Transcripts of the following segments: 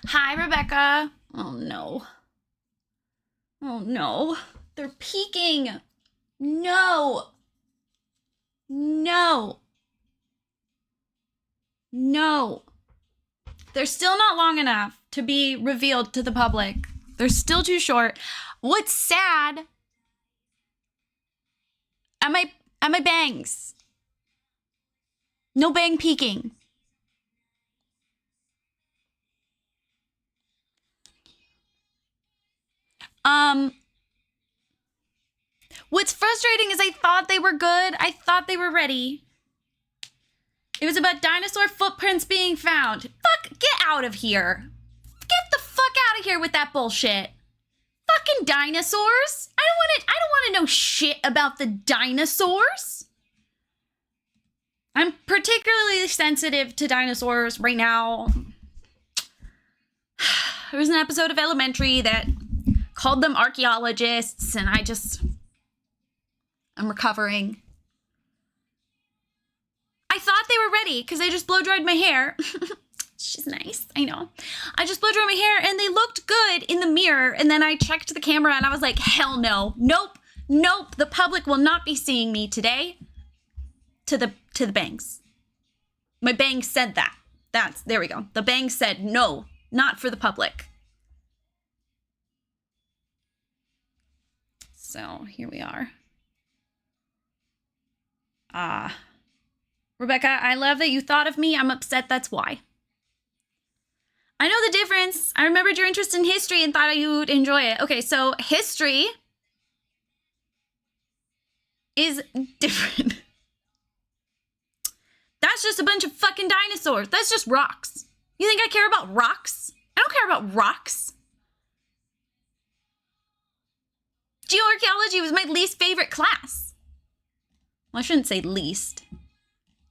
Hi, Rebecca. Oh no. Oh no. They're peeking. No. No. No. They're still not long enough to be revealed to the public. They're still too short. What's sad are my bangs. No bang peeking. What's frustrating is I thought they were good. I thought they were ready. It was about dinosaur footprints being found. Fuck, get out of here. Get the fuck out of here with that bullshit. Fucking dinosaurs. I don't want to know shit about the dinosaurs. I'm particularly sensitive to dinosaurs right now. There was an episode of Elementary that called them archaeologists, and I'm recovering. I thought they were ready because I just blow dried my hair. She's nice, I know. I just blow dried my hair and they looked good in the mirror, and then I checked the camera and I was like, hell no. Nope. The public will not be seeing me today. To the bangs. My bangs said that. There we go. The bangs said no, not for the public. So here we are. Rebecca, I love that you thought of me. I'm upset, that's why. I know the difference. I remembered your interest in history and thought you'd enjoy it. Okay, so history is different. That's just a bunch of fucking dinosaurs. That's just rocks. You think I care about rocks? I don't care about rocks. Geoarchaeology was my least favorite class. Well, I shouldn't say least.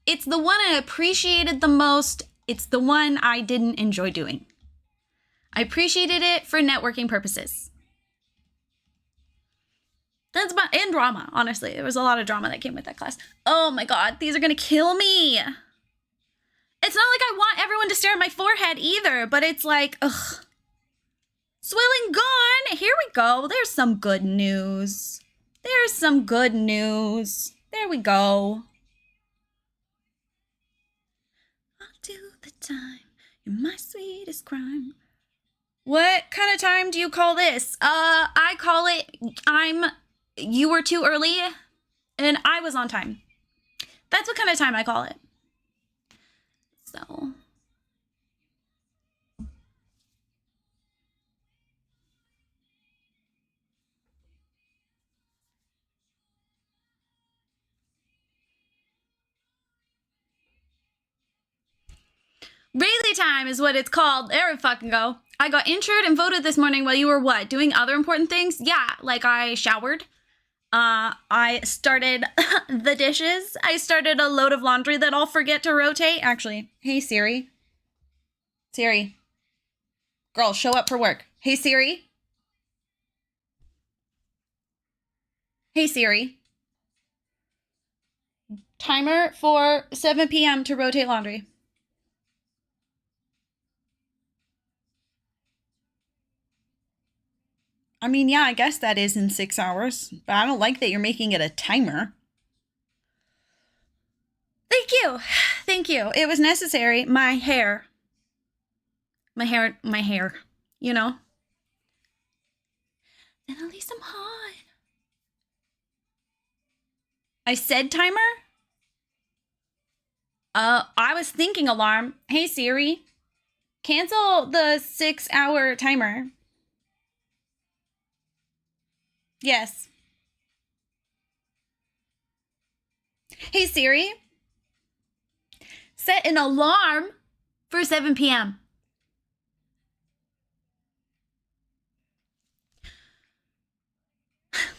It's the one I appreciated the most. It's the one I didn't enjoy doing. I appreciated it for networking purposes. And drama, honestly. There was a lot of drama that came with that class. Oh my god, these are gonna kill me. It's not like I want everyone to stare at my forehead either, but it's like, ugh. Swelling gone. Here we go. There's some good news. There's some good news. There we go. I'll do the time. You're my sweetest crime. What kind of time do you call this? I call it, you were too early and I was on time. That's what kind of time I call it. So. Rayleigh time is what it's called. There we fucking go. I got insured and voted this morning while you were what? Doing other important things? Yeah, like I showered. I started the dishes. I started a load of laundry that I'll forget to rotate. Actually, hey Siri. Siri. Girl, show up for work. Hey Siri. Hey Siri. Timer for 7 p.m. to rotate laundry. I mean, yeah, I guess that is in 6 hours, but I don't like that you're making it a timer. Thank you. Thank you. It was necessary. My hair, you know? Then at least I'm hot. I said timer? I was thinking alarm. Hey, Siri, cancel the 6-hour timer. Yes. Hey, Siri, set an alarm for 7 p.m.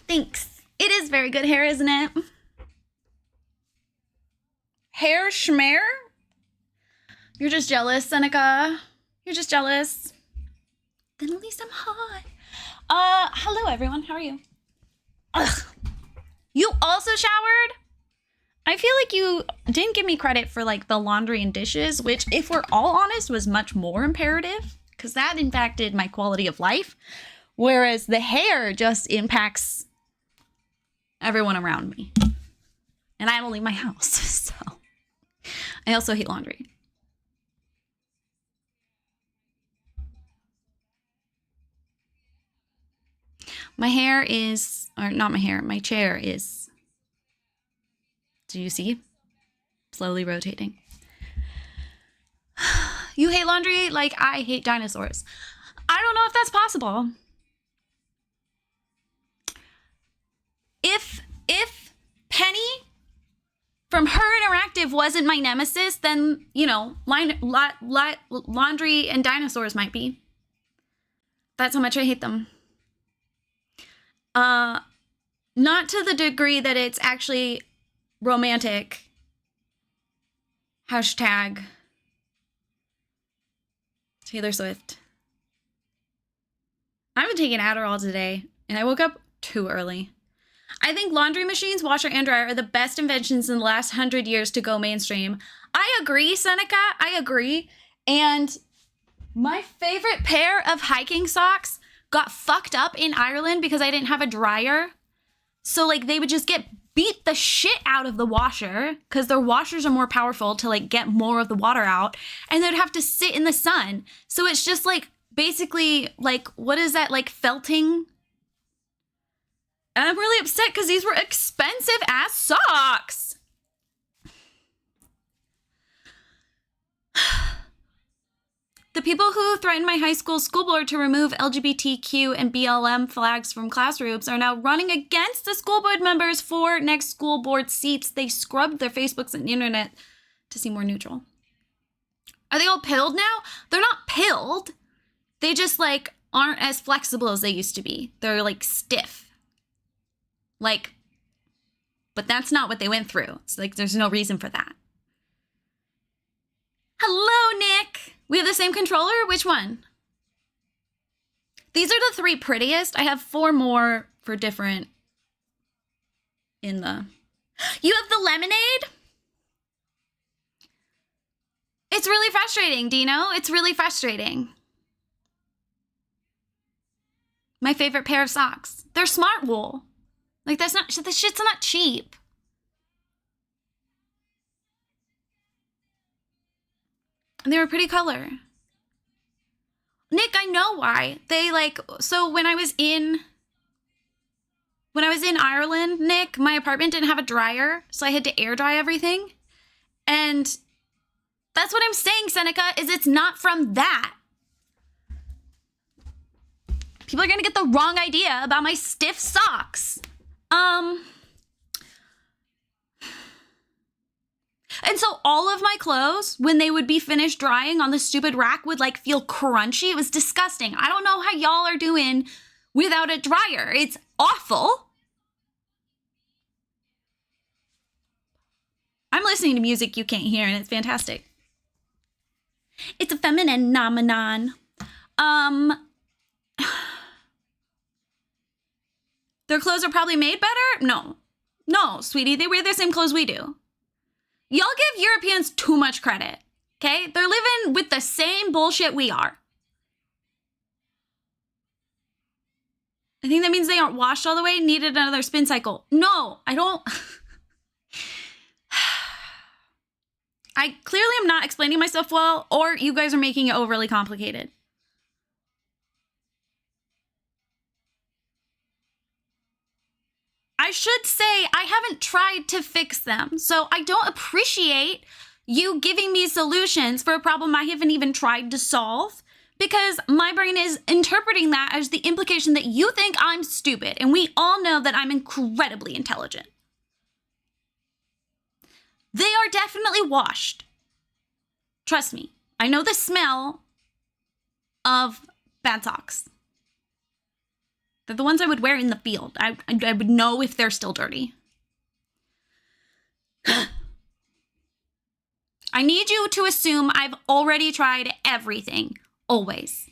Thanks. It is very good hair, isn't it? Hair schmear? You're just jealous, Seneca. You're just jealous. Then at least I'm hot. Hello, everyone. How are you? Ugh. You also showered? I feel like you didn't give me credit for like the laundry and dishes, which if we're all honest was much more imperative because that impacted my quality of life. Whereas the hair just impacts everyone around me. And I don't leave my house, so. I also hate laundry. My hair is, or not my hair, my chair is, do you see? Slowly rotating. You hate laundry like I hate dinosaurs. I don't know if that's possible. If Penny from Her Interactive wasn't my nemesis, then, you know, laundry and dinosaurs might be. That's how much I hate them. Not to the degree that it's actually romantic. Hashtag Taylor Swift. I've been taking Adderall today, and I woke up too early. I think laundry machines, washer, and dryer are the best inventions in the last 100 years to go mainstream. I agree, Seneca. I agree. And my favorite pair of hiking socks got fucked up in Ireland because I didn't have a dryer. So, like, they would just get beat the shit out of the washer because their washers are more powerful to, like, get more of the water out. And they'd have to sit in the sun. So it's just, like, basically, like, what is that, like, felting? And I'm really upset because these were expensive ass socks. The people who threatened my high school school board to remove LGBTQ and BLM flags from classrooms are now running against the school board members for next school board seats. They scrubbed their Facebooks and the internet to seem more neutral. Are they all pilled now? They're not pilled. They just, like, aren't as flexible as they used to be. They're, like, stiff. Like, but that's not what they went through. It's like, there's no reason for that. Hello, Nick. We have the same controller? Which one? These are the 3 prettiest. I have 4 more for different in the... You have the lemonade? It's really frustrating, Dino. It's really frustrating. My favorite pair of socks. They're smart wool. Like, this shit's not cheap. And they were a pretty color. Nick, I know why. They, like, so when I was in Ireland, Nick, my apartment didn't have a dryer, so I had to air dry everything. And that's what I'm saying, Seneca, is it's not from that. People are gonna get the wrong idea about my stiff socks. And so all of my clothes, when they would be finished drying on the stupid rack, would, like, feel crunchy. It was disgusting. I don't know how y'all are doing without a dryer. It's awful. I'm listening to music you can't hear, and it's fantastic. It's a feminine phenomenon. Their clothes are probably made better? No. No, sweetie, they wear the same clothes we do. Y'all give Europeans too much credit, okay? They're living with the same bullshit we are. I think that means they aren't washed all the way, needed another spin cycle. No, I don't. I clearly am not explaining myself well, or you guys are making it overly complicated. I should say I haven't tried to fix them, so I don't appreciate you giving me solutions for a problem I haven't even tried to solve, because my brain is interpreting that as the implication that you think I'm stupid, and we all know that I'm incredibly intelligent. They are definitely washed. Trust me, I know the smell of bad socks. They're the ones I would wear in the field. I would know if they're still dirty. I need you to assume I've already tried everything. Always.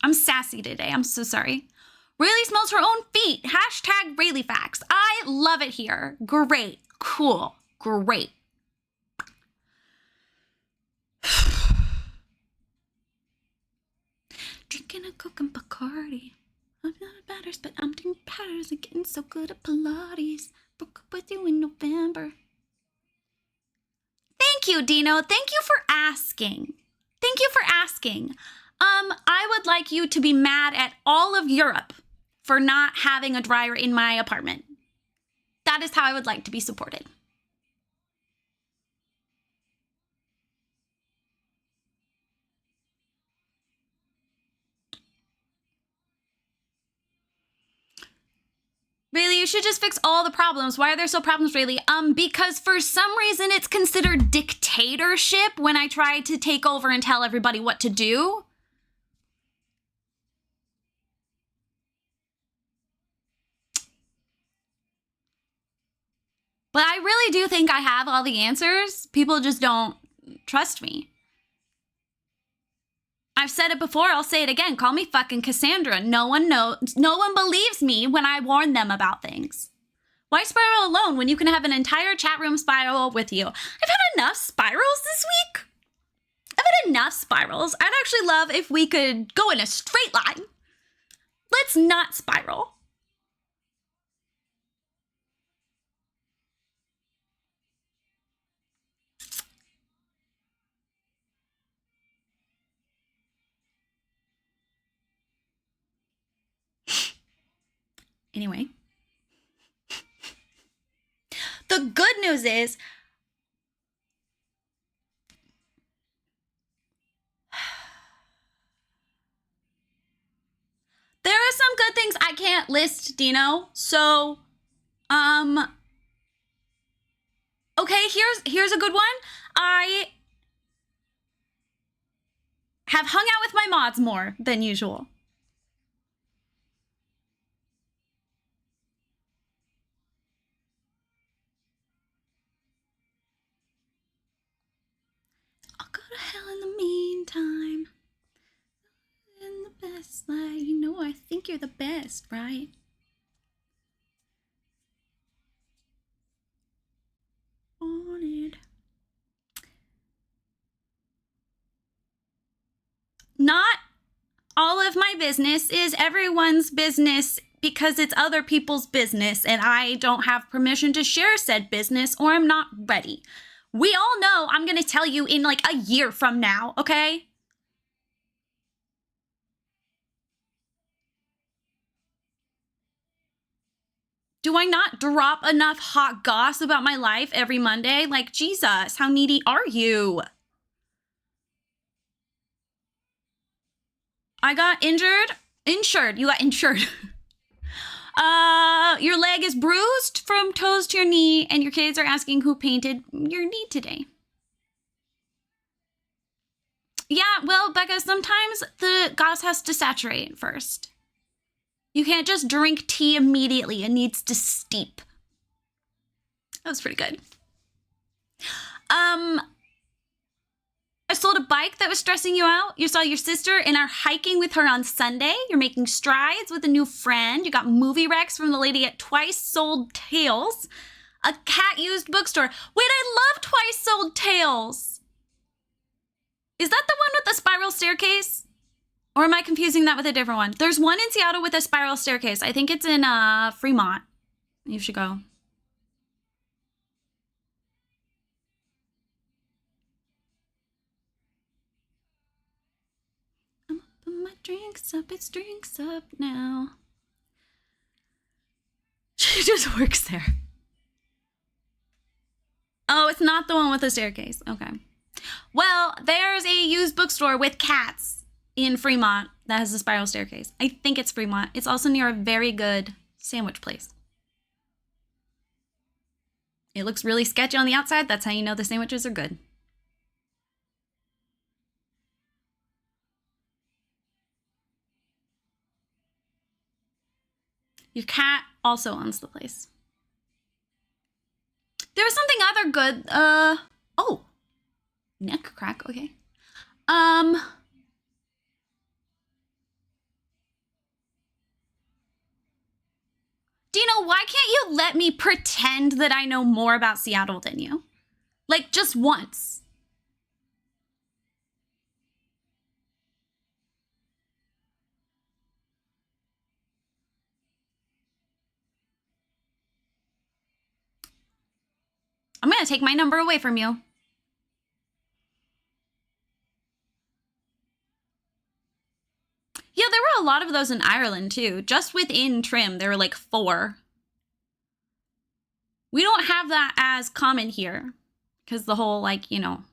I'm sassy today. I'm so sorry. Rayleigh smells her own feet. Hashtag Rayleigh facts. I love it here. Great. Cool. Great. drinking a Coke and Bacardi. I'm not batters, but I'm doing patterns and getting so good at Pilates. Broke up with you in November. Thank you, Dino. Thank you for asking. Thank you for asking. I would like you to be mad at all of Europe for not having a dryer in my apartment. That is how I would like to be supported. Really, you should just fix all the problems. Why are there so problems, really? Because for some reason it's considered dictatorship when I try to take over and tell everybody what to do. But I really do think I have all the answers. People just don't trust me. I've said it before, I'll say it again. Call me fucking Cassandra. No one believes me when I warn them about things. Why spiral alone when you can have an entire chat room spiral with you? I've had enough spirals this week. I've had enough spirals. I'd actually love if we could go in a straight line. Let's not spiral. Anyway. The good news is there are some good things I can't list, Dino. So, okay, here's a good one. I have hung out with my mods more than usual. I'll go to hell in the meantime. In the best light, you know I think you're the best, right? Wanted. Not all of my business is everyone's business because it's other people's business and I don't have permission to share said business or I'm not ready. We all know I'm gonna tell you in like a year from now, okay? Do I not drop enough hot goss about my life every Monday? Like, Jesus, how needy are you? I got insured. You got insured. Your leg is bruised from toes to your knee, and your kids are asking who painted your knee today. Yeah, well, Becca, sometimes the goss has to saturate first. You can't just drink tea immediately. It needs to steep. That was pretty good. I sold a bike that was stressing you out. You saw your sister and are hiking with her on Sunday. You're making strides with a new friend. You got movie recs from the lady at Twice Sold Tales. A cat used bookstore. Wait, I love Twice Sold Tales. Is that the one with the spiral staircase? Or am I confusing that with a different one? There's one in Seattle with a spiral staircase. I think it's in Fremont. You should go. I'm up and my drinks up. It's drinks up now. She just works there. Oh, it's not the one with the staircase. Okay. Well, there's a used bookstore with cats in Fremont that has a spiral staircase. I think it's Fremont. It's also near a very good sandwich place. It looks really sketchy on the outside. That's how you know the sandwiches are good. Your cat also owns the place. There was something other good. Oh. Neck crack, okay. Dino, why can't you let me pretend that I know more about Seattle than you? Like, just once. gonna take my number away from you. Yeah, there were a lot of those in Ireland too. Just within Trim, there were like 4. We don't have that as common here because the whole, like, you know,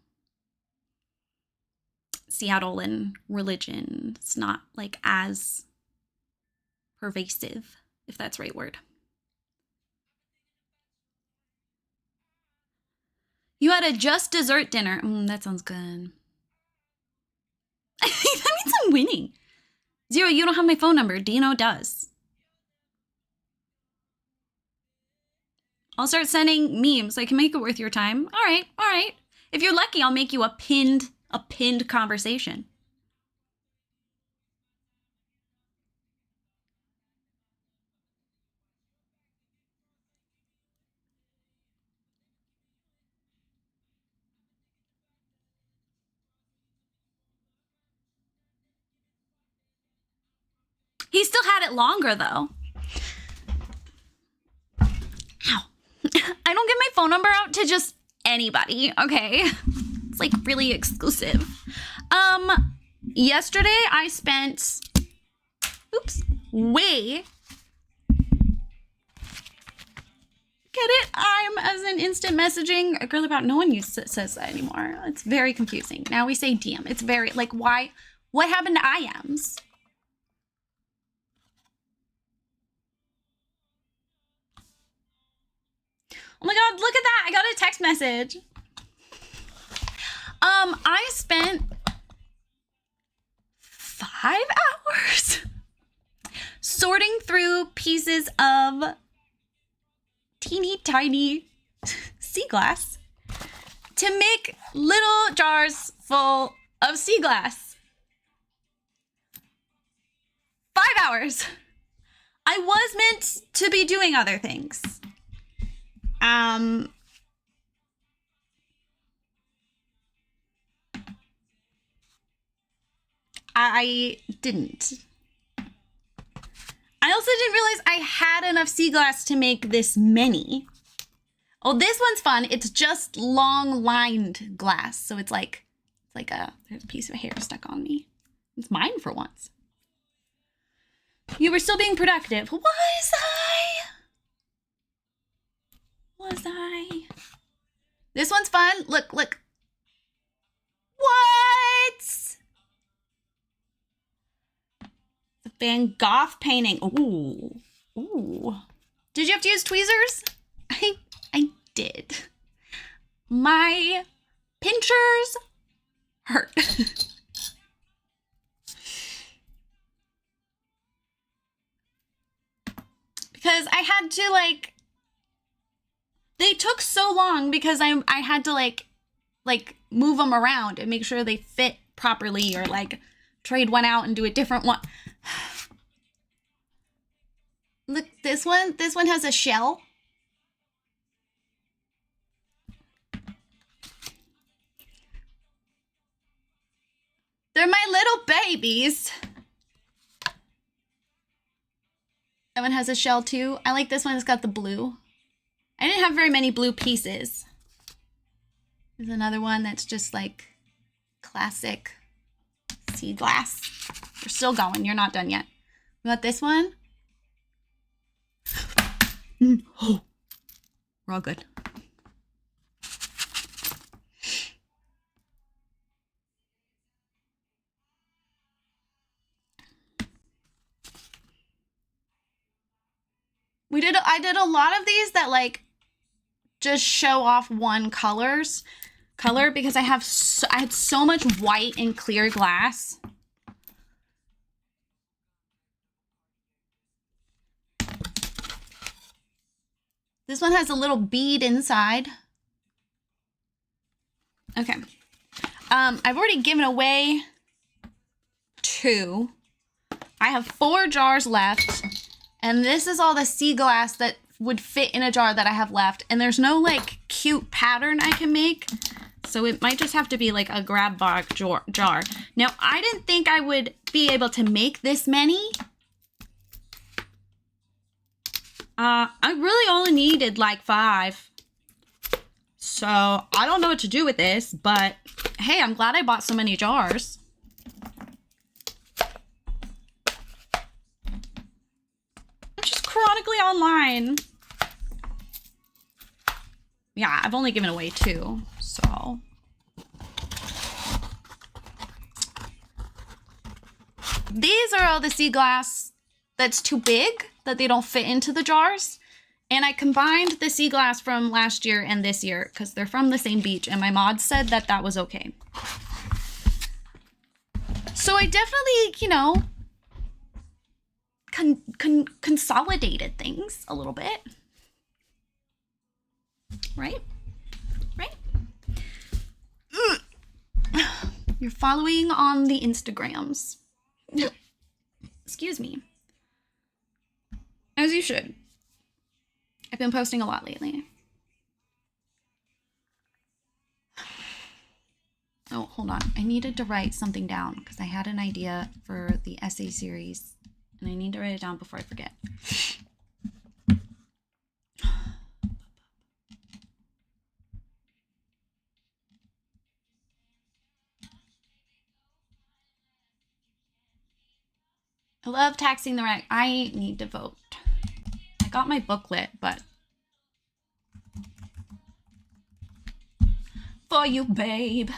Seattle and religion, it's not like as pervasive, if that's the right word. You had a just dessert dinner. That sounds good. That means I'm winning. Zero, you don't have my phone number. Dino does. I'll start sending memes. I can make it worth your time. All right, all right. If you're lucky, I'll make you a pinned conversation. He still had it longer, though. Ow. I don't give my phone number out to just anybody, okay? It's like really exclusive. Yesterday I spent, way. Get it? I'm as in instant messaging. A girl about no one says that anymore. It's very confusing. Now we say DM. It's very, like, why? What happened to IMs? Oh my God, look at that. I got a text message. I spent 5 hours sorting through pieces of teeny tiny sea glass to make little jars full of sea glass. 5 hours. I was meant to be doing other things. I didn't. I also didn't realize I had enough sea glass to make this many. Oh, this one's fun. It's just long lined glass. So it's like there's a piece of hair stuck on me. It's mine for once. You were still being productive. Was I? This one's fun. Look. What? The Van Gogh painting. Ooh. Did you have to use tweezers? I did. My pinchers hurt. Because I had to, like, they took so long because I had to like move them around and make sure they fit properly, or like trade one out and do a different one. Look, this one has a shell. They're my little babies. That one has a shell too. I like this one. It's got the blue. I didn't have very many blue pieces. There's another one that's just like classic sea glass. We're still going. You're not done yet. We got this one. Oh, we're all good. I did a lot of these that like just show off one color because I had so much white and clear glass. This one has a little bead inside. Okay. I've already given away 2. I have 4 jars left. And this is all the sea glass that would fit in a jar that I have left. And there's no like cute pattern I can make. So it might just have to be like a grab bag jar. Now, I didn't think I would be able to make this many. I really only needed like 5. So I don't know what to do with this, but hey, I'm glad I bought so many jars. I'm just chronically online. Yeah, I've only given away 2, so. These are all the sea glass that's too big, that they don't fit into the jars. And I combined the sea glass from last year and this year because they're from the same beach, and my mod said that that was okay. So I definitely, you know, consolidated things a little bit. Right? Right? You're following on the Instagrams. Excuse me. As you should. I've been posting a lot lately. Oh, hold on. I needed to write something down because I had an idea for the essay series and I need to write it down before I forget. I love taxing the rag. I need to vote. I got my booklet, but for you, babe.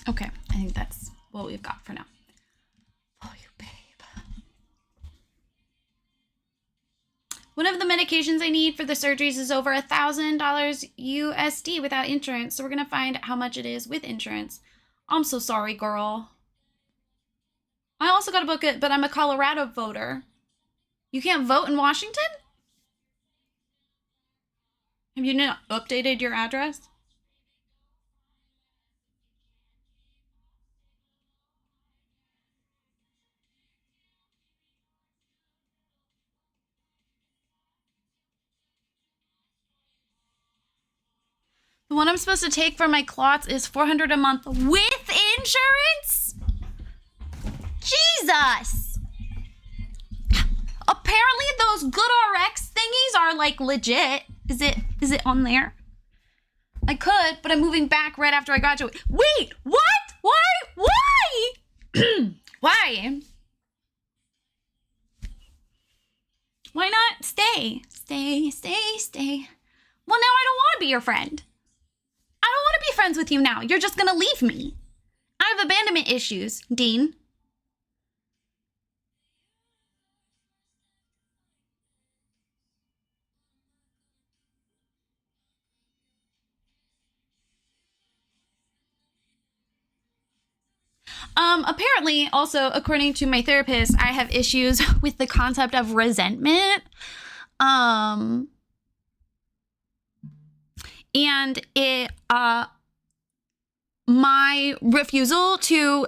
Okay, I think that's what we've got for now. Oh, you babe. One of the medications I need for the surgeries is over $1,000 USD without insurance, so we're gonna find how much it is with insurance. I'm so sorry, girl. I also gotta book it, but I'm a Colorado voter. You can't vote in Washington? Have you not updated your address? The one I'm supposed to take for my clots is $400 a month with insurance? Jesus! Apparently those GoodRx thingies are like legit. Is it on there? I could, but I'm moving back right after I graduate. Wait, what? Why? Why? Why not stay? Stay. Well, now I don't want to be your friend. I don't want to be friends with you now. You're just gonna leave me. I have abandonment issues, Dean. Apparently, also, according to my therapist, I have issues with the concept of resentment. And it, my refusal to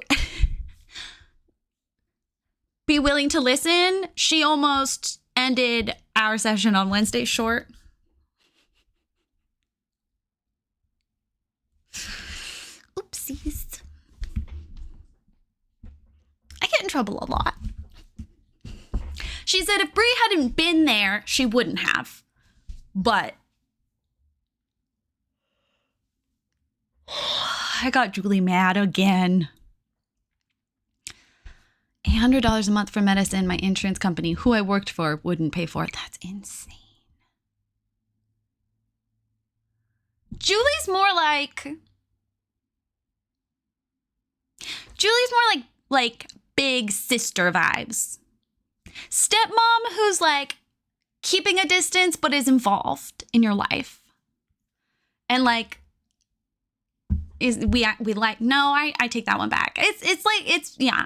be willing to listen, she almost ended our session on Wednesday short. Oops. Oopsies. I get in trouble a lot. She said if Brie hadn't been there, she wouldn't have. But I got Julie mad again. $100 a month for medicine my insurance company, who I worked for, wouldn't pay for. That's insane. Julie's more like big sister vibes. Stepmom who's like keeping a distance but is involved in your life. And like I take that one back. It's yeah.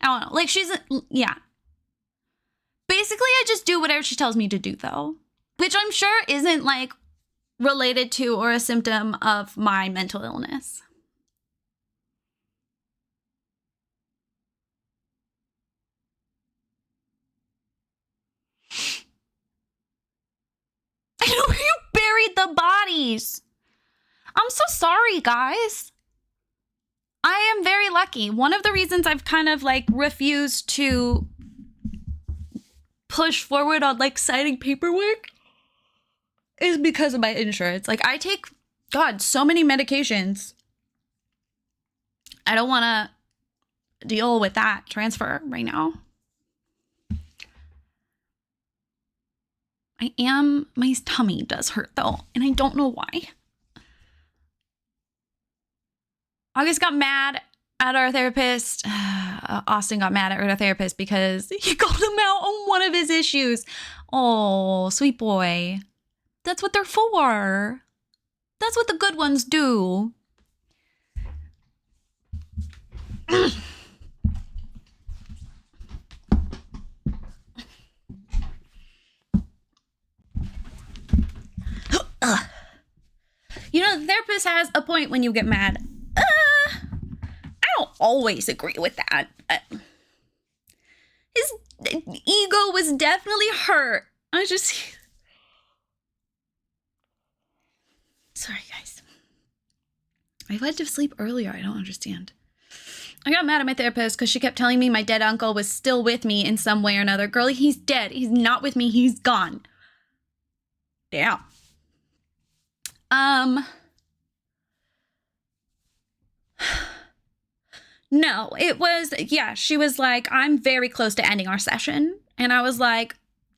I don't know. Like yeah. Basically I just do whatever she tells me to do though, which I'm sure isn't like related to or a symptom of my mental illness. I know where you buried the bodies. I'm so sorry, guys. I am very lucky. One of the reasons I've kind of like refused to push forward on like signing paperwork is because of my insurance. Like I take, God, so many medications. I don't want to deal with that transfer right now. My tummy does hurt though, and I don't know why. August got mad at our therapist. Austin got mad at our therapist because he called him out on one of his issues. Oh, sweet boy. That's what they're for. That's what the good ones do. You know, the therapist has a point when you get mad. I don't always agree with that. His ego was definitely hurt. Sorry, guys. I went to sleep earlier. I don't understand. I got mad at my therapist because she kept telling me my dead uncle was still with me in some way or another. Girlie, he's dead. He's not with me. He's gone. Damn. No, it was, yeah, she was like, I'm very close to ending our session. And I was like,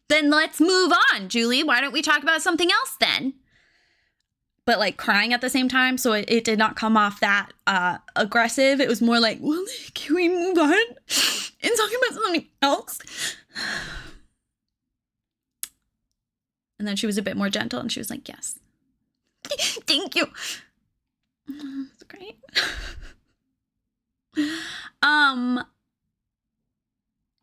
then let's move on, Julie. Why don't we talk about something else then? But like crying at the same time. So it did not come off that aggressive. It was more like, well, can we move on and talk about something else? And then she was a bit more gentle and she was like, yes. Thank you. That's great.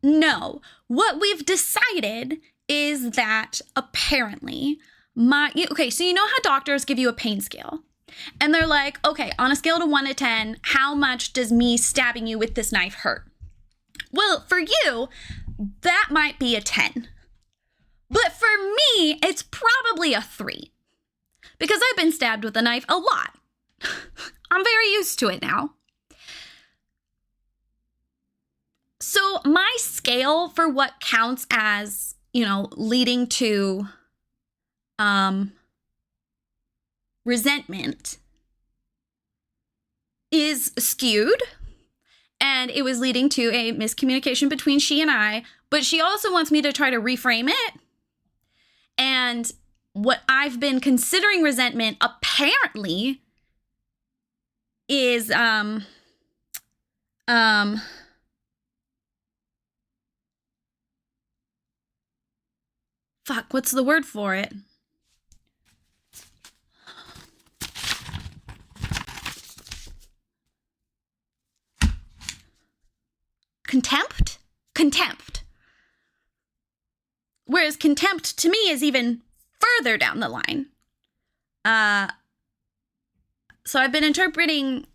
No. What we've decided is that apparently okay, so you know how doctors give you a pain scale? And they're like, okay, on a scale of 1 to 10, how much does me stabbing you with this knife hurt? Well, for you, that might be a 10. But for me, it's probably a 3. Because I've been stabbed with a knife a lot. I'm very used to it now. So my scale for what counts as, leading to resentment is skewed. And it was leading to a miscommunication between she and I. But she also wants me to try to reframe it. And what I've been considering resentment apparently is fuck, what's the word for it? Contempt? Contempt. Whereas contempt to me is even further down the line. So I've been interpreting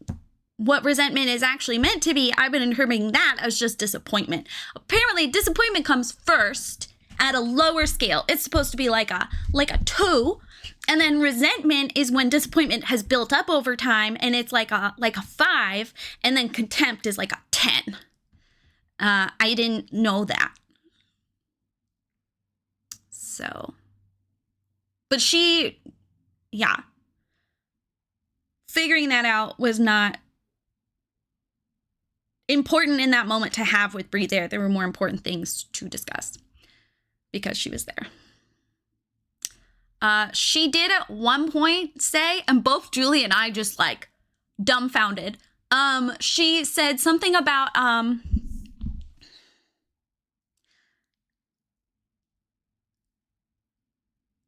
what resentment is actually meant to be. I've been interpreting that as just disappointment. Apparently, disappointment comes first at a lower scale. It's supposed to be like a 2. And then resentment is when disappointment has built up over time and it's like a 5. And then contempt is like a 10. I didn't know that. So, but figuring that out was not important in that moment to have with Brie there. There were more important things to discuss because she was there. She did at one point say, and both Julie and I just like dumbfounded. She said something about,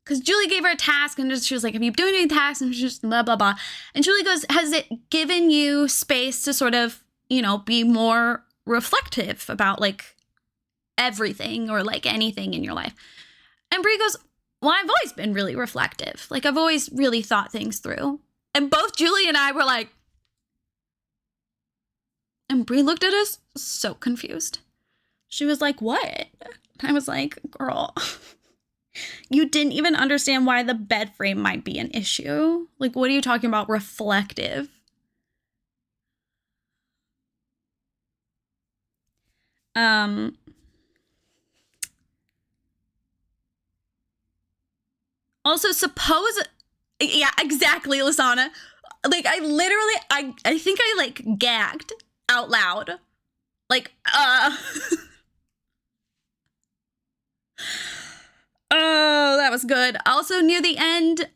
because Julie gave her a task and she was like, have you been doing any tasks? And she's just blah, blah, blah. And Julie goes, has it given you space to sort of, be more reflective about like everything or like anything in your life? And Brie goes, well, I've always been really reflective. Like I've always really thought things through. And both Julie and I were like, and Brie looked at us so confused. She was like, what? I was like, girl, you didn't even understand why the bed frame might be an issue. Like, what are you talking about? Reflective. Also, yeah, exactly, Lasana. Like, I literally, I think I, like, gagged out loud. Like, Oh, that was good. Also, near the end,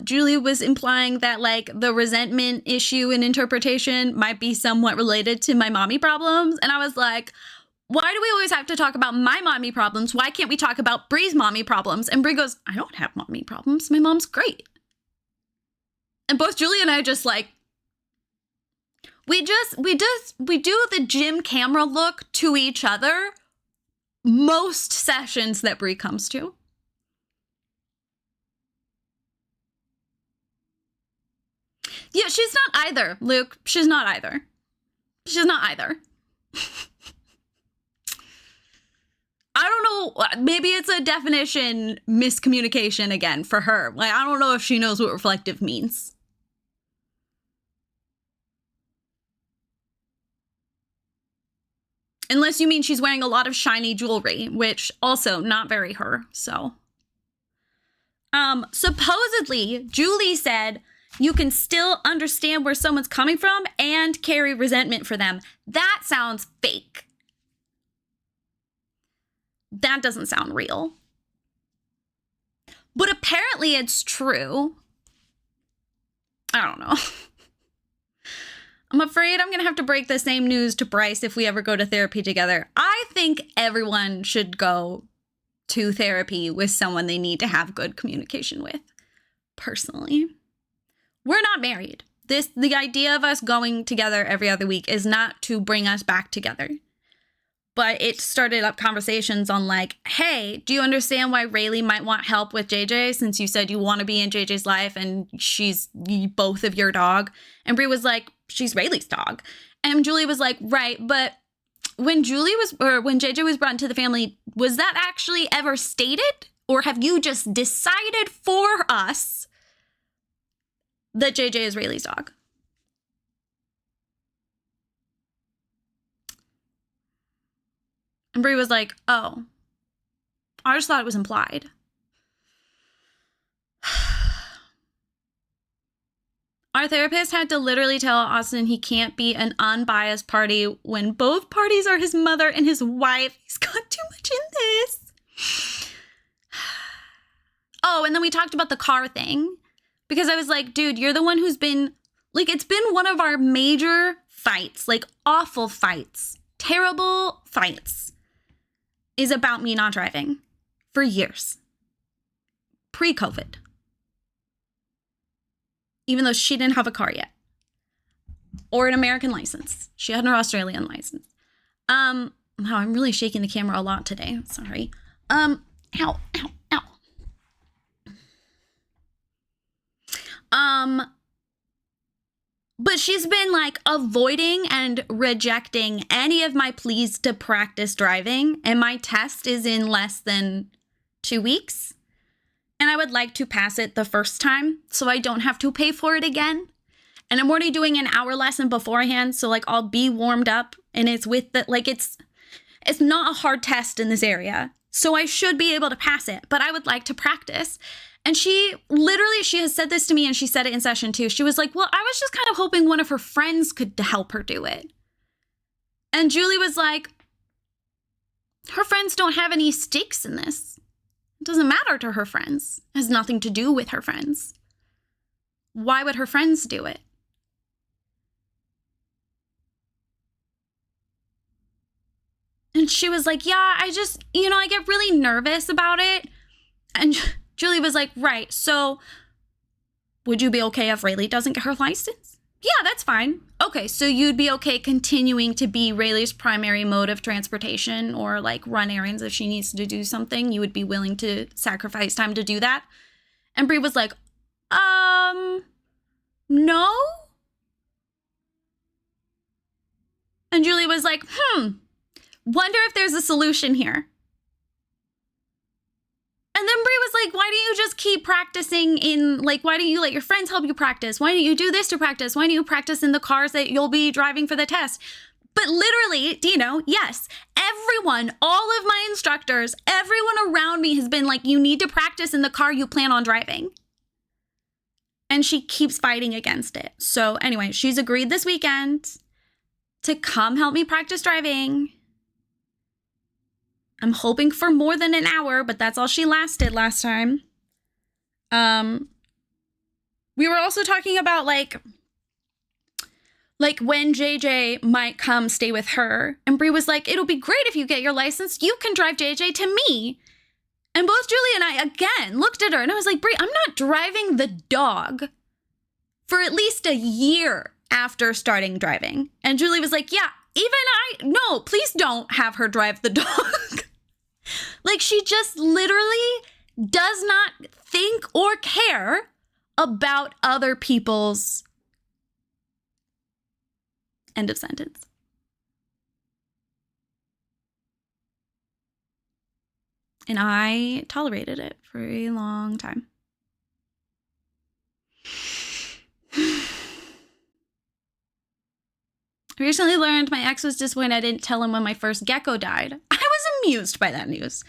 Julie was implying that, like, the resentment issue and interpretation might be somewhat related to my mommy problems. And I was like, why do we always have to talk about my mommy problems? Why can't we talk about Brie's mommy problems? And Brie goes, I don't have mommy problems. My mom's great. And both Julie and I just like, we do the gym camera look to each other most sessions that Brie comes to. Yeah, she's not either, Luke. She's not either. She's not either. I don't know. Maybe it's a definition miscommunication again for her. Like, I don't know if she knows what reflective means. Unless you mean she's wearing a lot of shiny jewelry, which also not very her, so. Supposedly, Julie said you can still understand where someone's coming from and carry resentment for them. That sounds fake. That doesn't sound real. But apparently it's true. I don't know. I'm afraid I'm going to have to break the same news to Bryce if we ever go to therapy together. I think everyone should go to therapy with someone they need to have good communication with, personally. We're not married. The idea of us going together every other week is not to bring us back together. But it started up conversations on like, hey, do you understand why Rayleigh might want help with JJ since you said you want to be in JJ's life and she's both of your dog? And Brie was like, she's Rayleigh's dog. And Julie was like, right, but when JJ was brought into the family, was that actually ever stated? Or have you just decided for us that JJ is Rayleigh's dog? And Brie was like, oh, I just thought it was implied. Our therapist had to literally tell Austin he can't be an unbiased party when both parties are his mother and his wife. He's got too much in this. Oh, and then we talked about the car thing. Because I was like, dude, you're the one who's been, like, it's been one of our major fights, like awful fights, terrible fights, is about me not driving for years. Pre-COVID. Even though she didn't have a car yet. Or an American license. She had an Australian license. Wow, I'm really shaking the camera a lot today. Sorry. Ow, ow, ow. But she's been like avoiding and rejecting any of my pleas to practice driving. And my test is in less than 2 weeks. And I would like to pass it the first time so I don't have to pay for it again. And I'm already doing an hour lesson beforehand. So like I'll be warmed up and it's with the, like it's not a hard test in this area. So I should be able to pass it, but I would like to practice. And she has said this to me and she said it in session too. She was like, well, I was just kind of hoping one of her friends could help her do it. And Julie was like, her friends don't have any stakes in this. It doesn't matter to her friends. It has nothing to do with her friends. Why would her friends do it? And she was like, yeah, I just, I get really nervous about it. And Julie was like, right, so would you be okay if Rayleigh doesn't get her license? Yeah, that's fine. Okay, so you'd be okay continuing to be Rayleigh's primary mode of transportation or like run errands if she needs to do something. You would be willing to sacrifice time to do that? And Brie was like, no. And Julie was like, wonder if there's a solution here. And then Brie was like, why don't you just keep practicing why don't you let your friends help you practice? Why don't you do this to practice? Why don't you practice in the cars that you'll be driving for the test? But literally, Dino, yes, everyone, all of my instructors, everyone around me has been like, you need to practice in the car you plan on driving. And she keeps fighting against it. So anyway, she's agreed this weekend to come help me practice driving. I'm hoping for more than an hour, but that's all she lasted last time. We were also talking about like when JJ might come stay with her. And Brie was like, it'll be great if you get your license. You can drive JJ to me. And both Julie and I, again, looked at her and I was like, Brie, I'm not driving the dog for at least a year after starting driving. And Julie was like, yeah, no, please don't have her drive the dog. Like, she just literally does not think or care about other people's end of sentence. And I tolerated it for a long time. I recently learned my ex was disappointed I didn't tell him when my first gecko died. I was amused by that news.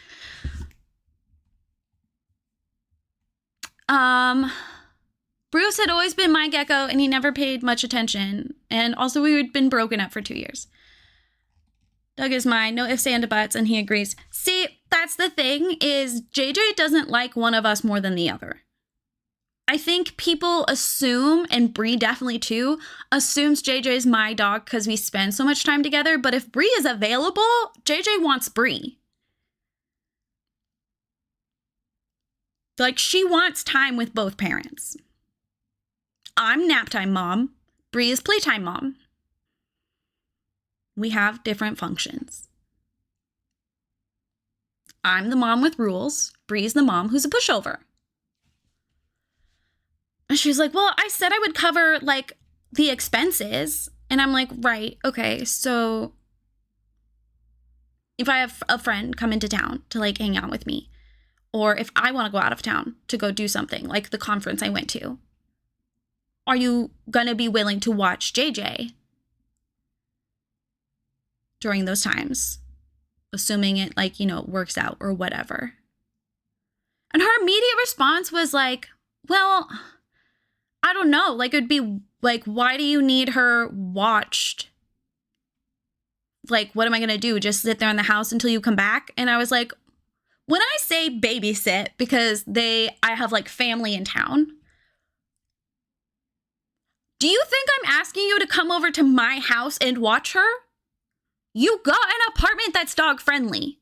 Bruce had always been my gecko and he never paid much attention. And also we had been broken up for 2 years. Doug is mine, no ifs and buts, and he agrees. See, that's the thing, is JJ doesn't like one of us more than the other. I think people assume, and Brie definitely too, assumes JJ is my dog because we spend so much time together, but if Brie is available, JJ wants Brie. Like, she wants time with both parents. I'm naptime mom. Brie is playtime mom. We have different functions. I'm the mom with rules. Brie's the mom who's a pushover. And she's like, well, I said I would cover, like, the expenses. And I'm like, right, okay, so if I have a friend come into town to, like, hang out with me, or if I want to go out of town to go do something, like the conference I went to, are you going to be willing to watch JJ during those times? Assuming it, like, works out or whatever. And her immediate response was like, well, I don't know. Like, it'd be like, why do you need her watched? Like, what am I going to do? Just sit there in the house until you come back? And I was like, when I say babysit, because I have like family in town, do you think I'm asking you to come over to my house and watch her? You got an apartment that's dog friendly.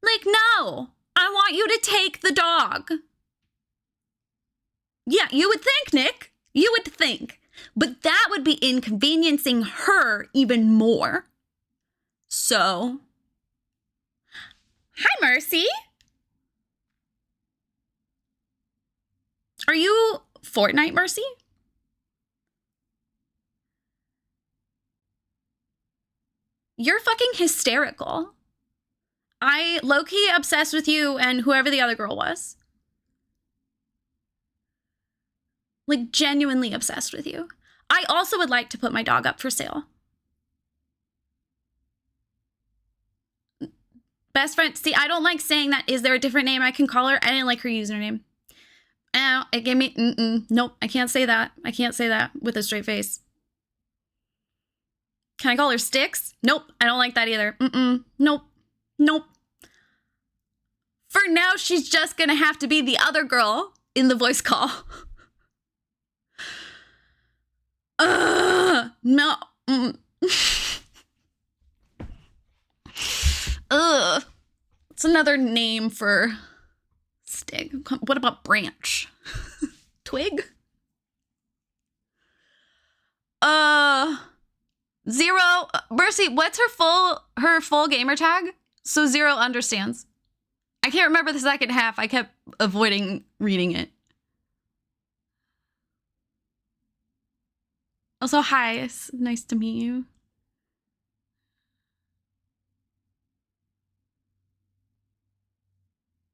Like, no, I want you to take the dog. Yeah, you would think, Nick. You would think. But that would be inconveniencing her even more. So, hi, Mercy. Are you Fortnite, Mercy? you're fucking hysterical. I low-key obsessed with you and whoever the other girl was. Like, genuinely obsessed with you. I also would like to put my dog up for sale. Best friend. See, I don't like saying that. Is there a different name I can call her? I didn't like her username. Ow, it gave me, nope, I can't say that. I can't say that with a straight face. Can I call her Sticks? Nope, I don't like that either. Nope, nope. For now, she's just gonna have to be the other girl in the voice call. No. It's another name for stick. What about branch? Twig? Zero. Mercy, what's her full gamer tag? So Zero understands. I can't remember the second half. I kept avoiding reading it. Also, hi. It's nice to meet you.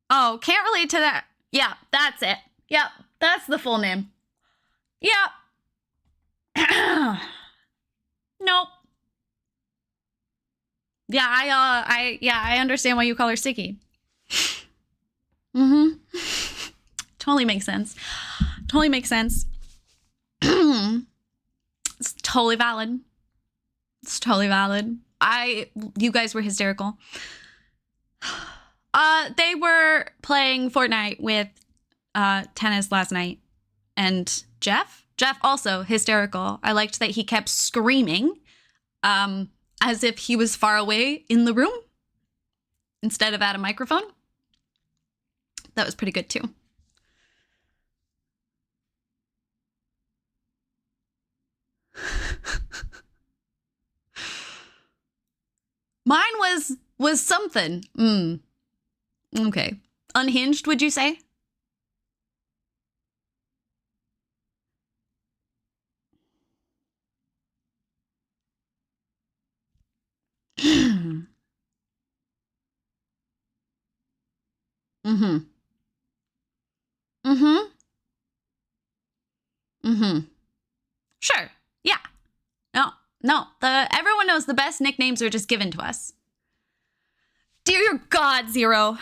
Oh, can't relate to that. Yeah, that's it. Yep, that's the full name. Yep. Nope. Yeah, I understand why you call her Sticky. Totally makes sense. Totally makes sense. It's totally valid. It's totally valid. You guys were hysterical. They were playing Fortnite with Tennis last night, and Jeff also hysterical. I liked that he kept screaming as if he was far away in the room instead of at a microphone. That was pretty good too. Mine was something. Okay. Unhinged, would you say? Sure. Yeah. No. Everyone knows the best nicknames are just given to us. Dear God, Zero.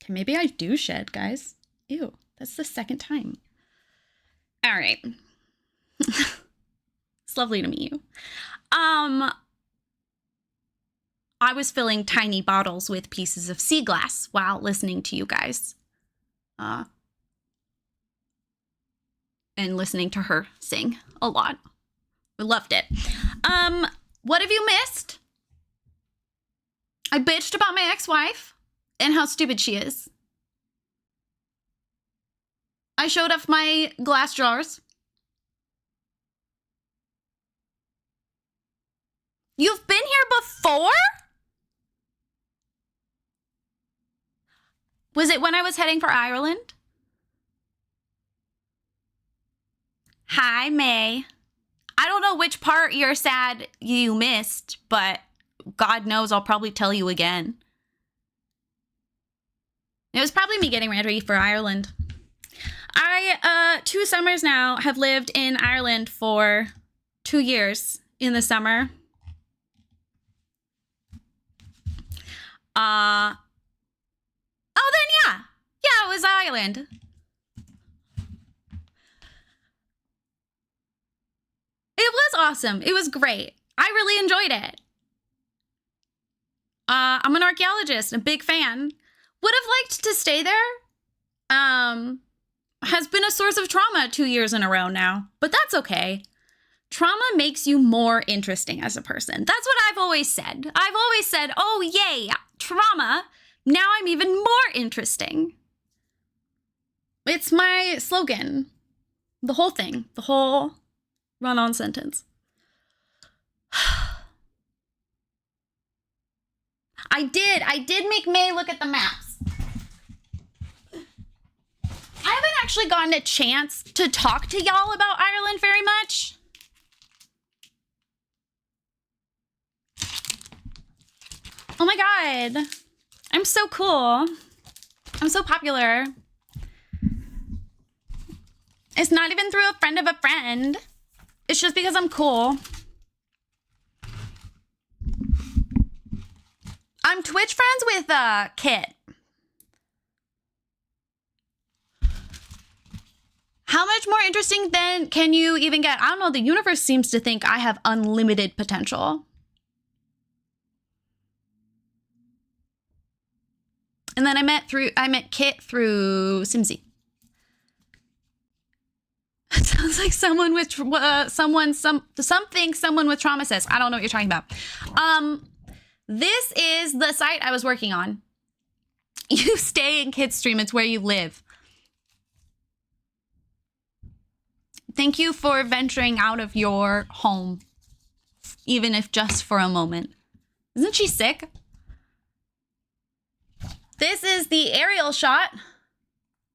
Okay, maybe I do shed, guys. Ew, that's the second time. All right. It's lovely to meet you. I was filling tiny bottles with pieces of sea glass while listening to you guys. And listening to her sing a lot. We loved it. What have you missed? I bitched about my ex-wife and how stupid she is. I showed off my glass jars. You've been here before? Was it when I was heading for Ireland? Hi, May. I don't know which part you're sad you missed, but God knows I'll probably tell you again. It was probably me getting ready for Ireland. I, 2 summers now, have lived in Ireland for 2 years in the summer. Oh, then yeah. Yeah, it was Ireland. It was awesome. It was great. I really enjoyed it. I'm an archaeologist, a big fan. Would have liked to stay there. Has been a source of trauma 2 years in a row now, but that's okay. Trauma makes you more interesting as a person. That's what I've always said. I've always said, oh, yay, trauma. Now I'm even more interesting. It's my slogan. The whole thing. The whole run-on sentence. I did make May look at the maps. I haven't actually gotten a chance to talk to y'all about Ireland very much. Oh my god. I'm so cool. I'm so popular. It's not even through a friend of a friend. It's just because I'm cool. I'm Twitch friends with Kit. How much more interesting then can you even get? I don't know. The universe seems to think I have unlimited potential. And then I met Kit through Simsy. It sounds like someone with someone with trauma says. I don't know what you're talking about. This is the site I was working on. You stay in Kit's stream. It's where you live. Thank you for venturing out of your home, even if just for a moment. Isn't she sick? This is the aerial shot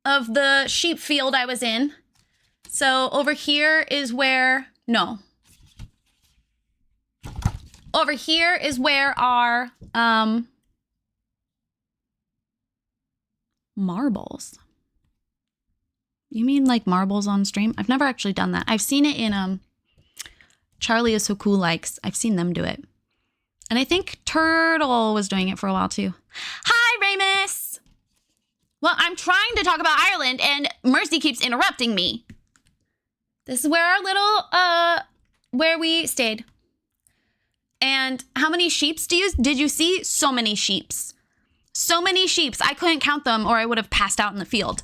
of the sheep field I was in. So over here is where, no. Over here is where our marbles. You mean like marbles on stream? I've never actually done that. I've seen it in Charlie is So Cool Likes. I've seen them do it. And I think Turtle was doing it for a while too. Hi, Ramus! Well, I'm trying to talk about Ireland and Mercy keeps interrupting me. This is where our little, where we stayed. And how many sheeps did you see? So many sheeps. So many sheeps. I couldn't count them or I would have passed out in the field.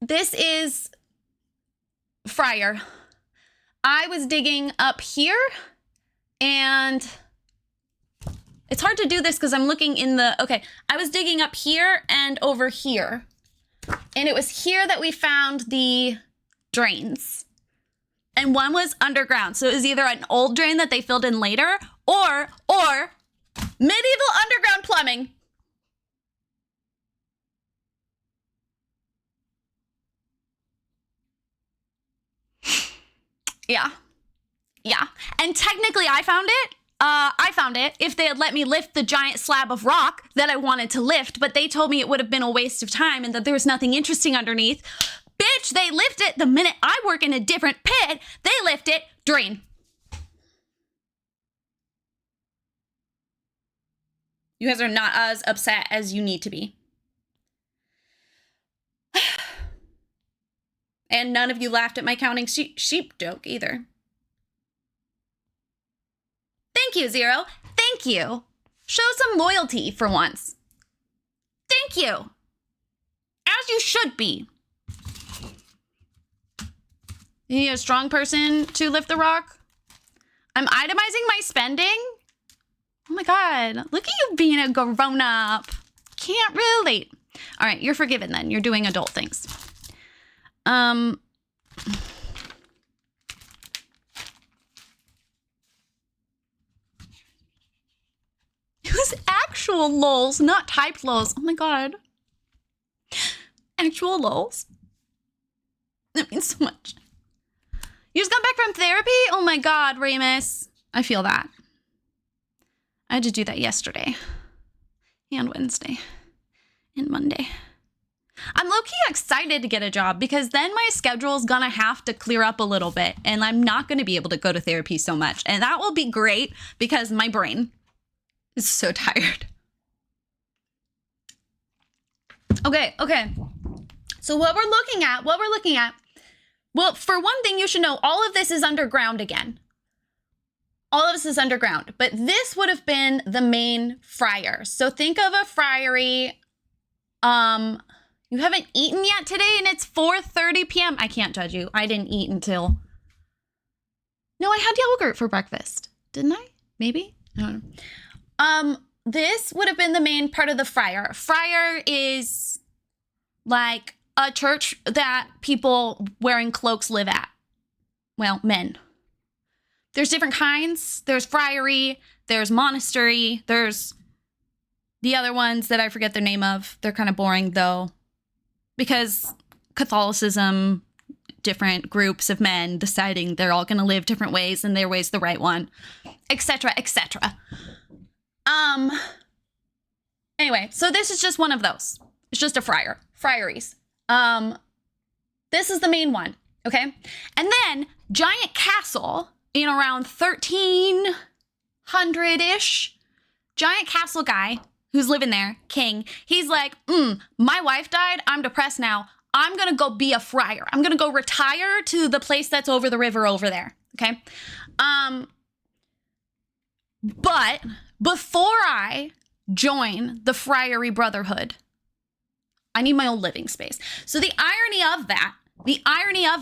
This is Friar. I was digging up here and it's hard to do this because I'm looking in the, okay, I was digging up here and over here. And it was here that we found the drains. And one was underground. So it was either an old drain that they filled in later or medieval underground plumbing. Yeah. Yeah. And technically I found it. I found it if they had let me lift the giant slab of rock that I wanted to lift, but they told me it would have been a waste of time and that there was nothing interesting underneath. Bitch, they lift it the minute I work in a different pit. They lift it, drain. You guys are not as upset as you need to be. And none of you laughed at my counting sheep joke either. Thank you, Zero. Thank you. Show some loyalty for once. Thank you. As you should be. You need a strong person to lift the rock? I'm itemizing my spending? Oh my god. Look at you being a grown-up. Can't relate. All right, you're forgiven then. You're doing adult things. It was actual lols, not typed lols. Oh my god. Actual lols? That means so much. You just got back from therapy? Oh my god, Ramus. I feel that. I had to do that yesterday. And Wednesday. And Monday. I'm low-key excited to get a job because then my schedule is gonna have to clear up a little bit and I'm not gonna be able to go to therapy so much. And that will be great because my brain is so tired. Okay. So what we're looking at, well, for one thing, you should know all of this is underground again. All of this is underground, but this would have been the main friar. So think of a friary. You haven't eaten yet today and it's 4:30 p.m. I can't judge you. I didn't eat until... No, I had yogurt for breakfast. Didn't I? Maybe? I don't know. This would have been the main part of the friar. Friar is like a church that people wearing cloaks live at. Well, men. There's different kinds. There's friary, there's monastery, there's the other ones that I forget the name of. They're kind of boring though. because Catholicism, different groups of men deciding they're all going to live different ways and their way's the right one, etc., etc. Anyway, so this is just one of those. It's just a friaries. This is the main one, okay? And then Giant Castle in around 1300-ish, Giant Castle guy who's living there, king, he's like, my wife died, I'm depressed now. I'm gonna go be a friar. I'm gonna go retire to the place that's over the river over there, okay? But before I join the Friary Brotherhood, I need my own living space. So the irony of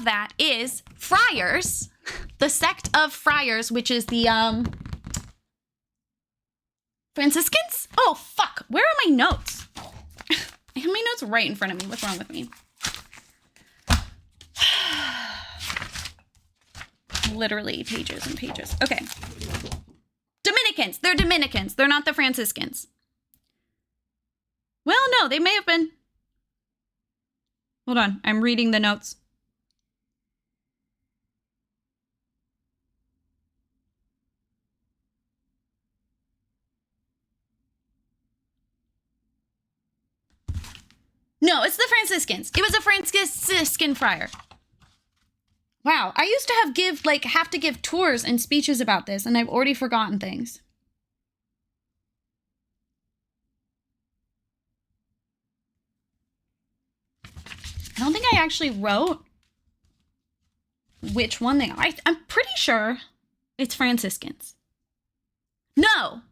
that is friars, the sect of friars, which is the Franciscans? Oh, fuck. Where are my notes? I have my notes right in front of me. What's wrong with me? Literally pages and pages. Okay. Dominicans. They're Dominicans. They're not the Franciscans. Well, no, they may have been. Hold on. I'm reading the notes. No, it's the Franciscans. It was a Franciscan friar. Wow, I used to have to give tours and speeches about this, and I've already forgotten things. I don't think I actually wrote which one they are. I'm pretty sure it's Franciscans. No.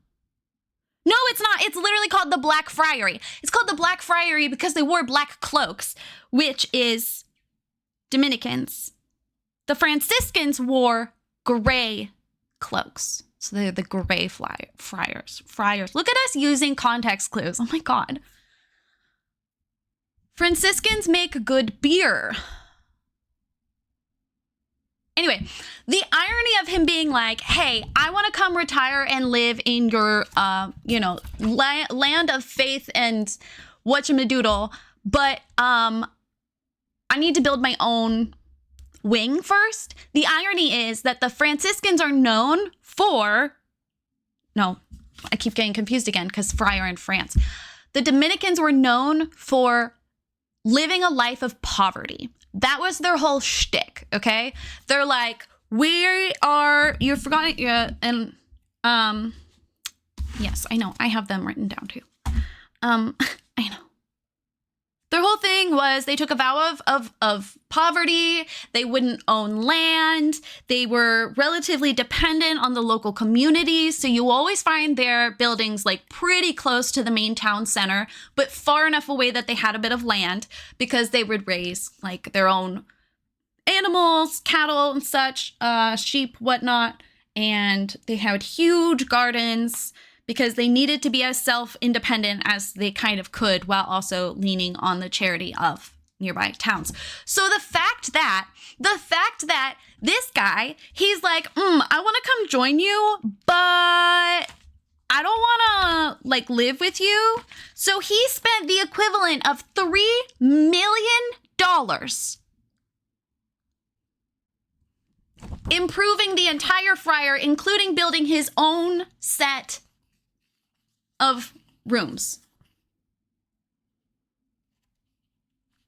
No, it's not. It's literally called the Black Friary. It's called the Black Friary because they wore black cloaks, which is Dominicans. The Franciscans wore gray cloaks. So they're the gray friars. Look at us using context clues. Oh my God. Franciscans make good beer. Anyway, the irony of him being like, hey, I want to come retire and live in your, land of faith and whatchamadoodle, but I need to build my own wing first. The irony is that the Franciscans are known for, no, I keep getting confused again because friar in France. The Dominicans were known for living a life of poverty. That was their whole shtick, okay? They're like, you've forgotten, and, yes, I know, I have them written down too. I know. Their whole thing was they took a vow of poverty. They wouldn't own land. They were relatively dependent on the local communities. So you always find their buildings like pretty close to the main town center, but far enough away that they had a bit of land because they would raise like their own animals, cattle and such, sheep, whatnot. And they had huge gardens because they needed to be as self-independent as they kind of could while also leaning on the charity of nearby towns. So the fact that this guy, he's like, I want to come join you, but I don't want to like live with you. So he spent the equivalent of $3 million improving the entire friar, including building his own set of rooms,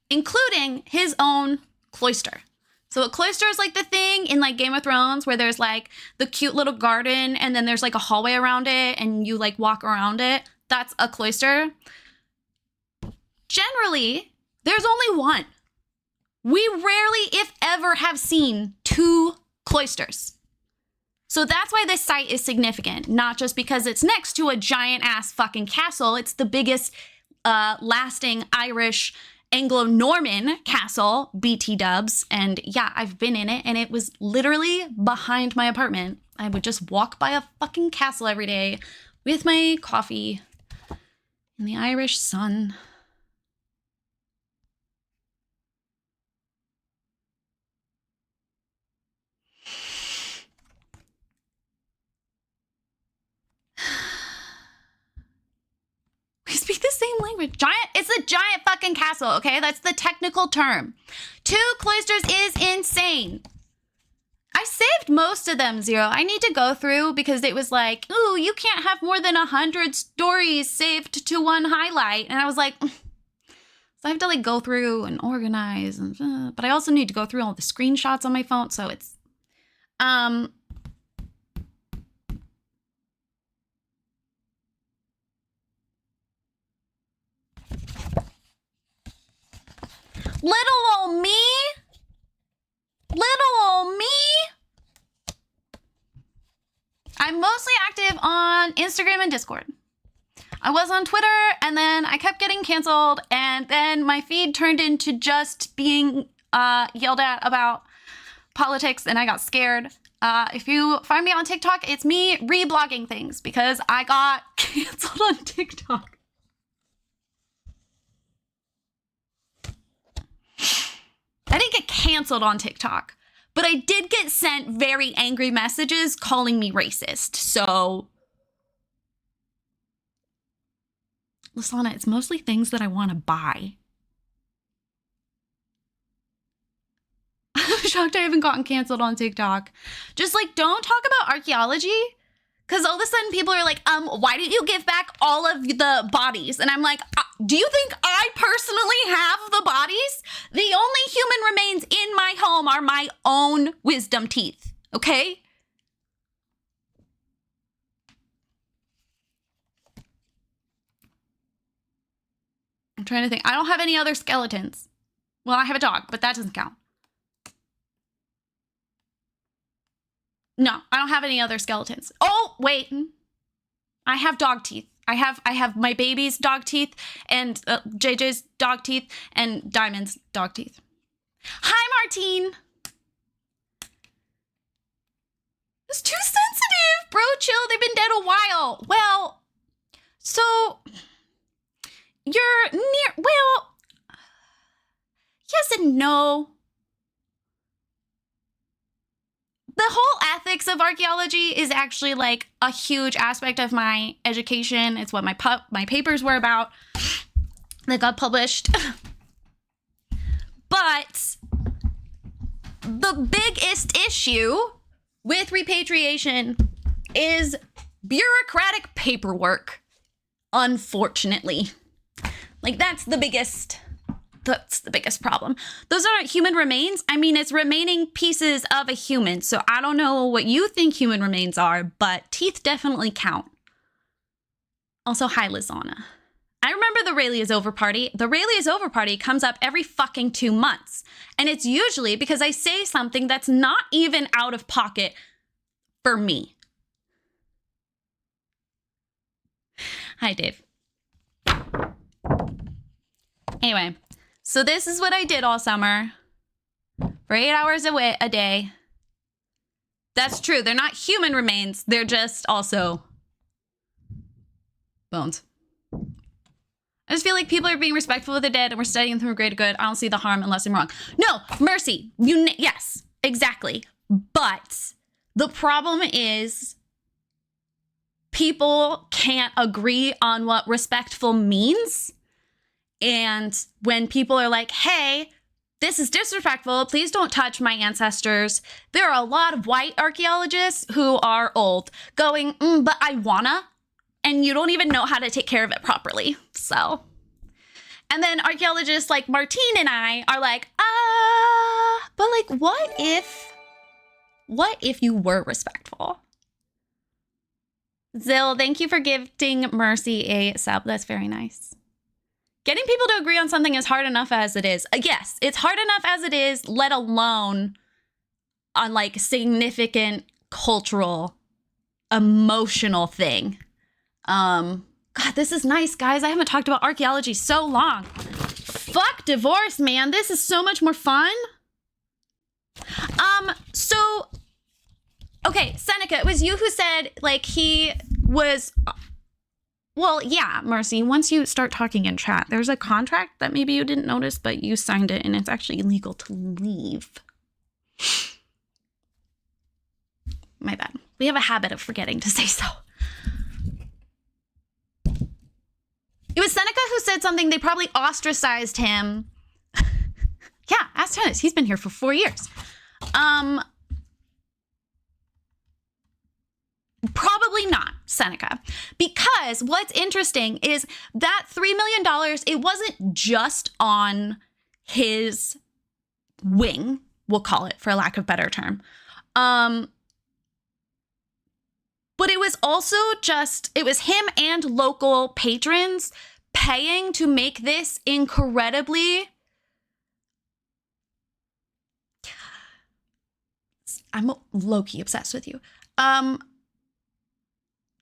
including his own cloister. So a cloister is like the thing in like Game of Thrones where there's like the cute little garden and then there's like a hallway around it and you like walk around it. That's a cloister. Generally, there's only one. We rarely, if ever, have seen 2 cloisters. So that's why this site is significant, not just because it's next to a giant ass fucking castle. It's the biggest lasting Irish Anglo-Norman castle, BT dubs. And yeah, I've been in it and it was literally behind my apartment. I would just walk by a fucking castle every day with my coffee in the Irish sun. We speak the same language. Giant, it's a giant fucking castle, okay? That's the technical term. 2 cloisters is insane. I saved most of them, Zero. I need to go through because it was like, ooh, you can't have more than 100 stories saved to one highlight. And I was like, so I have to like go through and organize. And, but I also need to go through all the screenshots on my phone. So it's, little old me. Little old me. I'm mostly active on Instagram and Discord. I was on Twitter and then I kept getting canceled and then my feed turned into just being yelled at about politics and I got scared. If you find me on TikTok, it's me reblogging things because I got canceled on TikTok. I didn't get canceled on TikTok, but I did get sent very angry messages calling me racist. So, Lasana, it's mostly things that I want to buy. I'm shocked I haven't gotten canceled on TikTok. Just like, don't talk about archaeology. Because all of a sudden people are like, why didn't you give back all of the bodies? And I'm like, do you think I personally have the bodies? The only human remains in my home are my own wisdom teeth, okay? I'm trying to think. I don't have any other skeletons. Well, I have a dog, but that doesn't count. No, I don't have any other skeletons. Oh, wait. I have dog teeth. I have my baby's dog teeth and JJ's dog teeth and Diamond's dog teeth. Hi, Martine. It's too sensitive. Bro, chill. They've been dead a while. Well, so you're near, well, yes and no. The whole ethics of archaeology is actually like a huge aspect of my education. It's what my papers were about that got published. But the biggest issue with repatriation is bureaucratic paperwork, unfortunately. Like that's the biggest problem. Those aren't human remains. I mean, it's remaining pieces of a human. So I don't know what you think human remains are, but teeth definitely count. Also, hi, Lizana. I remember the Rayleigh is Over party. The Rayleigh is Over party comes up every fucking 2 months. And it's usually because I say something that's not even out of pocket for me. Hi, Dave. Anyway. So this is what I did all summer for 8 hours a day. That's true. They're not human remains. They're just also bones. I just feel like people are being respectful of the dead and we're studying them for greater good. I don't see the harm unless I'm wrong. No, Mercy. Yes, exactly. But the problem is people can't agree on what respectful means. And when people are like, hey, this is disrespectful, please don't touch my ancestors. There are a lot of white archaeologists who are old going, but I wanna, and you don't even know how to take care of it properly. So, and then archaeologists like Martine and I are like, but like, what if you were respectful? Zill, thank you for gifting Mercy a sub. That's very nice. Getting people to agree on something is hard enough as it is. Yes, it's hard enough as it is, let alone on like significant cultural, emotional thing. God, this is nice, guys. I haven't talked about archaeology so long. Fuck divorce, man. This is so much more fun. So, okay, Seneca, it was you who said like he was... Well, yeah, Mercy, once you start talking in chat, there's a contract that maybe you didn't notice, but you signed it and it's actually illegal to leave. My bad. We have a habit of forgetting to say so. It was Seneca who said said something. They probably ostracized him. Yeah, ask Dennis. He's been here for 4 years. Probably not, Seneca. Because what's interesting is that $3 million, it wasn't just on his wing, we'll call it for lack of a better term. But it was also it was him and local patrons paying to make this incredibly... I'm low-key obsessed with you.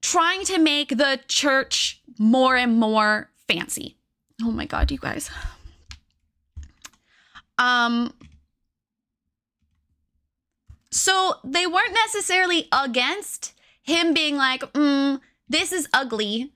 Trying to make the church more and more fancy. Oh my God, you guys. So they weren't necessarily against him being like, this is ugly.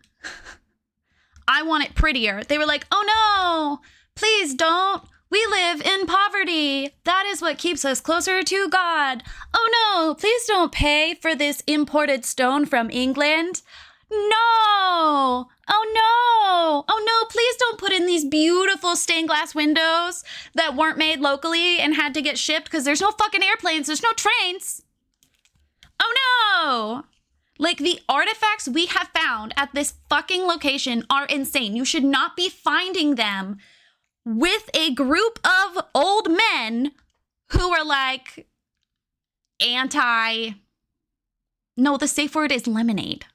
I want it prettier. They were like, oh no, please don't. We live in poverty. That is what keeps us closer to God. Oh no, please don't pay for this imported stone from England. No. Oh no. Oh no, please don't put in these beautiful stained glass windows that weren't made locally and had to get shipped because there's no fucking airplanes. There's no trains. Oh no. Like, the artifacts we have found at this fucking location are insane. You should not be finding them with a group of old men who are like no, the safe word is lemonade.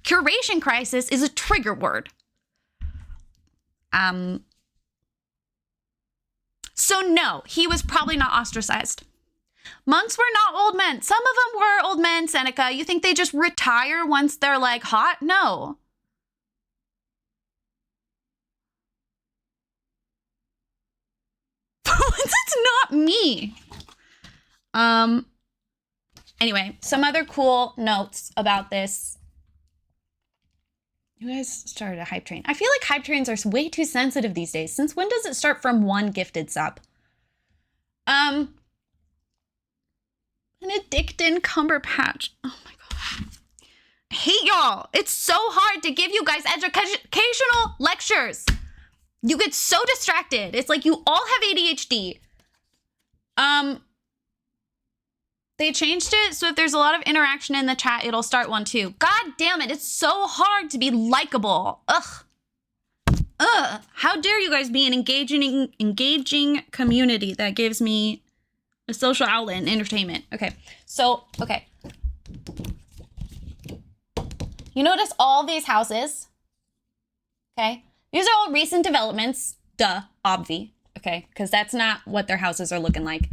Curation crisis is a trigger word. So no, he was probably not ostracized. Monks were not old men. Some of them were old men, Seneca. You think they just retire once they're like hot? No. It's not me. Anyway, some other cool notes about this. You guys started a hype train. I feel like hype trains are way too sensitive these days. Since when does it start from one gifted sub? Benedictine Cumberpatch. Oh my God. I hate y'all. It's so hard to give you guys educational lectures. You get so distracted. It's like you all have ADHD. They changed it so if there's a lot of interaction in the chat, it'll start one too. God damn it. It's so hard to be likable. Ugh. How dare you guys be an engaging community that gives me a social outlet and entertainment. Okay. So, okay. You notice all these houses? Okay. These are all recent developments. Duh. Obvi. Okay. Because that's not what their houses are looking like.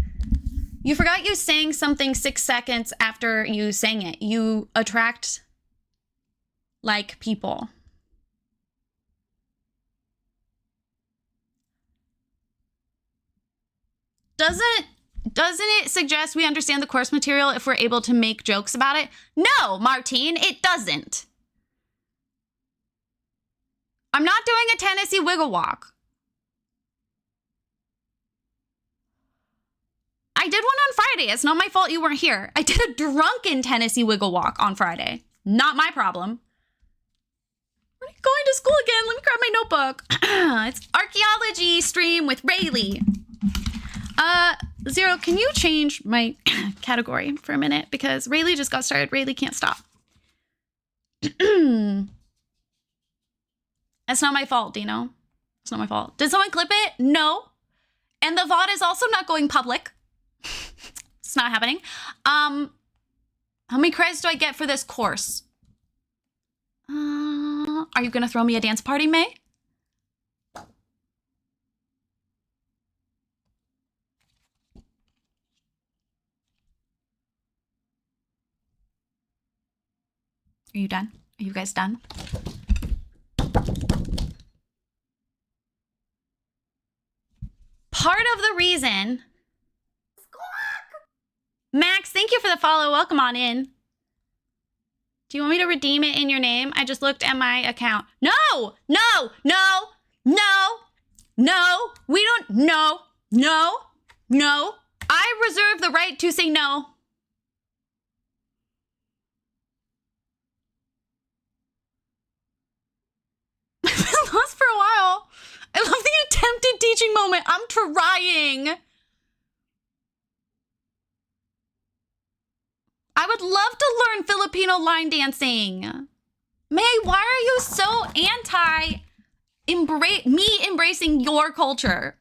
You forgot you sang something 6 seconds after you sang it. You attract, like, people. Doesn't it suggest we understand the course material if we're able to make jokes about it? No, Martine, it doesn't. I'm not doing a Tennessee wiggle walk. I did one on Friday. It's not my fault you weren't here. I did a drunken Tennessee wiggle walk on Friday. Not my problem. We're going to school again. Let me grab my notebook. It's archaeology stream with Rayleigh. Zero, can you change my category for a minute? Because Rayleigh just got started. Rayleigh can't stop. That's not my fault, Dino. It's not my fault. Did someone clip it? No. And the VOD is also not going public. It's not happening. How many credits do I get for this course? Are you gonna throw me a dance party, May? Are you done? Are you guys done? Part of the reason... Max, thank you for the follow. Welcome on in. Do you want me to redeem it in your name? I just looked at my account. No! No! No! No! No! We don't... No! No! No! I reserve the right to say no. I've been lost for a while. I'm trying. I would love to learn Filipino line dancing. May, why are you so anti me embracing your culture?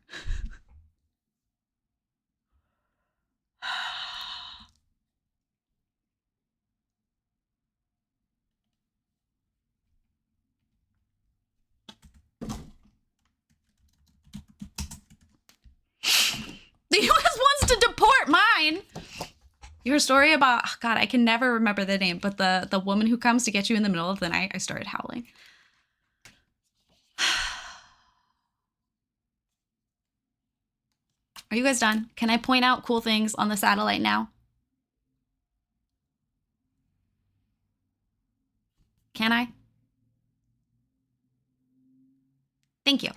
The US wants to deport mine. Your story about, oh God, I can never remember the name, but the woman who comes to get you in the middle of the night, I started howling. Are you guys done? Can I point out cool things on the satellite now? Can I? Thank you.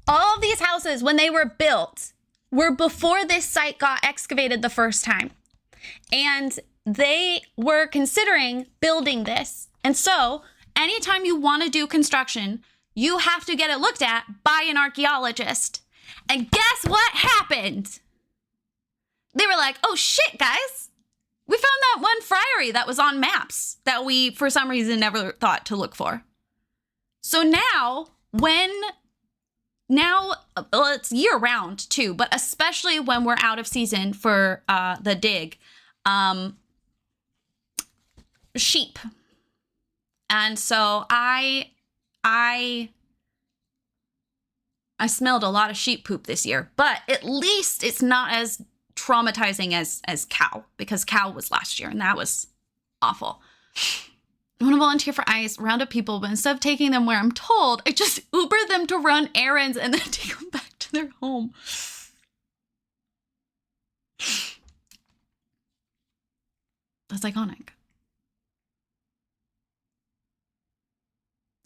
All of these houses, when they were built, were before this site got excavated the first time. And they were considering building this. And so anytime you want to do construction, you have to get it looked at by an archaeologist. And guess what happened? They were like, oh shit, guys. We found that one friary that was on maps that we, for some reason, never thought to look for. So now, well, it's year round too, but especially when we're out of season for the dig, sheep. And so I smelled a lot of sheep poop this year, but at least it's not as traumatizing as cow, because cow was last year and that was awful. I want to volunteer for ICE, round up people, but instead of taking them where I'm told, I just Uber them to run errands and then take them back to their home. That's iconic.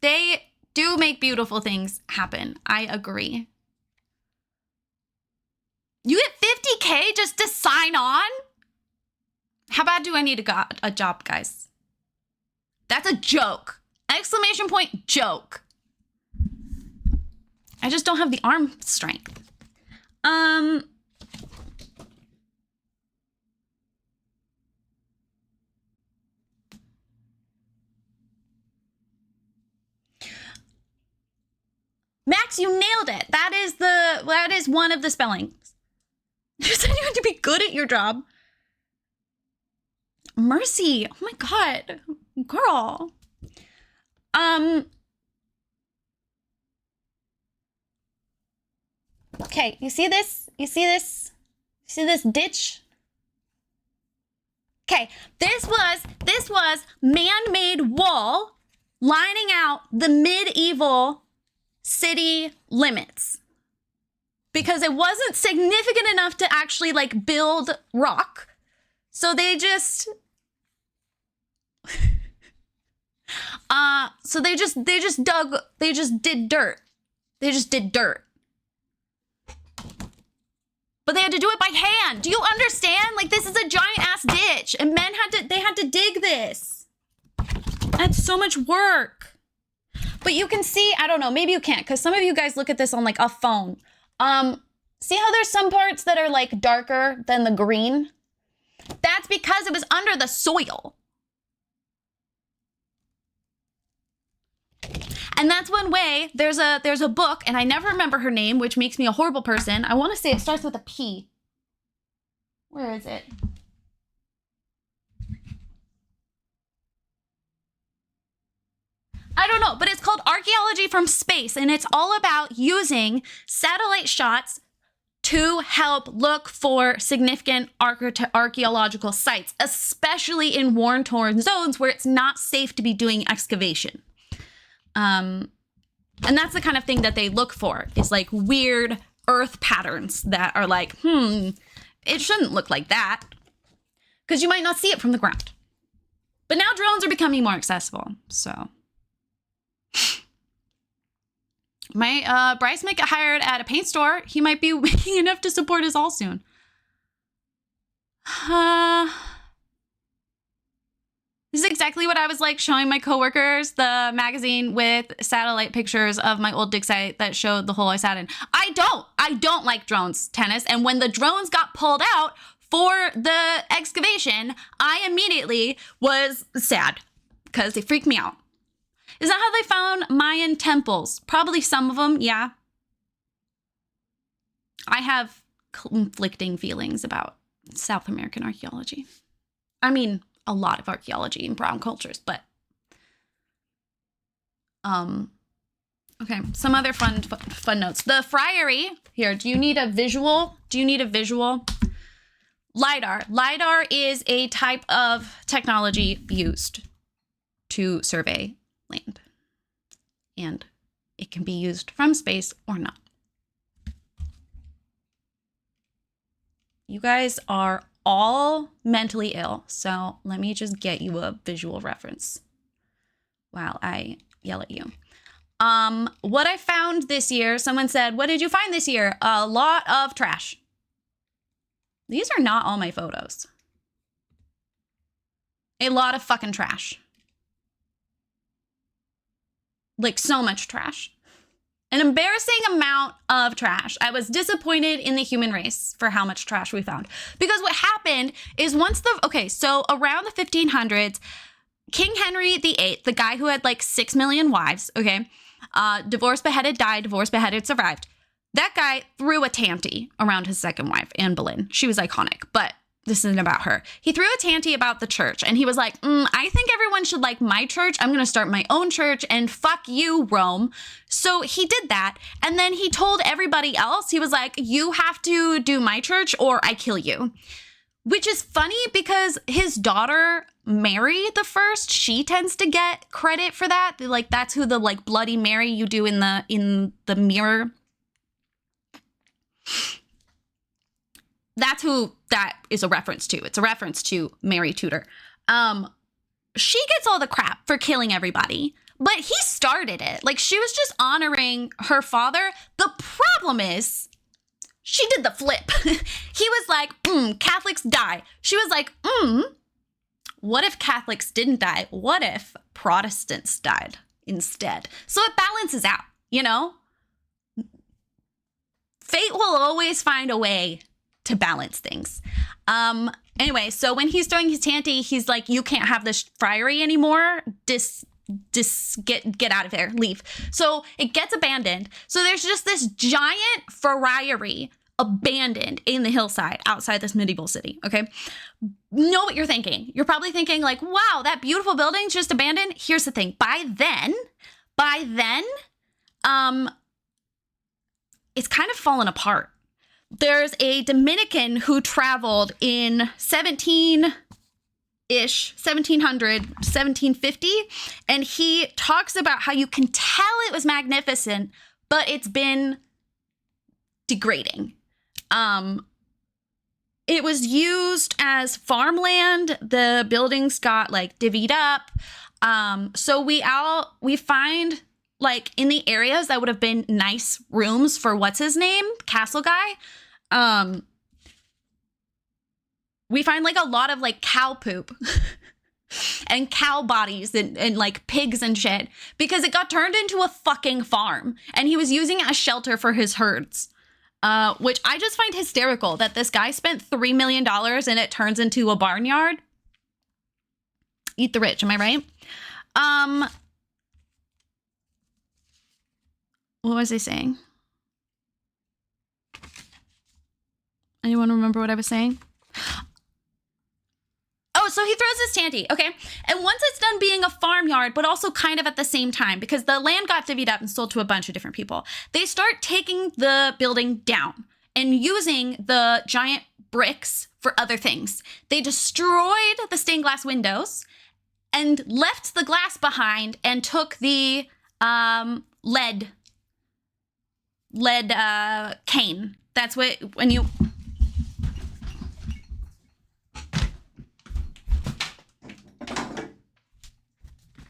They do make beautiful things happen. I agree. You get 50K just to sign on? How bad do I need a job, guys? That's a joke. Exclamation point, joke. I just don't have the arm strength. Max, you nailed it. That is one of the spellings. You said you had to be good at your job. Mercy. Oh my God. Girl. Okay, you see this? You see this? You see this ditch? Okay, this was man-made wall lining out the medieval city limits, because it wasn't significant enough to actually like build rock. So they just they just did dirt. They just did dirt. But they had to do it by hand. Do you understand? Like, this is a giant ass ditch and men had to dig this. That's so much work. But you can see, I don't know, maybe you can't, because some of you guys look at this on like a phone. See how there's some parts that are like darker than the green? That's because it was under the soil. And that's one way. There's a book, and I never remember her name, which makes me a horrible person. I want to say it starts with a P. Where is it? I don't know, but it's called Archaeology from Space, and it's all about using satellite shots to help look for significant archaeological sites, especially in war-torn zones where it's not safe to be doing excavation. And that's the kind of thing that they look for, is like weird earth patterns that are like, it shouldn't look like that, because you might not see it from the ground. But now drones are becoming more accessible, so. Bryce might get hired at a paint store. He might be making enough to support us all soon. This is exactly what I was like showing my coworkers, the magazine with satellite pictures of my old dig site that showed the hole I sat in. I don't like drones, Tennis. And when the drones got pulled out for the excavation, I immediately was sad because they freaked me out. Is that how they found Mayan temples? Probably some of them, yeah. I have conflicting feelings about South American archaeology. I mean, a lot of archaeology in brown cultures, but okay, some other fun notes. The friary here. Do you need a visual? LiDAR. LiDAR is a type of technology used to survey land, and it can be used from space or not. You guys are all mentally ill, so let me just get you a visual reference while I yell at you. What I found this year, someone said, what did you find this year? A lot of trash. These are not all my photos. A lot of fucking trash. Like so much trash. An embarrassing amount of trash. I was disappointed in the human race for how much trash we found. Because what happened is so around the 1500s, King Henry VIII, the guy who had like 6 million wives, divorced, beheaded, died, divorced, beheaded, survived. That guy threw a tanty around his second wife, Anne Boleyn. She was iconic, but this isn't about her. He threw a tanty about the church and he was like, I think everyone should like my church. I'm going to start my own church and fuck you, Rome. So he did that. And then he told everybody else, he was like, you have to do my church or I kill you. Which is funny because his daughter, Mary the First, she tends to get credit for that. Like that's who the like Bloody Mary you do in the mirror. That's who that is a reference to. It's a reference to Mary Tudor. She gets all the crap for killing everybody, but he started it. Like she was just honoring her father. The problem is she did the flip. He was like, Catholics die. She was like, what if Catholics didn't die? What if Protestants died instead? So it balances out, you know? Fate will always find a way to balance things. Anyway, so when he's throwing his tanty, he's like, you can't have this friary anymore. Get out of there, leave. So it gets abandoned. So there's just this giant friary abandoned in the hillside outside this medieval city, okay? Know what you're thinking. You're probably thinking like, wow, that beautiful building's just abandoned. Here's the thing. By then, it's kind of fallen apart. There's a Dominican who traveled in 1700, 1750, and he talks about how you can tell it was magnificent, but it's been degrading. It was used as farmland. The buildings got like divvied up. So we find like in the areas that would have been nice rooms for what's his name, castle guy. We find like a lot of like cow poop and cow bodies and like pigs and shit because it got turned into a fucking farm and he was using it as shelter for his herds. Which I just find hysterical that this guy spent $3 million and it turns into a barnyard. Eat the rich, am I right? What was I saying? Anyone remember what I was saying? Oh, so he throws his tanty, okay? And once it's done being a farmyard, but also kind of at the same time, because the land got divvied up and sold to a bunch of different people, they start taking the building down and using the giant bricks for other things. They destroyed the stained glass windows and left the glass behind and took the lead cane. That's what, when you...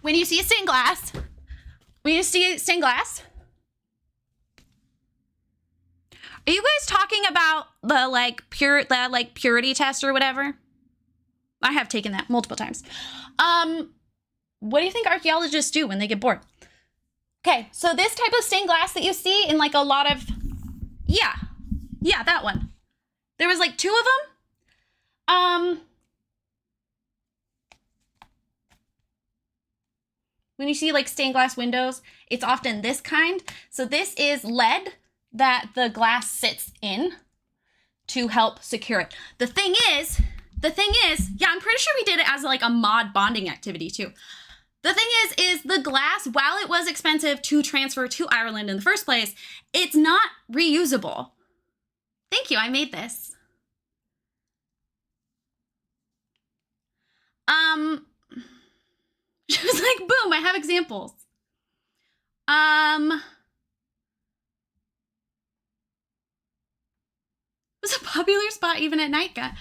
When you see stained glass, are you guys talking about the purity test or whatever? I have taken that multiple times. What do you think archaeologists do when they get bored? Okay, so this type of stained glass that you see in like a lot of, yeah, that one. There was like 2 of them. When you see like stained glass windows, it's often this kind. So this is lead that the glass sits in to help secure it. The thing is, yeah, I'm pretty sure we did it as like a mod bonding activity too. The thing is the glass, while it was expensive to transfer to Ireland in the first place, it's not reusable. Thank you, I made this. She was like, boom, I have examples. It was a popular spot even at night, guy.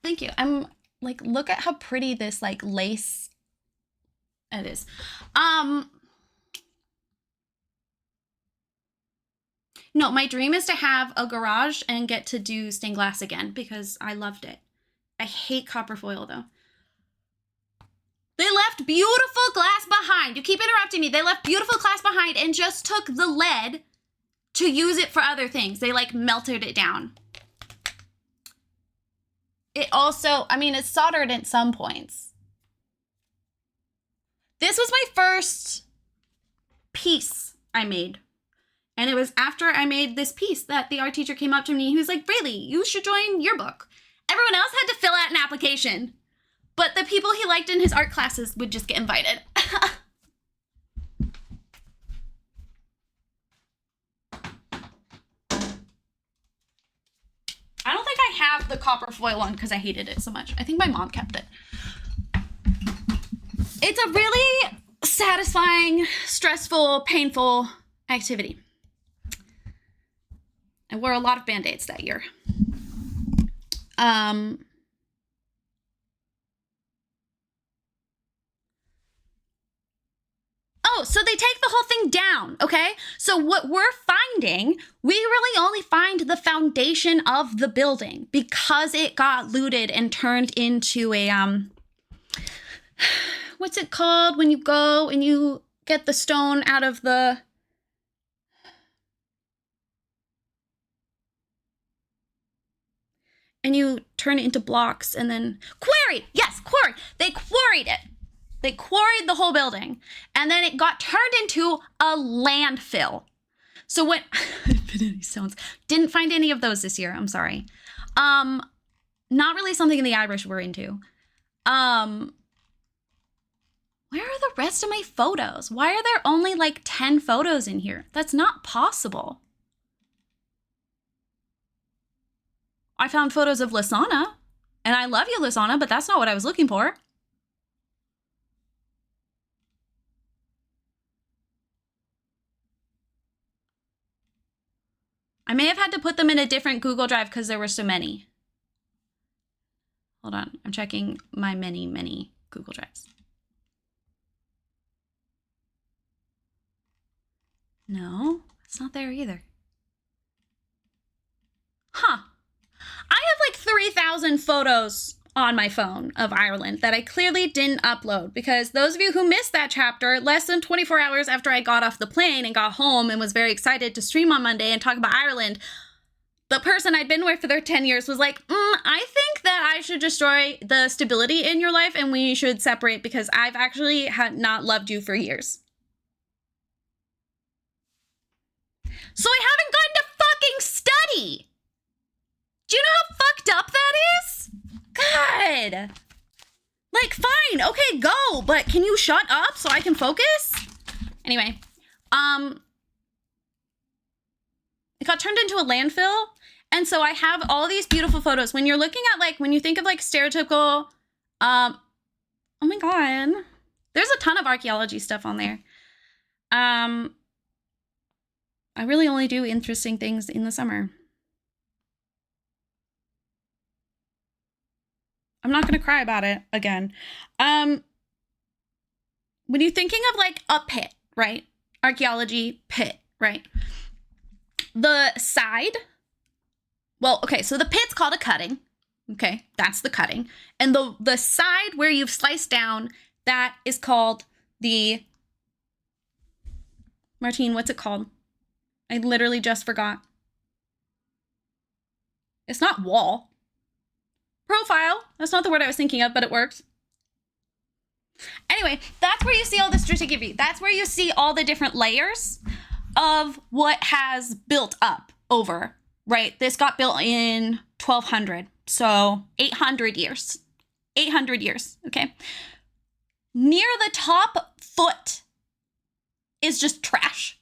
Thank you. I'm like, look at how pretty this like lace it is. No, my dream is to have a garage and get to do stained glass again because I loved it. I hate copper foil though. They left beautiful glass behind. You keep interrupting me. They left beautiful glass behind and just took the lead to use it for other things. They like melted it down. It also, I mean, it's soldered at some points. This was my first piece I made. And it was after I made this piece that the art teacher came up to me. He was like, Rayleigh, you should join yearbook. Everyone else had to fill out an application. But the people he liked in his art classes would just get invited. I don't think I have the copper foil one because I hated it so much. I think my mom kept it. It's a really satisfying, stressful, painful activity. I wore a lot of Band-Aids that year. Oh, so they take the whole thing down, okay? So what we're finding, we really only find the foundation of the building because it got looted and turned into a, what's it called when you go and you get the stone out of the... and you turn it into blocks and then... Quarry! Yes, quarry! They quarried it. They quarried the whole building. And then it got turned into a landfill. So what... Infinity Stones. Didn't find any of those this year. I'm sorry. Not really something the Irish were into. Where are the rest of my photos? Why are there only like 10 photos in here? That's not possible. I found photos of Lasana, and I love you, Lasana, but that's not what I was looking for. I may have had to put them in a different Google Drive because there were so many. Hold on, I'm checking my many Google Drives. No, it's not there either. Huh. I have like 3,000 photos on my phone of Ireland that I clearly didn't upload because those of you who missed that chapter, less than 24 hours after I got off the plane and got home and was very excited to stream on Monday and talk about Ireland, the person I'd been with for their 10 years was like, I think that I should destroy the stability in your life and we should separate because I've actually not loved you for years. So I haven't gotten to fucking study. Do you know how fucked up that is? God. Like, fine, okay, go, but can you shut up so I can focus? Anyway, it got turned into a landfill, and so I have all these beautiful photos. When you're looking at, like, when you think of, like, stereotypical, oh my God. There's a ton of archaeology stuff on there. I really only do interesting things in the summer. I'm not going to cry about it again. When you're thinking of like a pit, right? Archaeology pit, right? The side, well, okay, so the pit's called a cutting. Okay, that's the cutting. And the side where you've sliced down, That is called the, Martine, what's it called? I literally just forgot. It's not wall. Profile. That's not the word I was thinking of, but it works. Anyway, that's where you see all the stratigraphy. That's where you see all the different layers of what has built up over, right? This got built in 1200, so 800 years. 800 years, okay? Near the top foot is just trash.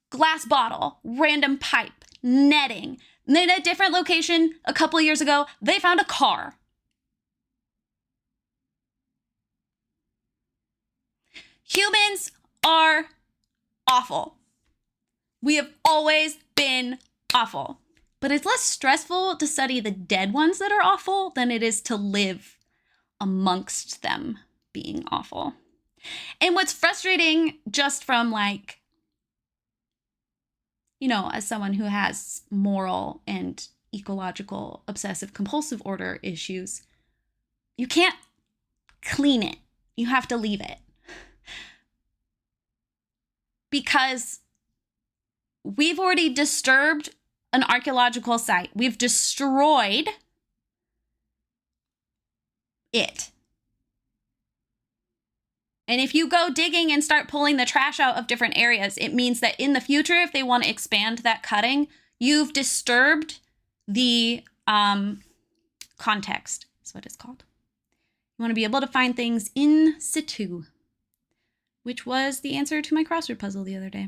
Glass bottle, random pipe, netting. And then at a different location a couple of years ago, they found a car. Humans are awful. We have always been awful. But it's less stressful to study the dead ones that are awful than it is to live amongst them being awful. And what's frustrating, just from like, you know, as someone who has moral and ecological obsessive compulsive order issues, you can't clean it. You have to leave it. Because we've already disturbed an archaeological site. We've destroyed it. And if you go digging and start pulling the trash out of different areas, it means that in the future, if they want to expand that cutting, you've disturbed the context, is what it's called. You want to be able to find things in situ, which was the answer to my crossword puzzle the other day.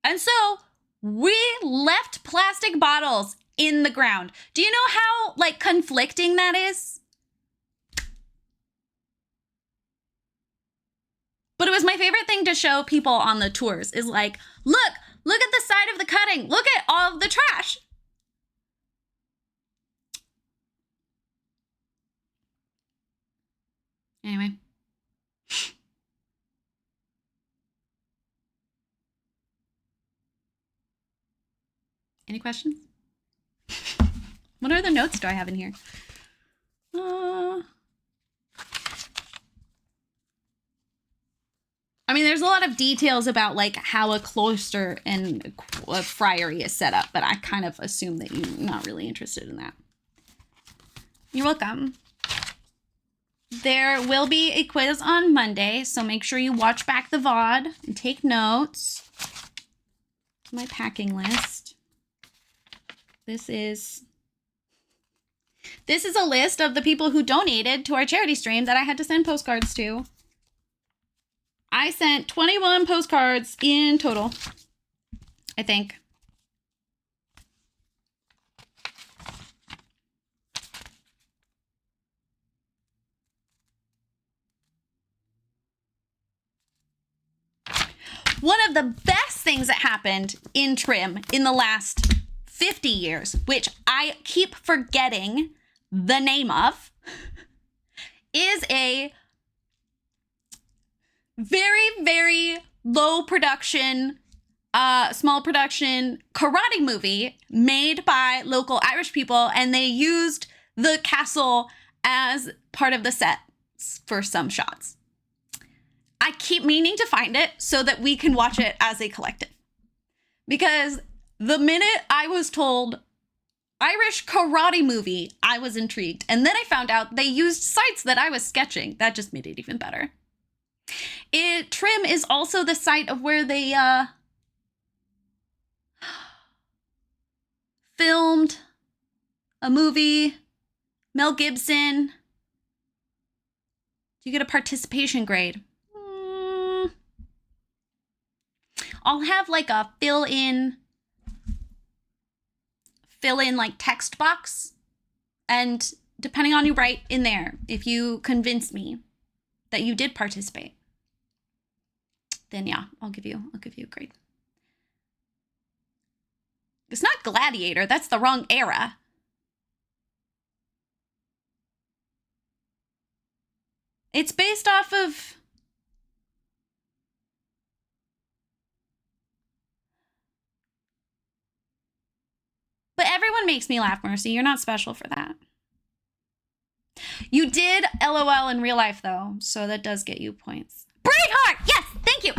And so we left plastic bottles in the ground. Do you know how like conflicting that is? But it was my favorite thing to show people on the tours is like, look at the side of the cutting. Look at all of the trash. Anyway. Any questions? What other notes do I have in here? I mean, there's a lot of details about like how a cloister and a friary is set up, but I kind of assume that you're not really interested in that. You're welcome. There will be a quiz on Monday, so make sure you watch back the VOD and take notes. My packing list. This is a list of the people who donated to our charity stream that I had to send postcards to. I sent 21 postcards in total, I think. One of the best things that happened in Trim in the last 50 years, which I keep forgetting the name of, is a very, very low production, small production karate movie made by local Irish people, and they used the castle as part of the sets for some shots. I keep meaning to find it so that we can watch it as a collective. Because the minute I was told Irish karate movie, I was intrigued. And then I found out they used sites that I was sketching. That just made it even better. Trim is also the site of where they filmed a movie. Mel Gibson. Do you get a participation grade? I'll have like a fill in like text box, and depending on you write in there, if you convince me that you did participate, then yeah, I'll give you a grade. It's not Gladiator, that's the wrong era. It's based off of But everyone makes me laugh, Mercy. You're not special for that. You did LOL in real life, though, so that does get you points. Braveheart! Yes, thank you.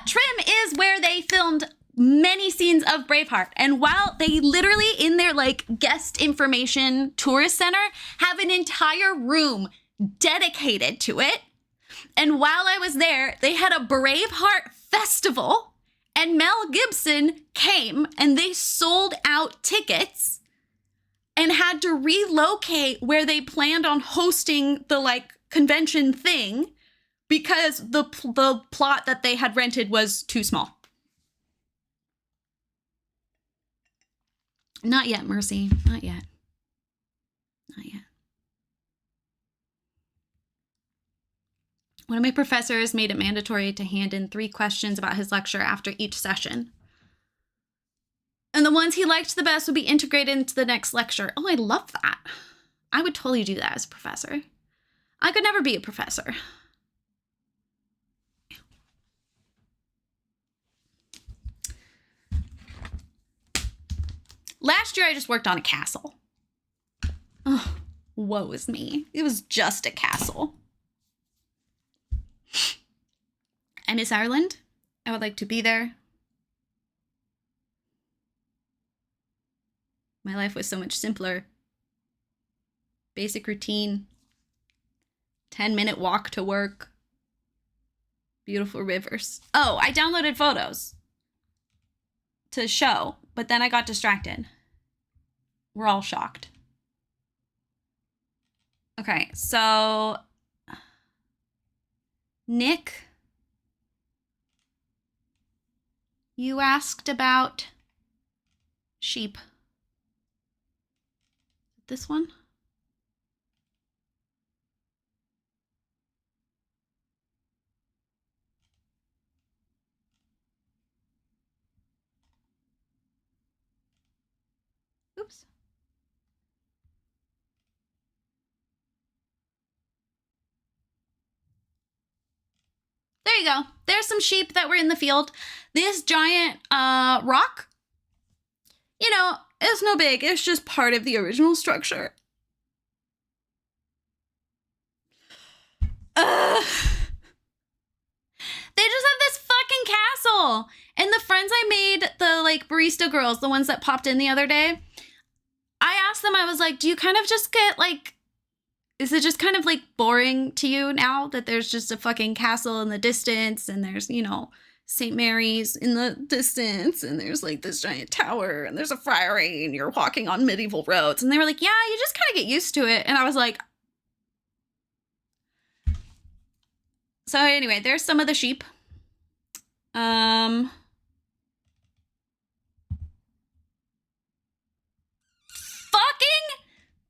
Trim is where they filmed many scenes of Braveheart. And while they literally, in their, like, guest information tourist center, have an entire room dedicated to it. And while I was there, they had a Braveheart festival, and Mel Gibson came, and they sold out tickets and had to relocate where they planned on hosting the, like, convention thing because the plot that they had rented was too small. Not yet, Mercy. Not yet. Not yet. One of my professors made it mandatory to hand in 3 questions about his lecture after each session. And the ones he liked the best would be integrated into the next lecture. Oh, I love that. I would totally do that as a professor. I could never be a professor. Last year, I just worked on a castle. Oh, woe is me. It was just a castle. I miss Ireland. I would like to be there. My life was so much simpler. Basic routine. 10-minute walk to work. Beautiful rivers. Oh, I downloaded photos to show, but then I got distracted. We're all shocked. Okay, so Nick, you asked about sheep. This one? Oops. There you go. There's some sheep that were in the field. This giant rock, you know, it's no big. It's just part of the original structure. Ugh. They just have this fucking castle. And the friends I made, the like barista girls, the ones that popped in the other day, I asked them, I was like, do you kind of just get like, is it just kind of like boring to you now that there's just a fucking castle in the distance and there's, you know, St. Mary's in the distance and there's like this giant tower and there's a friary and you're walking on medieval roads? And they were like, yeah, you just kind of get used to it. And I was like, so anyway, there's some of the sheep. Fucking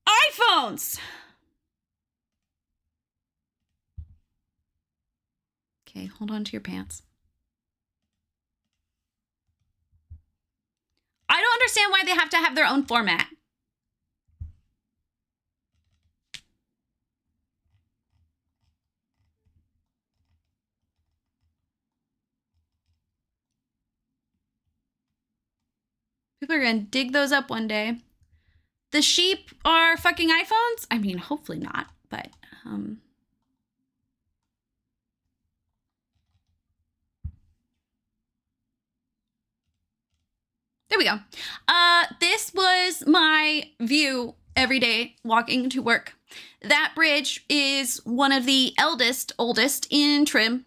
iPhones. Okay, hold on to your pants. I don't understand why they have to have their own format. People are gonna dig those up one day. The sheep are fucking iPhones? I mean, hopefully not, but there we go. This was my view every day walking to work. That bridge is one of the oldest in Trim.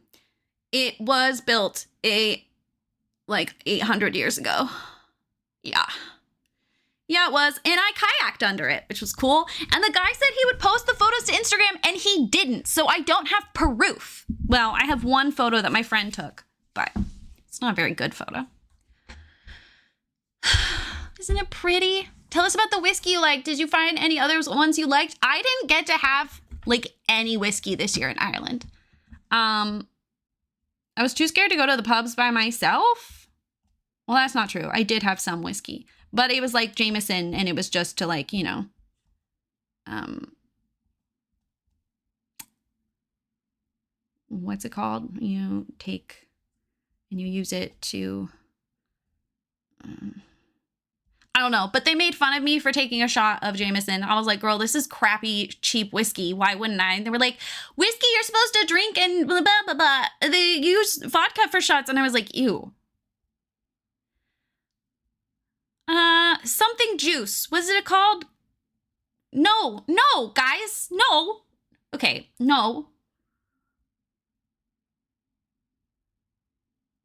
It was built like 800 years ago. Yeah. Yeah, it was. And I kayaked under it, which was cool. And the guy said he would post the photos to Instagram, and he didn't. So I don't have proof. Well, I have one photo that my friend took, but it's not a very good photo. Isn't it pretty? Tell us about the whiskey you liked. Did you find any other ones you liked? I didn't get to have like any whiskey this year in Ireland. I was too scared to go to the pubs by myself. Well, that's not true. I did have some whiskey, but it was like Jameson, and it was just to like, you know, what's it called? You take and you use it to, I don't know, but they made fun of me for taking a shot of Jameson. I was like, girl, this is crappy, cheap whiskey. Why wouldn't I? And they were like, whiskey you're supposed to drink and blah, blah, blah, blah. They use vodka for shots. And I was like, ew. Something juice. What's it called? No, guys, no. Okay, no.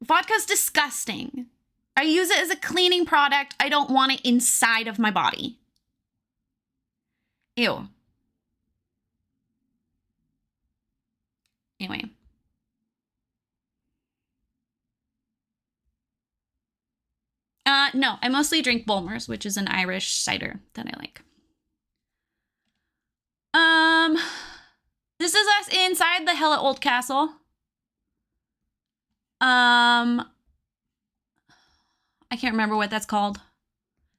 Vodka's disgusting. I use it as a cleaning product. I don't want it inside of my body. Ew. Anyway. No, I mostly drink Bulmers, which is an Irish cider that I like. This is us inside the Hella Old Castle. I can't remember what that's called.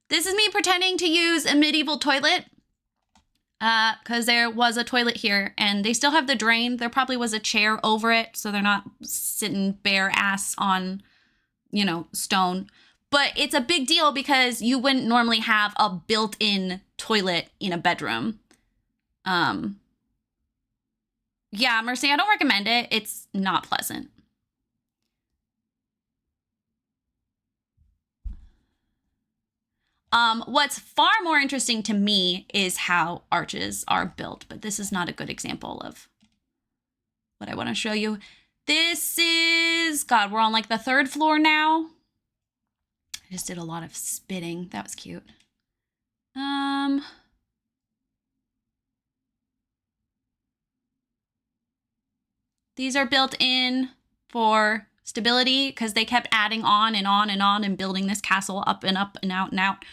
This is me pretending to use a medieval toilet. Because there was a toilet here and they still have the drain. There probably was a chair over it, so they're not sitting bare ass on, you know, stone. But it's a big deal because you wouldn't normally have a built-in toilet in a bedroom. Yeah, Mercy, I don't recommend it. It's not pleasant. What's far more interesting to me is how arches are built, but this is not a good example of what I want to show you. This is, God, we're on like the 3rd floor now. I just did a lot of spitting. That was cute. These are built in for stability because they kept adding on and on and on and building this castle up and up and out and out.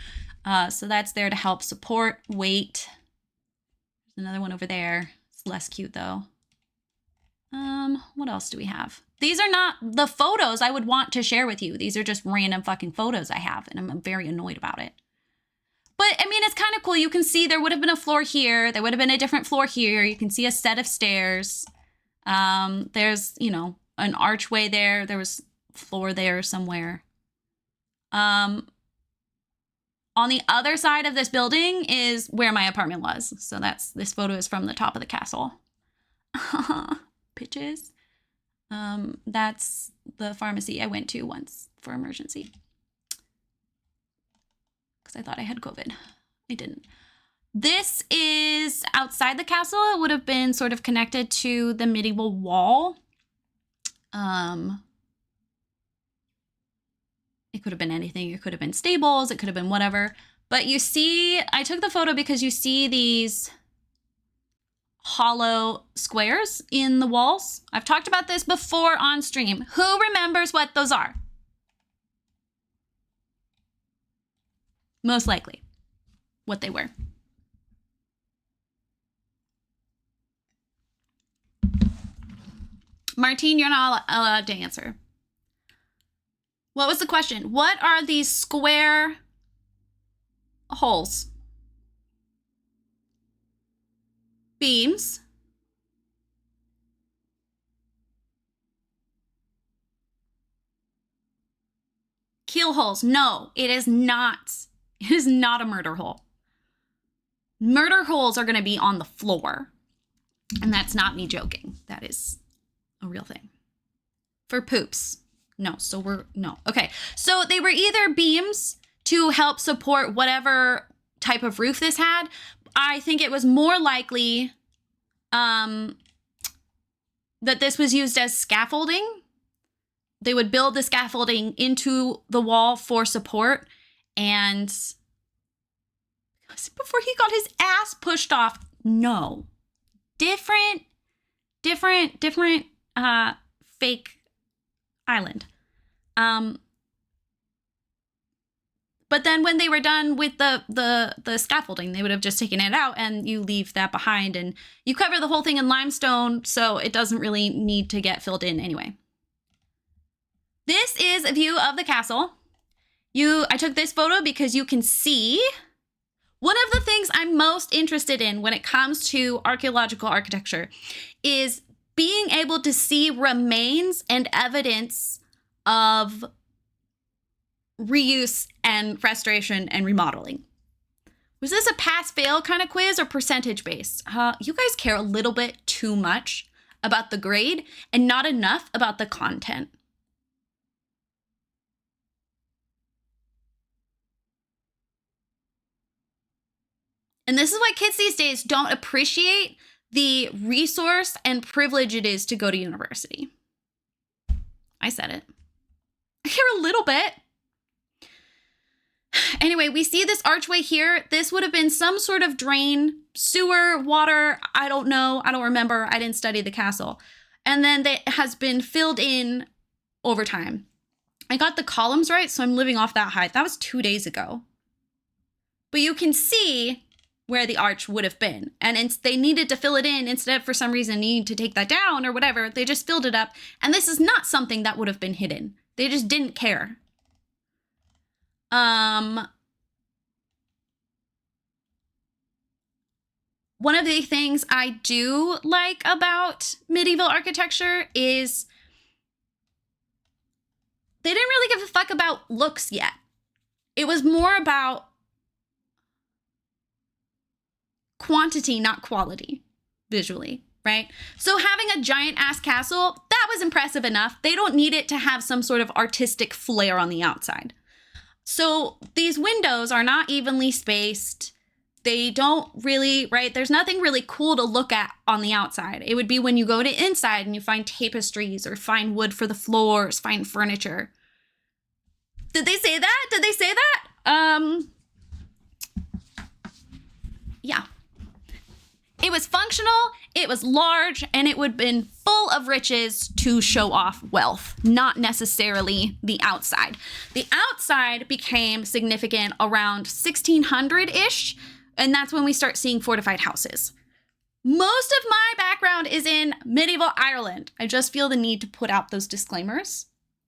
So that's there to help support weight. There's another one over there. It's less cute though. What else do we have? These are not the photos I would want to share with you. These are just random fucking photos I have, and I'm very annoyed about it. But I mean, it's kind of cool. You can see there would have been a floor here. There would have been a different floor here. You can see a set of stairs. There's, you know, an archway there. There was floor there somewhere. On the other side of this building is where my apartment was. So this photo is from the top of the castle. Pitches. That's the pharmacy I went to once for emergency. Because I thought I had COVID. I didn't. This is outside the castle. It would have been sort of connected to the medieval wall. It could have been anything. It could have been stables. It could have been whatever. But you see, I took the photo because you see these hollow squares in the walls. I've talked about this before on stream. Who remembers what those are? Most likely what they were. Martine, you're not allowed to answer. What was the question? What are these square holes? Beams. Keel holes. No, it is not. It is not a murder hole. Murder holes are going to be on the floor. And that's not me joking. That is a real thing. For poops. No, no. Okay, so they were either beams to help support whatever type of roof this had. I think it was more likely that this was used as scaffolding. They would build the scaffolding into the wall for support, and before he got his ass pushed off. No. Different fake island. But then when they were done with the scaffolding, they would have just taken it out and you leave that behind and you cover the whole thing in limestone, so it doesn't really need to get filled in anyway. This is a view of the castle. I took this photo because you can see one of the things I'm most interested in when it comes to archaeological architecture is being able to see remains and evidence of reuse and restoration and remodeling. Was this a pass-fail kind of quiz or percentage-based? You guys care a little bit too much about the grade and not enough about the content. And this is why kids these days don't appreciate the resource and privilege it is to go to university. I said it. I care a little bit. Anyway, we see this archway here. This would have been some sort of drain, sewer, water. I don't know. I don't remember. I didn't study the castle. And then that has been filled in over time. I got the columns right, so I'm living off that height. That was 2 days ago. But you can see where the arch would have been. And they needed to fill it in instead of, for some reason, needing to take that down or whatever. They just filled it up. And this is not something that would have been hidden. They just didn't care. One of the things I do like about medieval architecture is they didn't really give a fuck about looks yet. It was more about quantity, not quality, visually, right? So having a giant ass castle, that was impressive enough. They don't need it to have some sort of artistic flair on the outside. So these windows are not evenly spaced. They don't really, right? There's nothing really cool to look at on the outside. It would be when you go to inside and you find tapestries or find wood for the floors, find furniture. Did they say that? Did they say that? Yeah. It was functional, it was large, and it would have been full of riches to show off wealth, not necessarily the outside. The outside became significant around 1600-ish, and that's when we start seeing fortified houses. Most of my background is in medieval Ireland. I just feel the need to put out those disclaimers.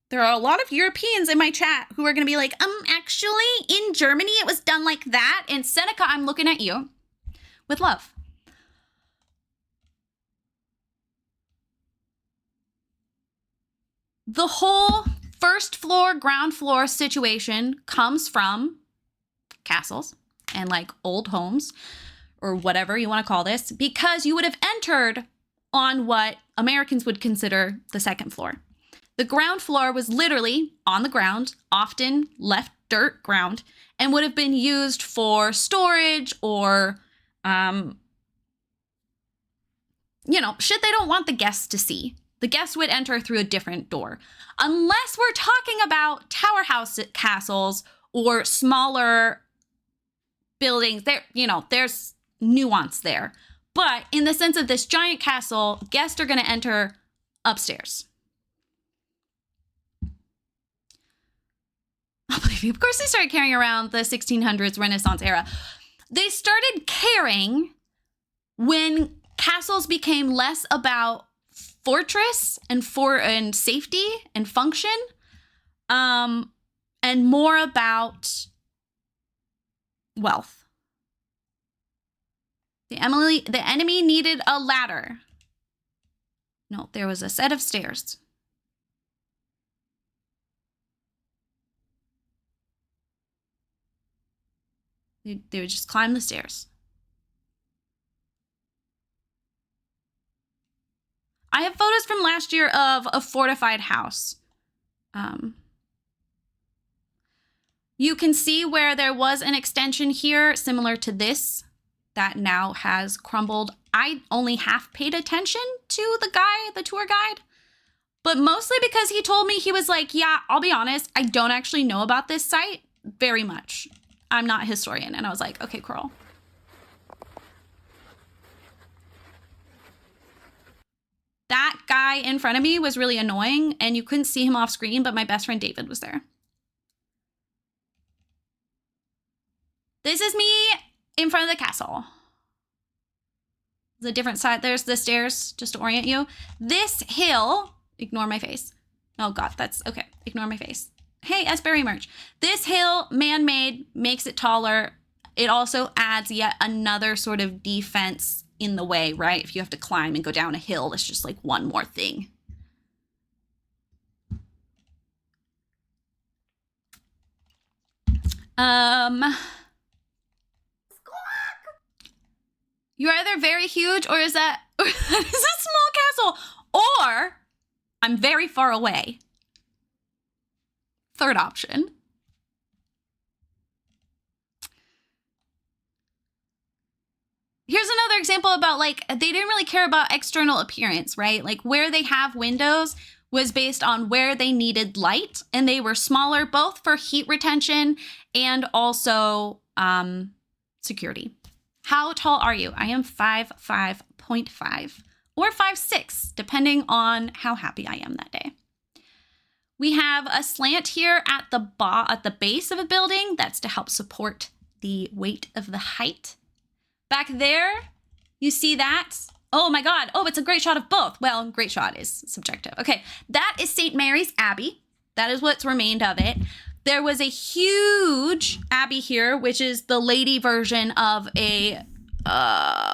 There are a lot of Europeans in my chat who are going to be like, actually, in Germany, it was done like that. And Seneca, I'm looking at you with love. The whole first floor, ground floor situation comes from castles and like old homes or whatever you want to call this, because you would have entered on what Americans would consider the second floor. The ground floor was literally on the ground, often left dirt ground, and would have been used for storage or, shit they don't want the guests to see. The guests would enter through a different door. Unless we're talking about tower house castles or smaller buildings, there's nuance there. But in the sense of this giant castle, guests are going to enter upstairs. I'll believe you. Of course, they started carrying around the 1600s Renaissance era. They started caring when castles became less about fortress and safety and function, and more about wealth. The enemy needed a ladder. No, there was a set of stairs. They would just climb the stairs. I have photos from last year of a fortified house. You can see where there was an extension here similar to this that now has crumbled. I only half paid attention to the tour guide, but mostly because he told me, he was like, yeah, I'll be honest, I don't actually know about this site very much. I'm not a historian. And I was like, okay, Coral. That guy in front of me was really annoying, and you couldn't see him off screen, but my best friend David was there. This is me in front of the castle. The different side, there's the stairs, just to orient you. This hill, ignore my face. Oh God, that's, okay, ignore my face. Hey, Esberry merch. This hill, man-made, makes it taller. It also adds yet another sort of defense in the way, right? If you have to climb and go down a hill, it's just like one more thing. You're either very huge or is that is a small castle, or I'm very far away. Third option. Here's another example about, like, they didn't really care about external appearance, right? Like, where they have windows was based on where they needed light, and they were smaller, both for heat retention and also security. How tall are you? I am 5'5.5" or 5'6", depending on how happy I am that day. We have a slant here at the base of a building. That's to help support the weight of the height. Back there, you see that? Oh my God. Oh, it's a great shot of both. Well, great shot is subjective. Okay, that is St. Mary's Abbey. That is what's remained of it. There was a huge abbey here, which is the lady version of a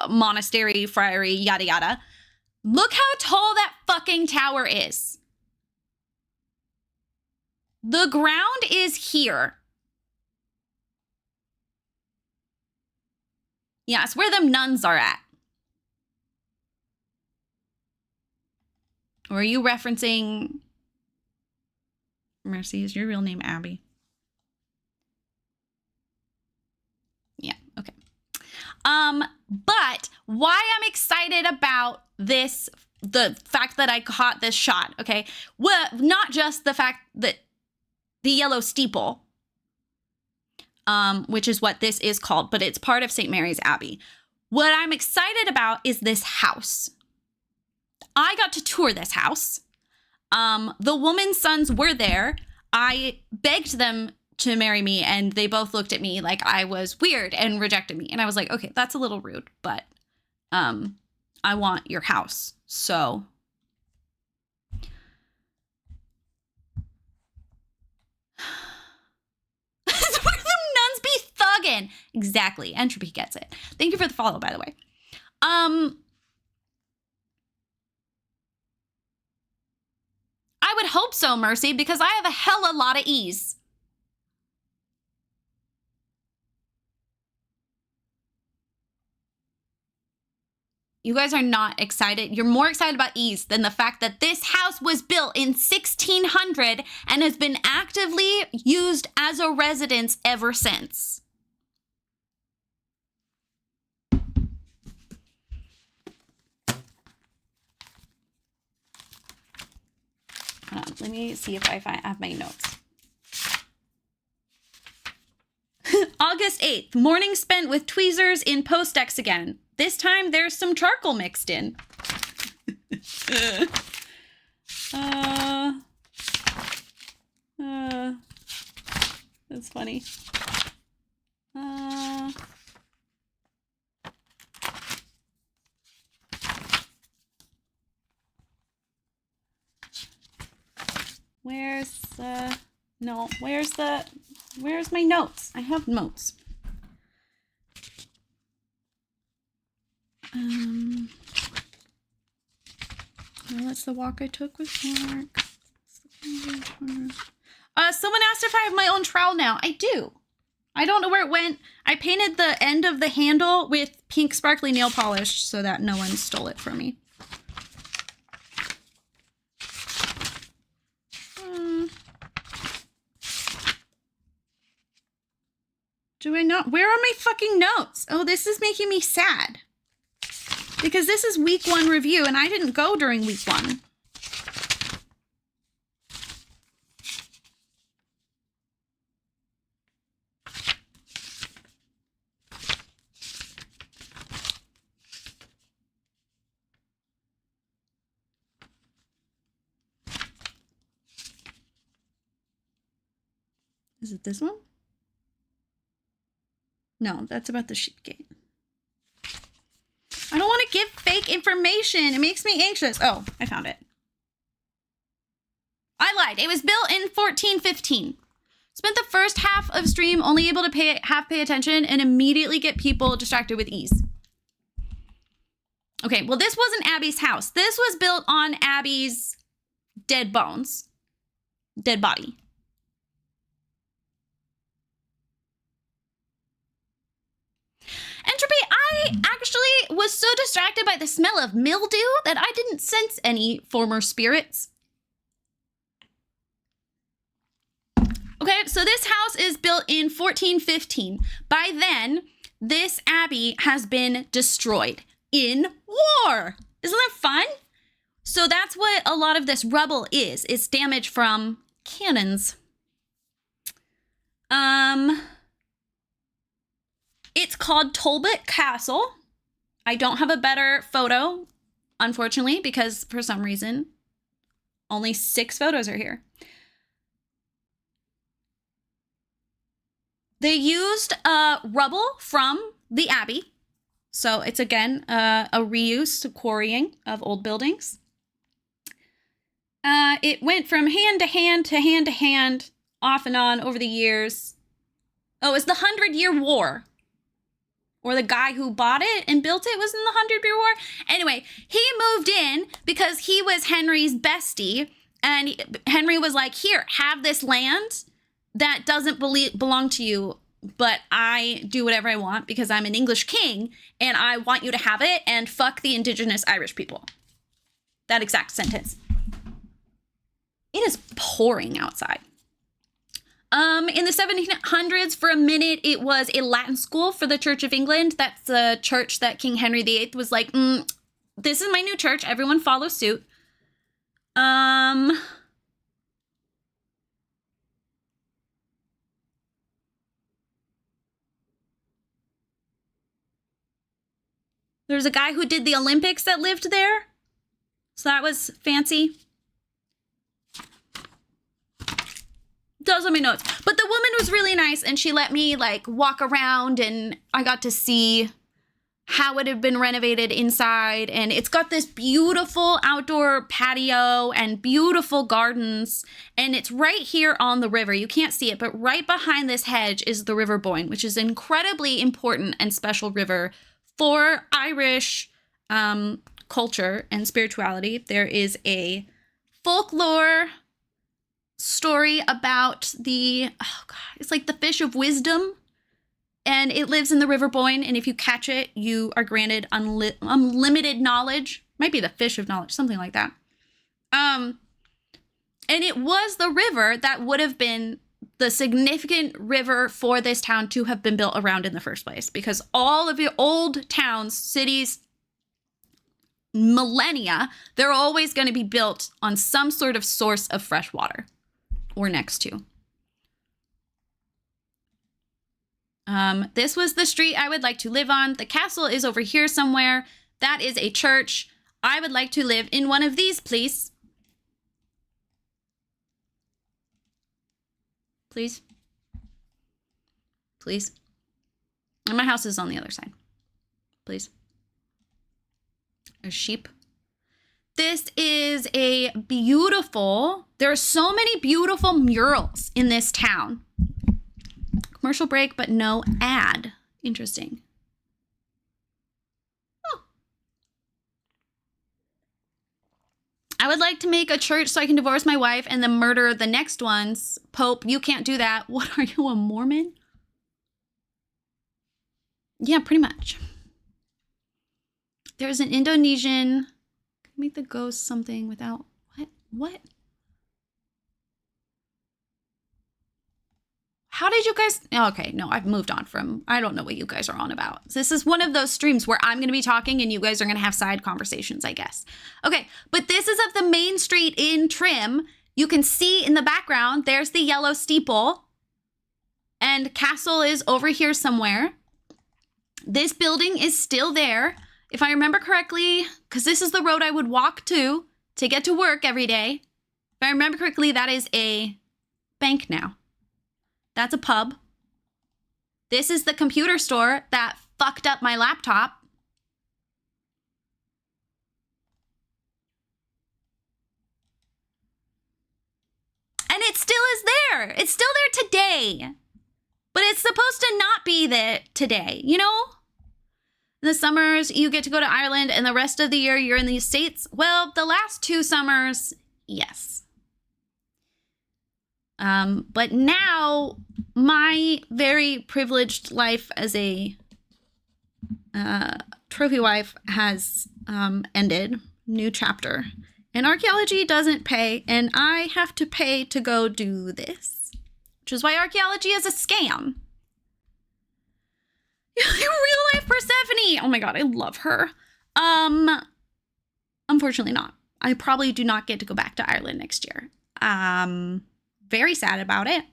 monastery, friary, yada yada. Look how tall that fucking tower is. The ground is here. Yes, where them nuns are at. Or are you referencing... Mercy, is your real name Abby? Yeah, okay. But why I'm excited about this, the fact that I caught this shot, okay? Well, not just the fact that the yellow steeple, which is what this is called, but it's part of St. Mary's Abbey. What I'm excited about is this house. I got to tour this house. The woman's sons were there. I begged them to marry me, and they both looked at me like I was weird and rejected me. And I was like, okay, that's a little rude, but I want your house. So that's where the nuns be thuggin'. Exactly. Entropy gets it. Thank you for the follow, by the way. I would hope so, Mercy, because I have a hella lot of ease. You guys are not excited. You're more excited about ease than the fact that this house was built in 1600 and has been actively used as a residence ever since. Hold on, let me see if I have my notes. August 8th, morning spent with tweezers in Post-X again. This time there's some charcoal mixed in. That's funny. Where's my notes? I have notes. Well, that's the walk I took with Mark. Someone asked if I have my own trowel now. I do. I don't know where it went. I painted the end of the handle with pink sparkly nail polish so that no one stole it from me. Do I not? Where are my fucking notes? Oh, this is making me sad. Because this is week 1 review and I didn't go during week 1. Is it this one? No, that's about the sheep gate. I don't want to give fake information. It makes me anxious. Oh, I found it. I lied. It was built in 1415. Spent the first half of stream only able to pay attention and immediately get people distracted with ease. Okay, well, this wasn't Abby's house. This was built on Abby's dead bones. Dead body. I actually was so distracted by the smell of mildew that I didn't sense any former spirits. Okay, so this house is built in 1415. By then, this abbey has been destroyed in war. Isn't that fun? So that's what a lot of this rubble is. It's damage from cannons. It's called Talbot Castle. I don't have a better photo, unfortunately, because for some reason, only 6 photos are here. They used rubble from the abbey. So it's, again, a reuse, quarrying of old buildings. It went from hand to hand to hand to hand, off and on over the years. Oh, it's the 100-Year War. Or the guy who bought it and built it was in the 100-Year War. Anyway, he moved in because he was Henry's bestie. And Henry was like, here, have this land that doesn't belong to you, but I do whatever I want because I'm an English king and I want you to have it, and fuck the indigenous Irish people. That exact sentence. It is pouring outside. In the 1700s, for a minute, it was a Latin school for the Church of England. That's the church that King Henry VIII was like, this is my new church. Everyone follow suit. There's a guy who did the Olympics that lived there. So that was fancy. Those are my notes. But the woman was really nice, and she let me like walk around, and I got to see how it had been renovated inside. And it's got this beautiful outdoor patio and beautiful gardens. And it's right here on the river. You can't see it, but right behind this hedge is the River Boyne, which is an incredibly important and special river for Irish culture and spirituality. There is a folklore story about it's like the fish of wisdom, and it lives in the River Boyne, and if you catch it, you are granted unlimited knowledge. Might be the fish of knowledge, something like that. And it was the river that would have been the significant river for this town to have been built around in the first place, because all of your old towns, cities, millennia, they're always going to be built on some sort of source of fresh water. Or next to. This was the street I would like to live on. The castle is over here somewhere. That is a church. I would like to live in one of these, please. Please. Please. And my house is on the other side. Please. There's sheep. This is a beautiful, there are so many beautiful murals in this town. Commercial break, but no ad. Interesting. Oh. I would like to make a church so I can divorce my wife and then murder the next ones. Pope, you can't do that. What, are you, a Mormon? Yeah, pretty much. There's an Indonesian... Make the ghost something without... What? How did you guys... Okay, no, I've moved on from... I don't know what you guys are on about. This is one of those streams where I'm going to be talking and you guys are going to have side conversations, I guess. Okay, but this is of the main street in Trim. You can see in the background, there's the yellow steeple. And castle is over here somewhere. This building is still there. If I remember correctly, because this is the road I would walk to get to work every day. If I remember correctly, that is a bank now. That's a pub. This is the computer store that fucked up my laptop. And it still is there. It's still there today. But it's supposed to not be there today, you know? In the summers, you get to go to Ireland, and the rest of the year, you're in the States. Well, the last 2 summers, yes. But now, my very privileged life as a Trophy Wife has ended. New chapter. And archaeology doesn't pay, and I have to pay to go do this. Which is why archaeology is a scam. Real life Persephone! Oh my god, I love her. Unfortunately not. I probably do not get to go back to Ireland next year. Very sad about it.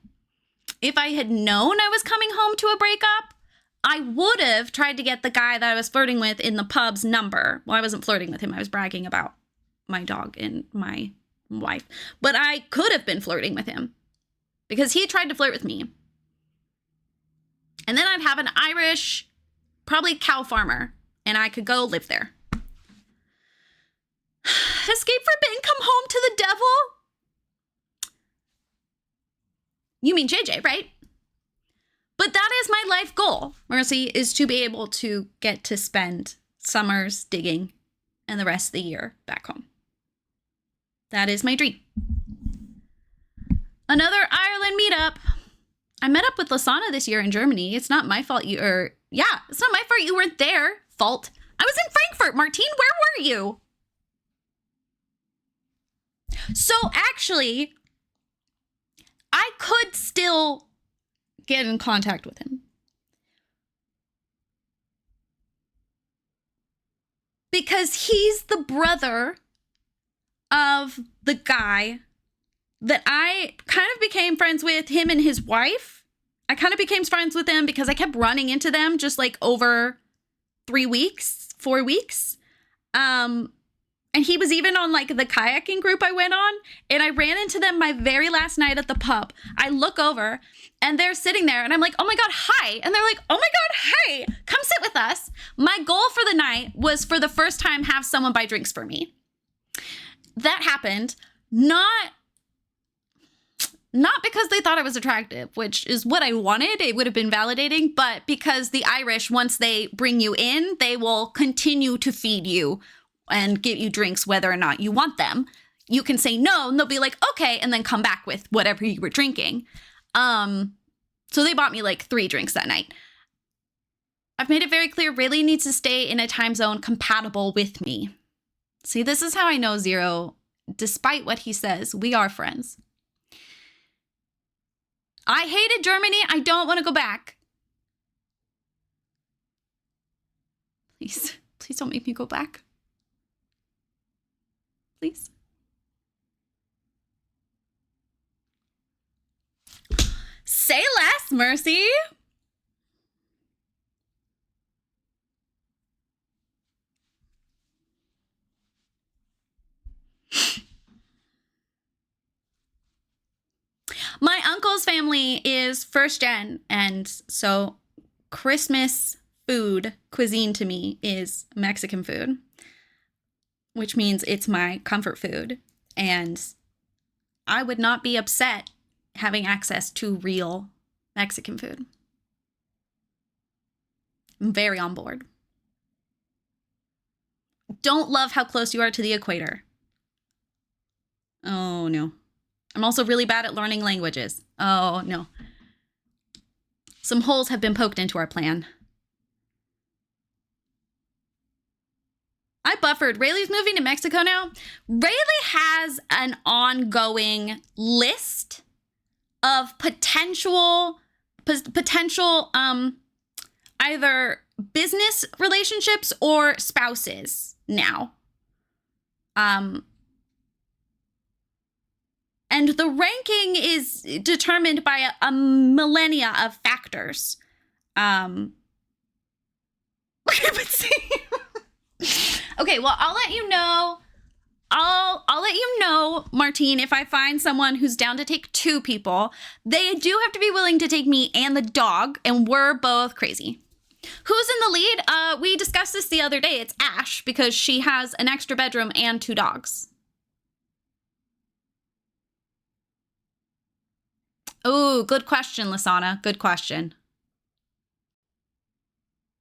If I had known I was coming home to a breakup, I would have tried to get the guy that I was flirting with in the pub's number. Well, I wasn't flirting with him. I was bragging about my dog and my wife. But I could have been flirting with him because he tried to flirt with me. And then I'd have an Irish, probably cow farmer, and I could go live there. Escape forbidden, come home to the devil? You mean JJ, right? But that is my life goal, Mercy, is to be able to get to spend summers digging and the rest of the year back home. That is my dream. Another Ireland meetup. I met up with Lasana this year in Germany. It's not my fault it's not my fault you weren't there. Fault. I was in Frankfurt, Martine. Where were you? So actually, I could still get in contact with him. Because he's the brother of the guy that I kind of became friends with, him and his wife. I kind of became friends with them because I kept running into them just like over 4 weeks. And he was even on like the kayaking group I went on, and I ran into them my very last night at the pub. I look over and they're sitting there and I'm like, oh my God, hi. And they're like, oh my God, hi, come sit with us. My goal for the night was for the first time have someone buy drinks for me. That happened not because they thought I was attractive, which is what I wanted. It would have been validating, but because the Irish, once they bring you in, they will continue to feed you and get you drinks whether or not you want them. You can say no, and they'll be like, okay, and then come back with whatever you were drinking. So they bought me like 3 drinks that night. I've made it very clear, Rayleigh needs to stay in a time zone compatible with me. See, this is how I know Zero, despite what he says, we are friends. I hated Germany. I don't want to go back. Please don't make me go back. Please. Say less, Mercy. My uncle's family is first gen, and so Christmas food cuisine to me is Mexican food, which means it's my comfort food, and I would not be upset having access to real Mexican food. I'm very on board. Don't love how close you are to the equator. Oh, no. I'm also really bad at learning languages. Oh, no. Some holes have been poked into our plan. I buffered. Rayleigh's moving to Mexico now. Rayleigh has an ongoing list of potential either business relationships or spouses now. And the ranking is determined by a millennia of factors. Okay, well, I'll let you know. I'll let you know, Martine, if I find someone who's down to take 2 people. They do have to be willing to take me and the dog, and we're both crazy. Who's in the lead? We discussed this the other day. It's Ash, because she has an extra bedroom and 2 dogs. Oh, good question, Lasana. Good question.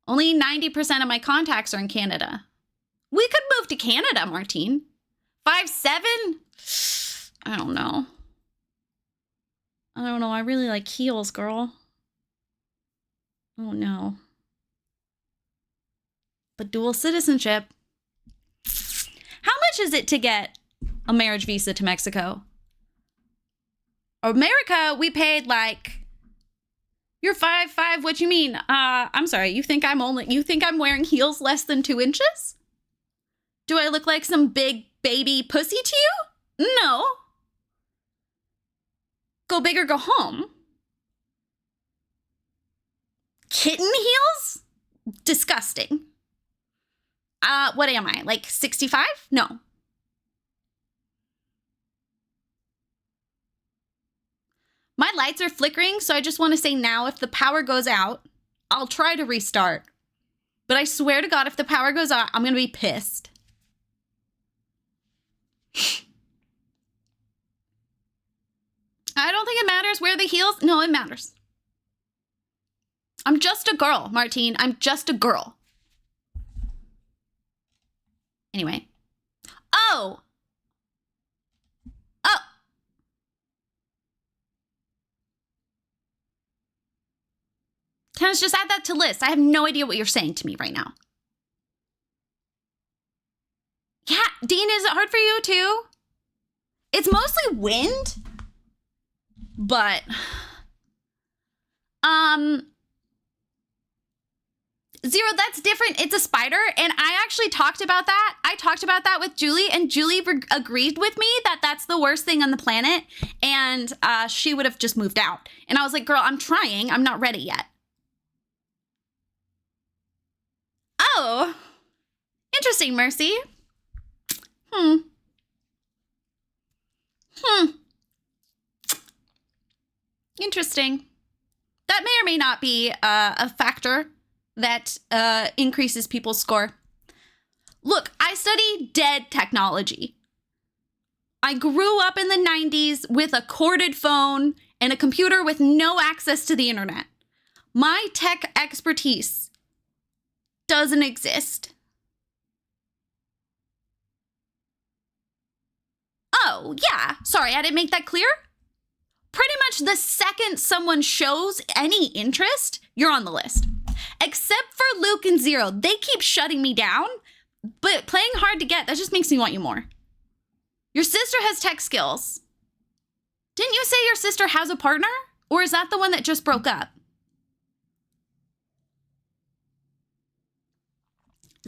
Only 90% of my contacts are in Canada. We could move to Canada, Martine. 5'7"? I don't know. I really like heels, girl. Oh, no. but dual citizenship. How much is it to get a marriage visa to Mexico? America, we paid like, you're 5'5", what you mean? I'm sorry, you think I'm wearing heels less than 2 inches? Do I look like some big baby pussy to you? No. Go big or go home. Kitten heels? Disgusting. What am I, like 65? No. My lights are flickering, so I just want to say now, if the power goes out, I'll try to restart. But I swear to God, if the power goes out, I'm going to be pissed. I don't think it matters where the heels... No, it matters. I'm just a girl, Martine. I'm just a girl. Anyway. Oh! Oh! Can I just add that to list? I have no idea what you're saying to me right now. Yeah, Dean, is it hard for you too? It's mostly wind. But, Zero, that's different. It's a spider. And I actually talked about that. I talked about that with Julie, and Julie agreed with me that that's the worst thing on the planet. And she would have just moved out. And I was like, girl, I'm trying. I'm not ready yet. Oh, interesting, Mercy. Interesting. That may or may not be a factor that increases people's score. Look, I study dead technology. I grew up in the 90s with a corded phone and a computer with no access to the internet. My tech expertise doesn't exist. Oh, yeah. Sorry, I didn't make that clear. Pretty much the second someone shows any interest, you're on the list. Except for Luke and Zero. They keep shutting me down, but playing hard to get, that just makes me want you more. Your sister has tech skills. Didn't you say your sister has a partner? Or is that the one that just broke up?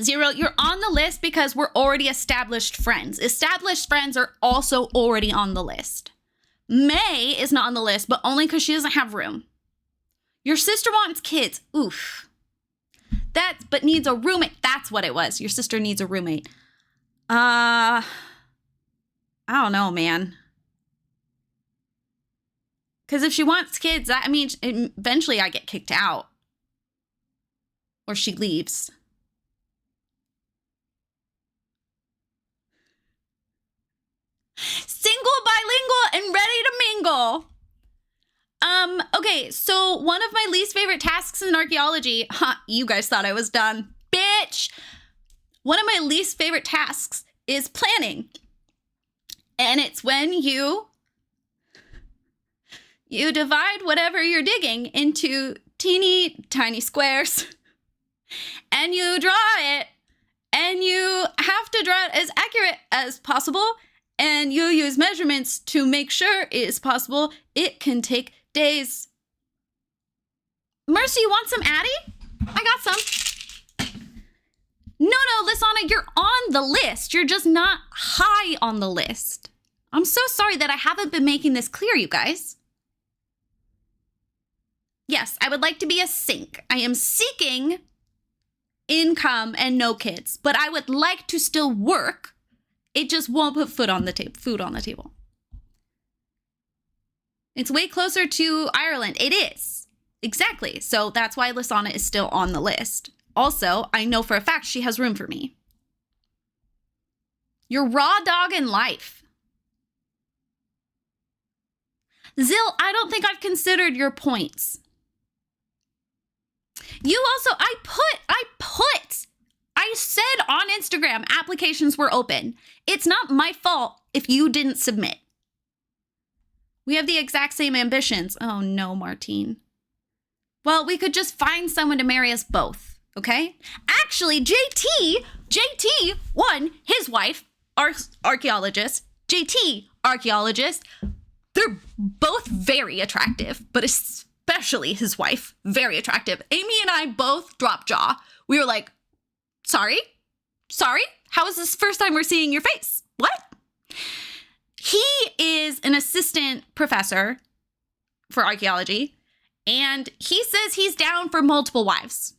Zero, you're on the list because we're already established friends. Established friends are also already on the list. May is not on the list, but only because she doesn't have room. Your sister wants kids. Oof. But needs a roommate. That's what it was. Your sister needs a roommate. I don't know, man. Because if she wants kids, I mean, eventually I get kicked out. Or she leaves. Single, bilingual, and ready to mingle. Okay, so one of my least favorite tasks in archaeology, you guys thought I was done. Bitch! One of my least favorite tasks is planning. And it's when you divide whatever you're digging into teeny tiny squares and you draw it, and you have to draw it as accurate as possible, and you use measurements to make sure it is possible. It can take days. Mercy, you want some Addy? I got some. No, Lisana, you're on the list. You're just not high on the list. I'm so sorry that I haven't been making this clear, you guys. Yes, I would like to be a sink. I am seeking income and no kids, but I would like to still work. It just won't put food on the table. It's way closer to Ireland. It is. Exactly. So that's why Lisana is still on the list. Also, I know for a fact she has room for me. You're raw dog in life. Zill, I don't think I've considered your points. You also, I said on Instagram applications were open. It's not my fault if you didn't submit. We have the exact same ambitions. Oh no, Martine. Well, we could just find someone to marry us both. Okay? Actually, JT, one, his wife, archaeologist, JT, archaeologist, they're both very attractive, but especially his wife, very attractive. Amy and I both dropped jaw. We were like, sorry? How is this the first time we're seeing your face? What? He is an assistant professor for archaeology, and he says he's down for multiple wives.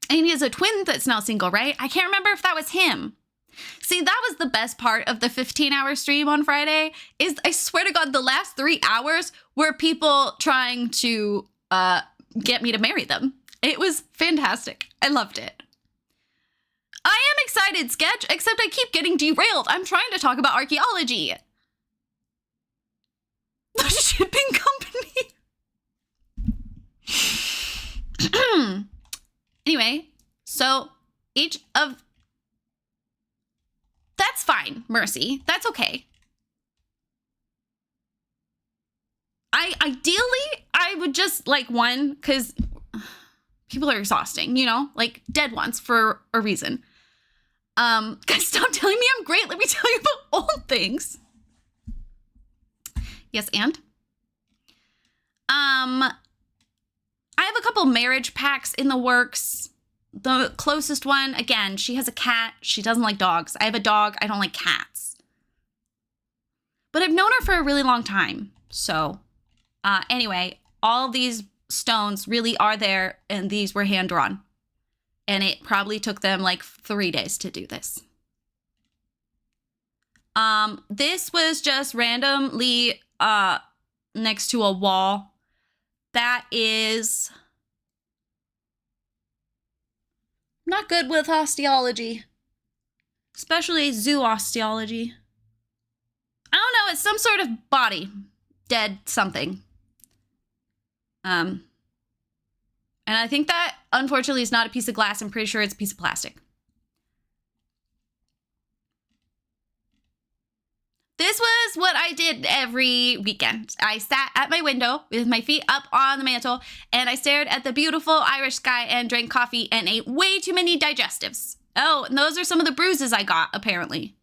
And he has a twin that's now single, right? I can't remember if that was him. See, that was the best part of the 15-hour stream on Friday, is I swear to God, the last 3 hours were people trying to get me to marry them. It was fantastic. I loved it. I am excited, Sketch, except I keep getting derailed. I'm trying to talk about archaeology. The shipping company. Anyway, so that's fine, Mercy. That's okay. Ideally, I would just like one, because people are exhausting, you know, like dead ones for a reason. Guys, stop telling me I'm great. Let me tell you about old things. Yes, and? I have a couple marriage packs in the works. The closest one, again, she has a cat. She doesn't like dogs. I have a dog. I don't like cats. But I've known her for a really long time. So, anyway, all these stones really are there, and these were hand-drawn. And it probably took them like 3 days to do this. This was just randomly next to a wall. That is not good with osteology, especially zoo osteology. I don't know, it's some sort of body, dead something. And I think that, unfortunately, is not a piece of glass. I'm pretty sure it's a piece of plastic. This was what I did every weekend. I sat at my window with my feet up on the mantle, and I stared at the beautiful Irish sky and drank coffee and ate way too many digestives. Oh, and those are some of the bruises I got, apparently.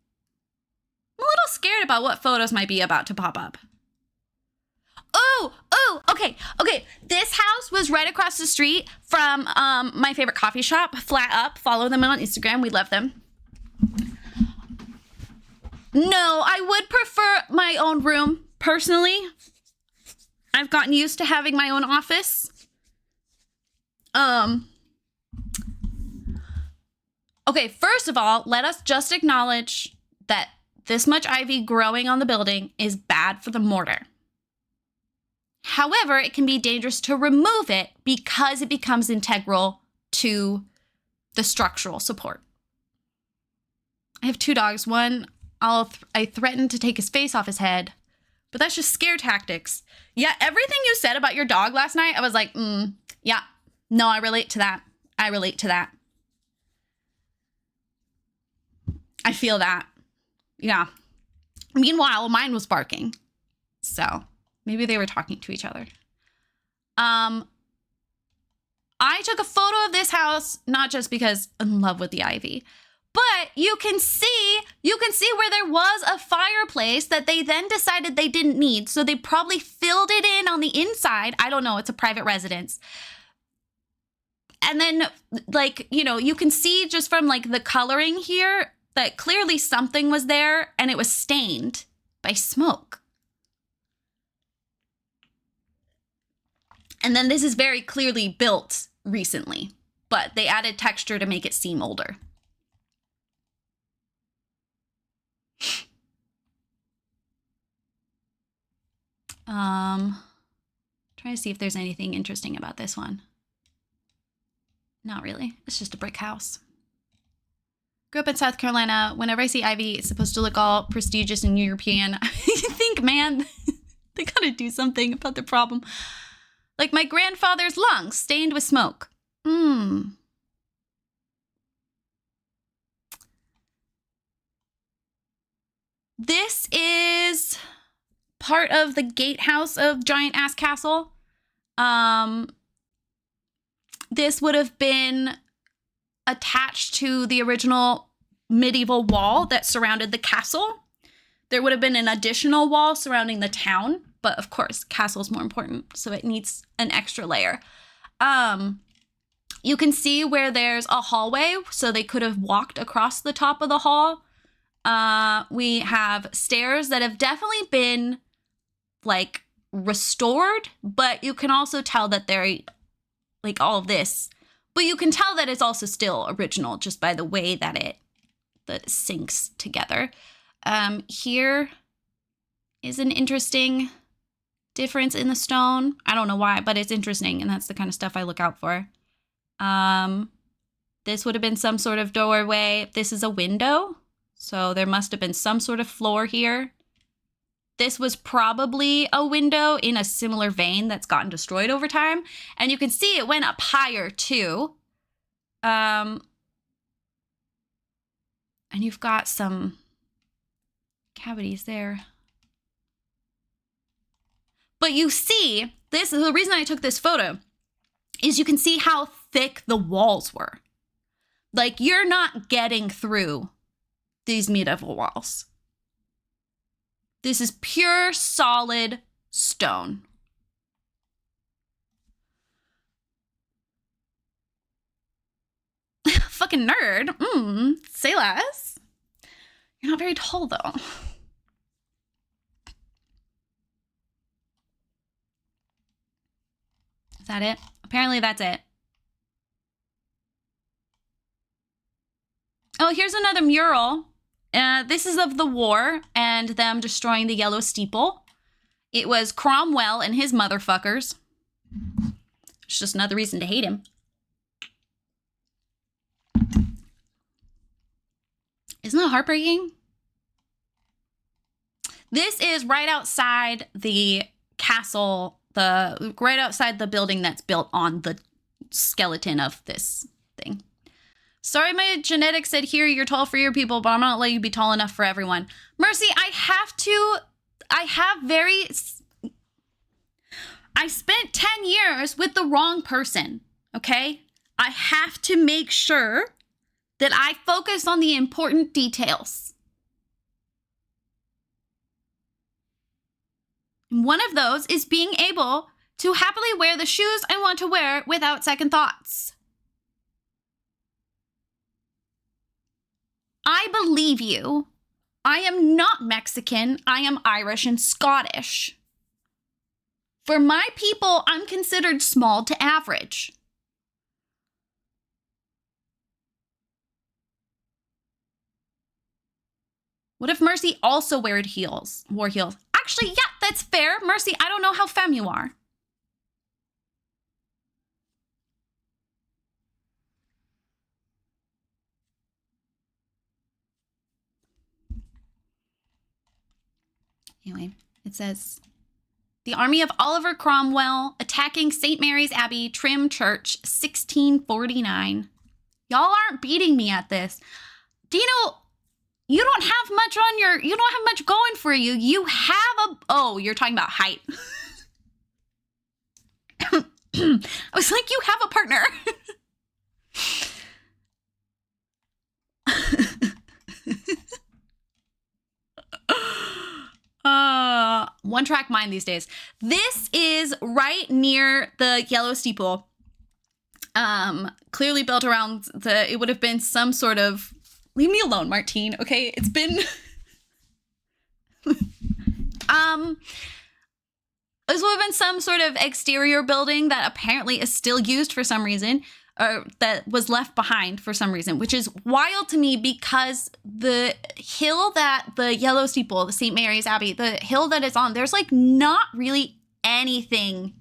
I'm a little scared about what photos might be about to pop up. Okay. This house was right across the street from my favorite coffee shop, Flat Up. Follow them on Instagram. We love them. No, I would prefer my own room, personally. I've gotten used to having my own office. Okay, first of all, let us just acknowledge that this much ivy growing on the building is bad for the mortar. However, it can be dangerous to remove it because it becomes integral to the structural support. I have 2 dogs. One, I threatened to take his face off his head, but that's just scare tactics. Yeah, everything you said about your dog last night, I was like, yeah, no, I relate to that. I feel that. Yeah. Meanwhile, mine was barking. So maybe they were talking to each other. I took a photo of this house, not just because I'm in love with the ivy, but you can see where there was a fireplace that they then decided they didn't need. So they probably filled it in on the inside. I don't know. It's a private residence. And then, like, you know, you can see just from like the coloring here that clearly something was there and it was stained by smoke. And then this is very clearly built recently, but they added texture to make it seem older. Trying to see if there's anything interesting about this one. Not really. It's just a brick house. Grew up in South Carolina. Whenever I see ivy, it's supposed to look all prestigious and European. You think, man, they gotta do something about the problem. Like my grandfather's lungs stained with smoke. This is part of the gatehouse of Giant Ass Castle. This would have been attached to the original medieval wall that surrounded the castle. There would have been an additional wall surrounding the town, but of course, castle's more important, so it needs an extra layer. You can see where there's a hallway, so they could have walked across the top of the hall. We have stairs that have definitely been, like, restored, but you can also tell that they're, like, all of this. But you can tell that it's also still original just by the way that it sinks together. Here is an interesting difference in the stone. I don't know why, but it's interesting, and that's the kind of stuff I look out for. This would have been some sort of doorway. This is a window, so there must have been some sort of floor here. This was probably a window in a similar vein that's gotten destroyed over time. And you can see it went up higher too. And you've got some cavities there. But you see, this is the reason I took this photo, is you can see how thick the walls were. Like, you're not getting through these medieval walls. This is pure, solid stone. Fucking nerd. Say less. You're not very tall, though. Is that it? Apparently that's it. Oh, here's another mural. This is of the war and them destroying the yellow steeple. It was Cromwell and his motherfuckers. It's just another reason to hate him. Isn't that heartbreaking? This is right outside the castle, right outside the building that's built on the skeleton of this thing. Sorry, my genetics said here you're tall for your people, but I'm not letting you be tall enough for everyone. Mercy, I spent 10 years with the wrong person, okay? I have to make sure that I focus on the important details. One of those is being able to happily wear the shoes I want to wear without second thoughts. I believe you. I am not Mexican. I am Irish and Scottish. For my people, I'm considered small to average. What if Mercy also wore heels? Actually, yeah, that's fair. Mercy, I don't know how femme you are. Anyway, it says, the army of Oliver Cromwell attacking St. Mary's Abbey, Trim Church, 1649. Y'all aren't beating me at this. Dino, you don't have much you don't have much going for you. You have oh, you're talking about height. I was like, you have a partner. One track mind these days. This is right near the yellow steeple. Clearly built around it would have been some sort of, leave me alone, Martine. Okay, it's been this would have been some sort of exterior building that apparently is still used for some reason, or that was left behind for some reason, which is wild to me because the hill that the yellow steeple, the St. Mary's Abbey, the hill that it's on, there's like not really anything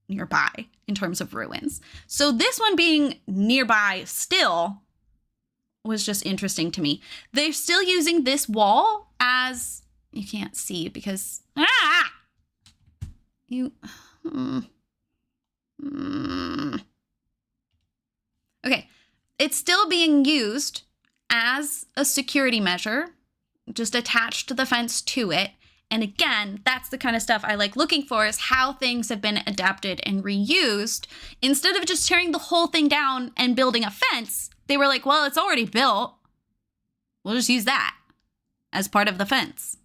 nearby in terms of ruins. So this one being nearby still was just interesting to me. They're still using this wall as, you can't see because, Okay, it's still being used as a security measure, just attached to the fence to it. And again, that's the kind of stuff I like looking for, is how things have been adapted and reused. Instead of just tearing the whole thing down and building a fence, they were like, well, it's already built. We'll just use that as part of the fence.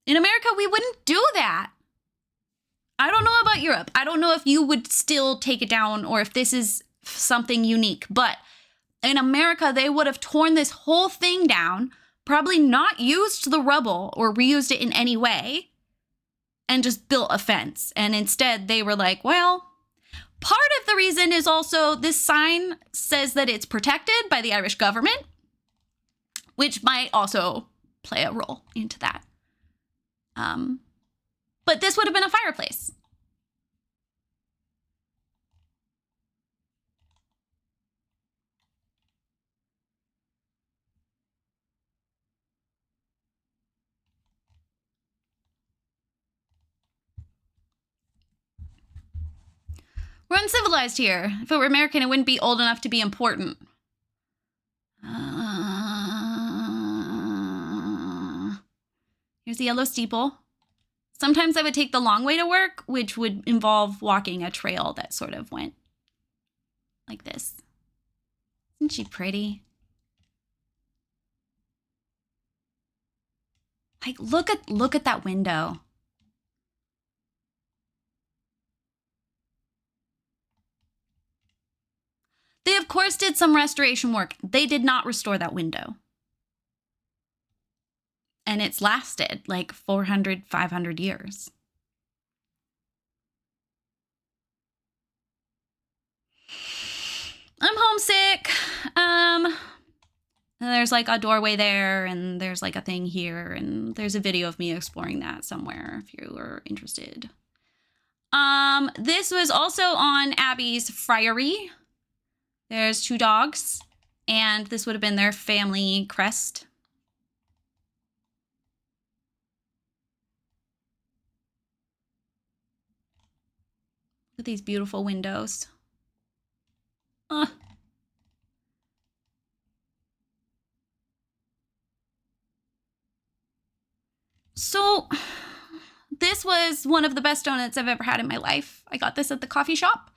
In America, we wouldn't do that. I don't know about Europe. I don't know if you would still take it down or if this is something unique. But in America, they would have torn this whole thing down, probably not used the rubble or reused it in any way, and just built a fence. And instead, they were like, well, part of the reason is also this sign says that it's protected by the Irish government, which might also play a role into that. But this would have been a fireplace. We're uncivilized here. If it were American, it wouldn't be old enough to be important. Here's the yellow steeple. Sometimes I would take the long way to work, which would involve walking a trail that sort of went like this. Isn't she pretty? Like, look at that window. They, of course, did some restoration work. They did not restore that window. And it's lasted like 400, 500 years. I'm homesick. And there's like a doorway there, and there's like a thing here, and there's a video of me exploring that somewhere if you are interested. This was also on Abby's friary. There's 2 dogs, and this would have been their family crest. Look at these beautiful windows. So this was one of the best donuts I've ever had in my life. I got this at the coffee shop.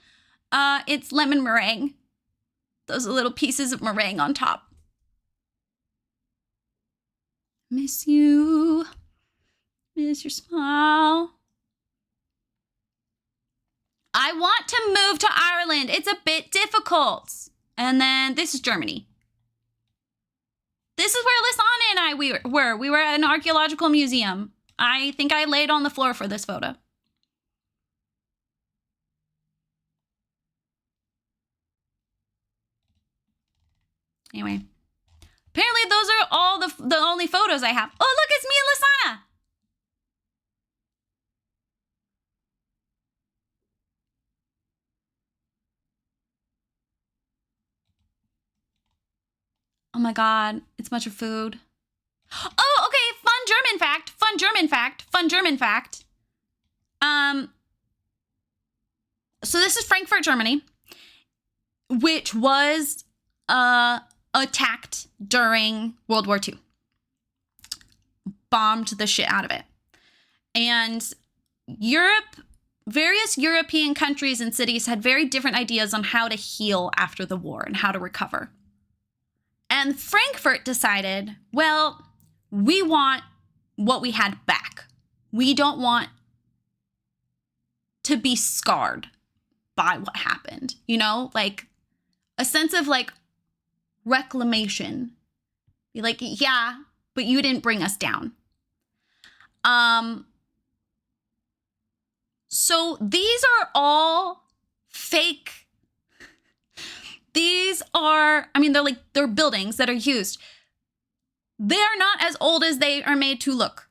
It's lemon meringue. Those little pieces of meringue on top. Miss you. Miss your smile. I want to move to Ireland. It's a bit difficult. And then this is Germany. This is where Lisanna and I were. We were at an archaeological museum. I think I laid on the floor for this photo. Anyway, apparently those are all the only photos I have. Oh, look, it's me and Lisanna. Oh my God, it's much of food. Oh, okay, fun German fact, fun German fact, fun German fact. So this is Frankfurt, Germany, which was attacked during World War II. Bombed the shit out of it. And Europe, various European countries and cities had very different ideas on how to heal after the war and how to recover. And Frankfurt decided, well, we want what we had back. We don't want to be scarred by what happened, you know, like a sense of like reclamation. Be like, yeah, but you didn't bring us down. So these are all fake. These are, I mean, they're buildings that are used. They are not as old as they are made to look.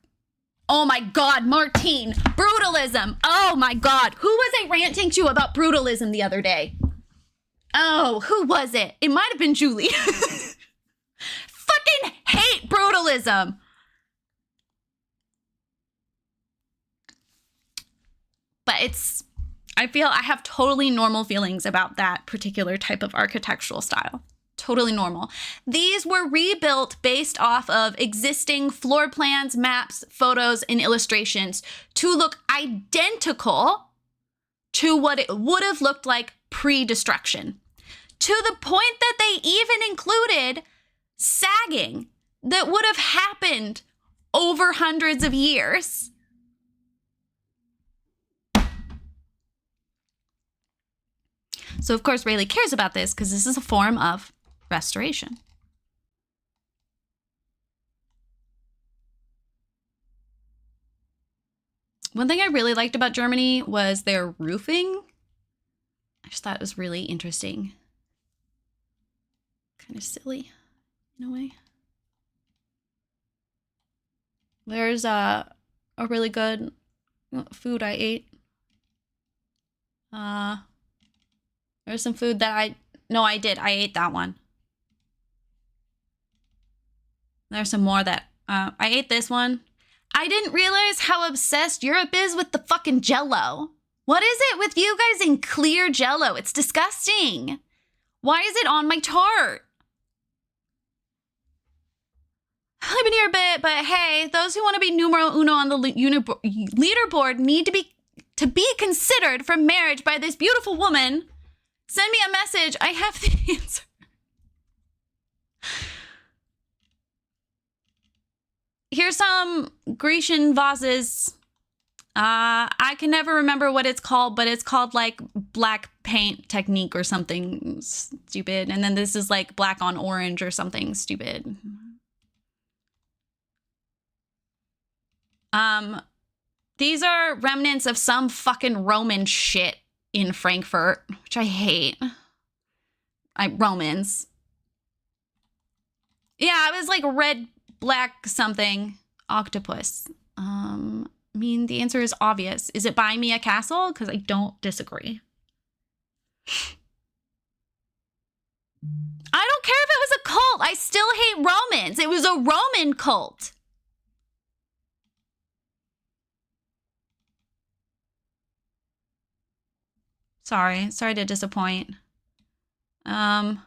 Oh my God, Martine, brutalism. Oh my God. Who was I ranting to about brutalism the other day? Oh, who was it? It might have been Julie. Fucking hate brutalism. But I feel I have totally normal feelings about that particular type of architectural style. Totally normal. These were rebuilt based off of existing floor plans, maps, photos, and illustrations to look identical to what it would have looked like pre-destruction. To the point that they even included sagging that would have happened over hundreds of years. So, of course, Rayleigh cares about this because this is a form of restoration. One thing I really liked about Germany was their roofing. I just thought it was really interesting. Kind of silly in a way. There's a really good food I ate. There's some food that I ate that one. There's some more that I ate this one. I didn't realize how obsessed Europe is with the fucking Jell-O. What is it with you guys in clear Jell-O? It's disgusting. Why is it on my tart? I've been here a bit, but hey, those who want to be numero uno on the leaderboard need to be considered for marriage by this beautiful woman. Send me a message. I have the answer. Here's some Grecian vases. I can never remember what it's called, but it's called like black paint technique or something stupid. And then this is like black on orange or something stupid. These are remnants of some fucking Roman shit in Frankfurt, which I hate. Romans. Yeah, it was like red, black something. Octopus. I mean, the answer is obvious. Is it Buy Me a Castle? Because I don't disagree. I don't care if it was a cult. I still hate Romans. It was a Roman cult. Sorry to disappoint. And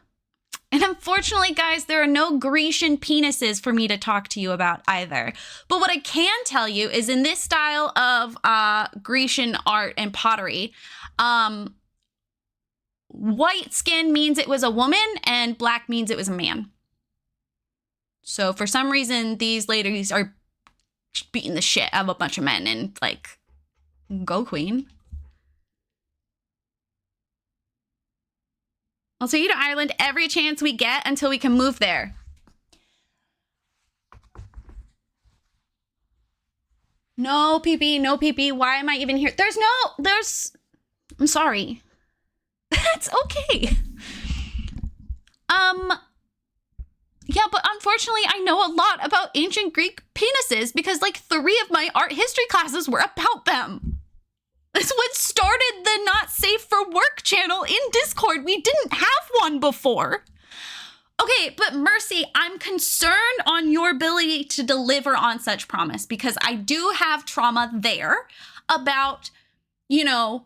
unfortunately, guys, there are no Grecian penises for me to talk to you about either. But what I can tell you is in this style of Grecian art and pottery, white skin means it was a woman and black means it was a man. So for some reason, these ladies are beating the shit out of a bunch of men and like, go queen. I'll take you to Ireland every chance we get until we can move there. No PP, no PP. Why am I even here? I'm sorry. That's okay. Yeah, but unfortunately I know a lot about ancient Greek penises because like 3 of my art history classes were about them. That's what started the Not Safe for Work channel in Discord. We didn't have one before. Okay, but Mercy, I'm concerned on your ability to deliver on such promise because I do have trauma there about, you know,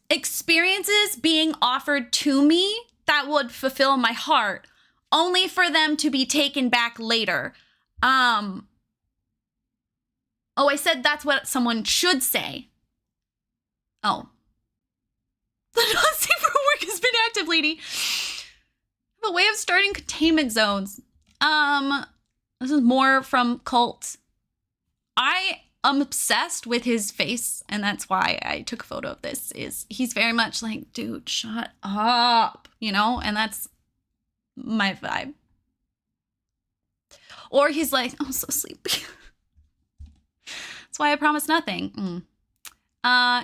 experiences being offered to me that would fulfill my heart only for them to be taken back later. Oh, I said that's what someone should say. Oh. The Not Safe for Work has been active, lady. I have a way of starting containment zones. This is more from Cult. I am obsessed with his face, and that's why I took a photo of this. He's very much like, dude, shut up, you know? And that's my vibe. Or he's like, I'm so sleepy. That's why I promise nothing.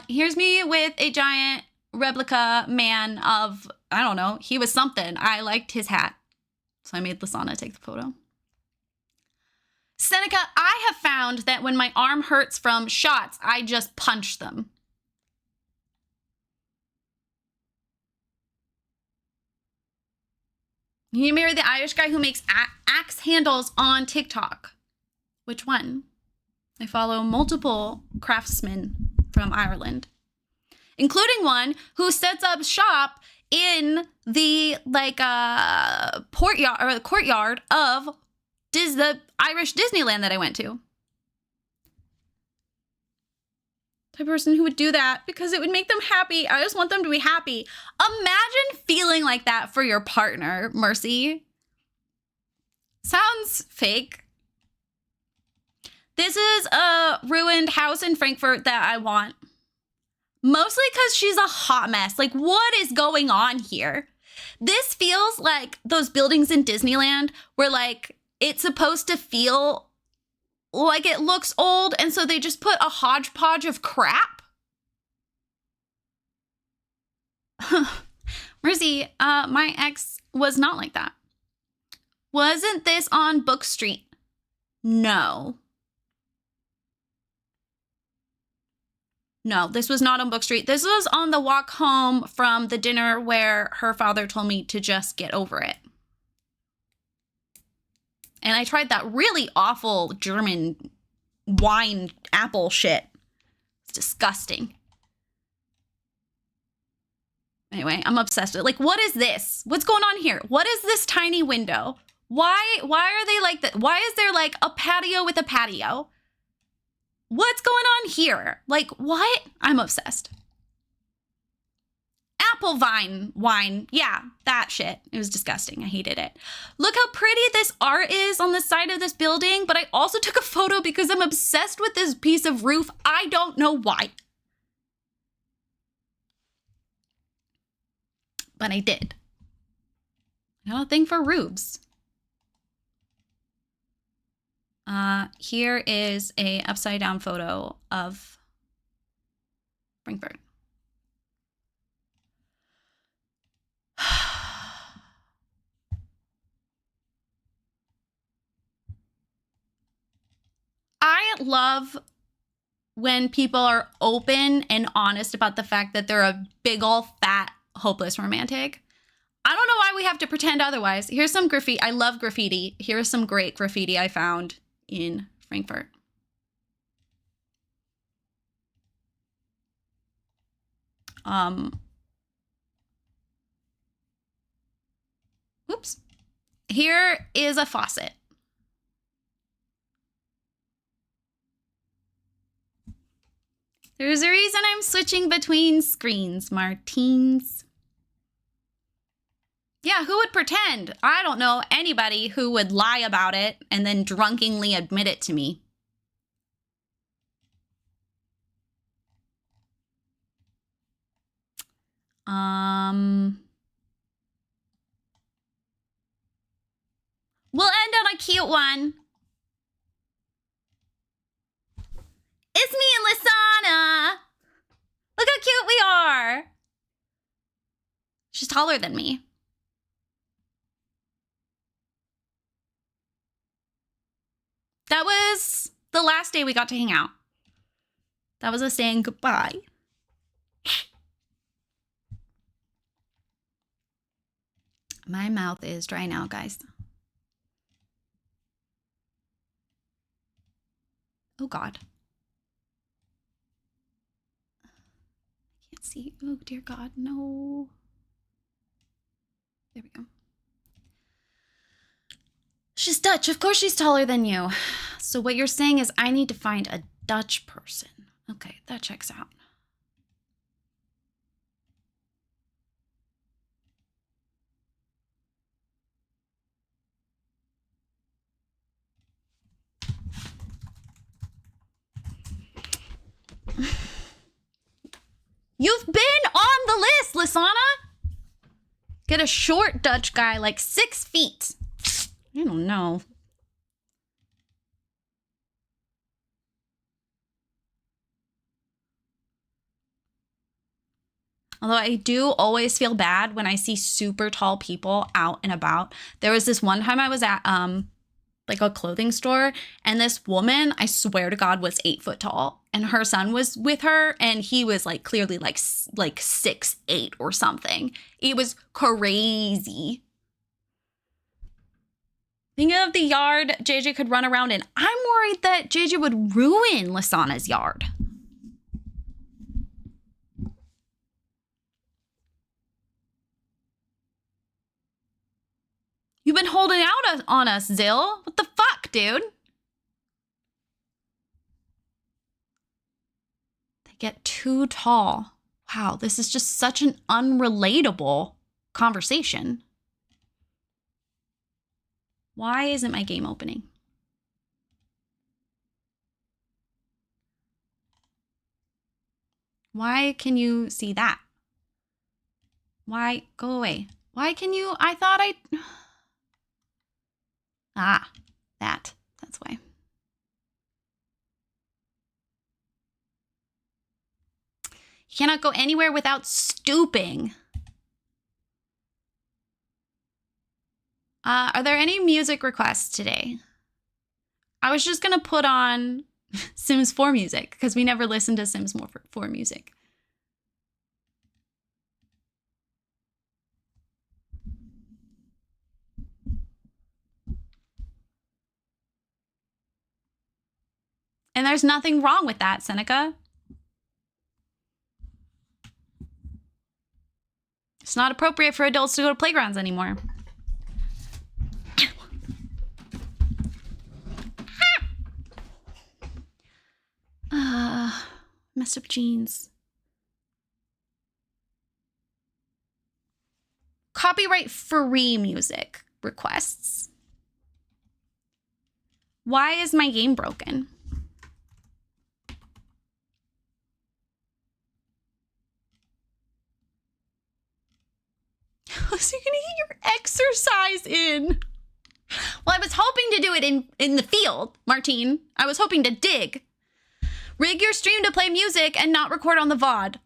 Here's me with a giant replica man of, I don't know, he was something. I liked his hat. So I made Lasana take the photo. Seneca, I have found that when my arm hurts from shots, I just punch them. You marry the Irish guy who makes axe handles on TikTok. Which one? I follow multiple craftsmen from Ireland. including one who sets up shop in the courtyard of the Irish Disneyland that I went to. The person who would do that because it would make them happy. I just want them to be happy. Imagine feeling like that for your partner, Mercy. Sounds fake. This is a ruined house in Frankfurt that I want. Mostly because she's a hot mess. Like, what is going on here? This feels like those buildings in Disneyland where, like, it's supposed to feel like it looks old, and so they just put a hodgepodge of crap. Mercy, my ex was not like that. Wasn't this on Book Street? No. No, this was not on Book Street. This was on the walk home from the dinner where her father told me to just get over it. And I tried that really awful German wine apple shit. It's disgusting. Anyway, I'm obsessed with it. Like, what is this? What's going on here? What is this tiny window? Why are they like that? Why is there like a patio with a patio? What's going on here? Like, what? I'm obsessed. Apple vine wine. Yeah, that shit. It was disgusting. I hated it. Look how pretty this art is on the side of this building, but I also took a photo because I'm obsessed with this piece of roof. I don't know why. But I did. I got a thing for roofs. Here is a upside down photo of Frankfurt. I love when people are open and honest about the fact that they're a big ol' fat hopeless romantic. I don't know why we have to pretend otherwise. Here's some graffiti. I love graffiti. Here's some great graffiti I found in Frankfurt. Oops. Here is a faucet. There's a reason I'm switching between screens, Martins. Yeah, who would pretend? I don't know anybody who would lie about it and then drunkenly admit it to me. We'll end on a cute one. It's me and Lisana. Look how cute we are. She's taller than me. That was the last day we got to hang out. That was us saying goodbye. My mouth is dry now, guys. Oh, God. I can't see. Oh, dear God, no. There we go. She's Dutch. Of course she's taller than you. So what you're saying is I need to find a Dutch person. Okay, that checks out. You've been on the list, Lisana. Get a short Dutch guy, like 6 feet. I don't know. Although I do always feel bad when I see super tall people out and about. There was this one time I was at like a clothing store, and this woman, I swear to God, was 8 foot tall, and her son was with her, and he was like clearly like 6'8" or something. It was crazy. Think of the yard JJ could run around in. I'm worried that JJ would ruin Lisana's yard. been holding out on us, Zill. What the fuck, dude? They get too tall. Wow, this is just such an unrelatable conversation. Why isn't my game opening? Why can you see that? Why? Go away. Why can you? I thought I... Ah, that. That's why. You cannot go anywhere without stooping. Are there any music requests today? I was just gonna put on Sims 4 music because we never listened to Sims 4 music. And there's nothing wrong with that, Seneca. It's not appropriate for adults to go to playgrounds anymore. Messed up jeans. Copyright free music requests. Why is my game broken? So you're gonna get your exercise in. Well, I was hoping to do it in the field, Martine. I was hoping to dig. Rig your stream to play music and not record on the VOD.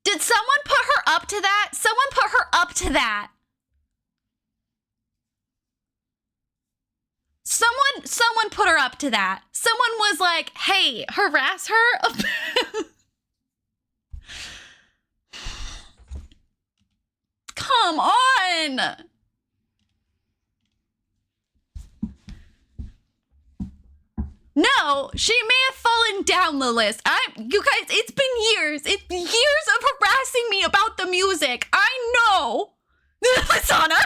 Did someone put her up to that? Someone put her up to that. Someone put her up to that. Someone was like, hey, harass her. Come on. No, she may have fallen down the list. You guys, it's been years. It's years of harassing me about the music. I know. Lasana.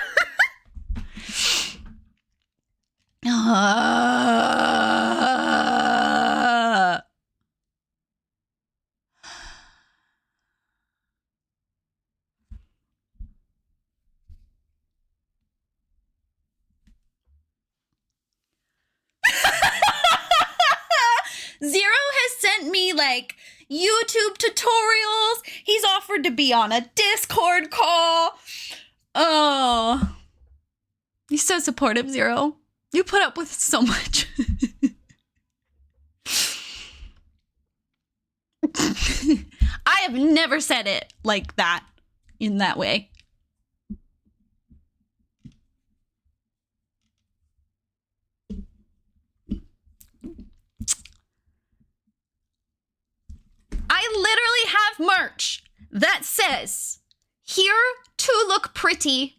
Zero has sent me like YouTube tutorials. He's offered to be on a Discord call. Oh, he's so supportive, Zero. You put up with so much. I have never said it like that, in that way. I literally have merch that says, here to look pretty,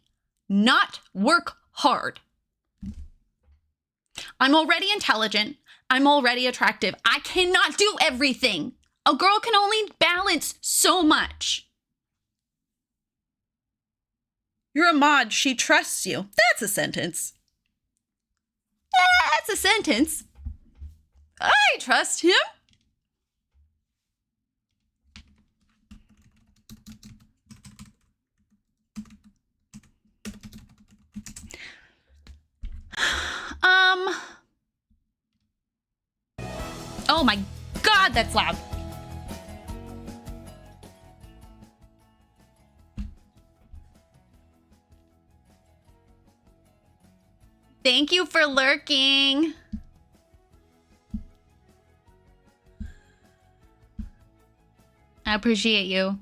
not work hard. I'm already intelligent. I'm already attractive. I cannot do everything. A girl can only balance so much. You're a mod. She trusts you. That's a sentence. That's a sentence. I trust him. Oh my God, that's loud. Thank you for lurking. I appreciate you.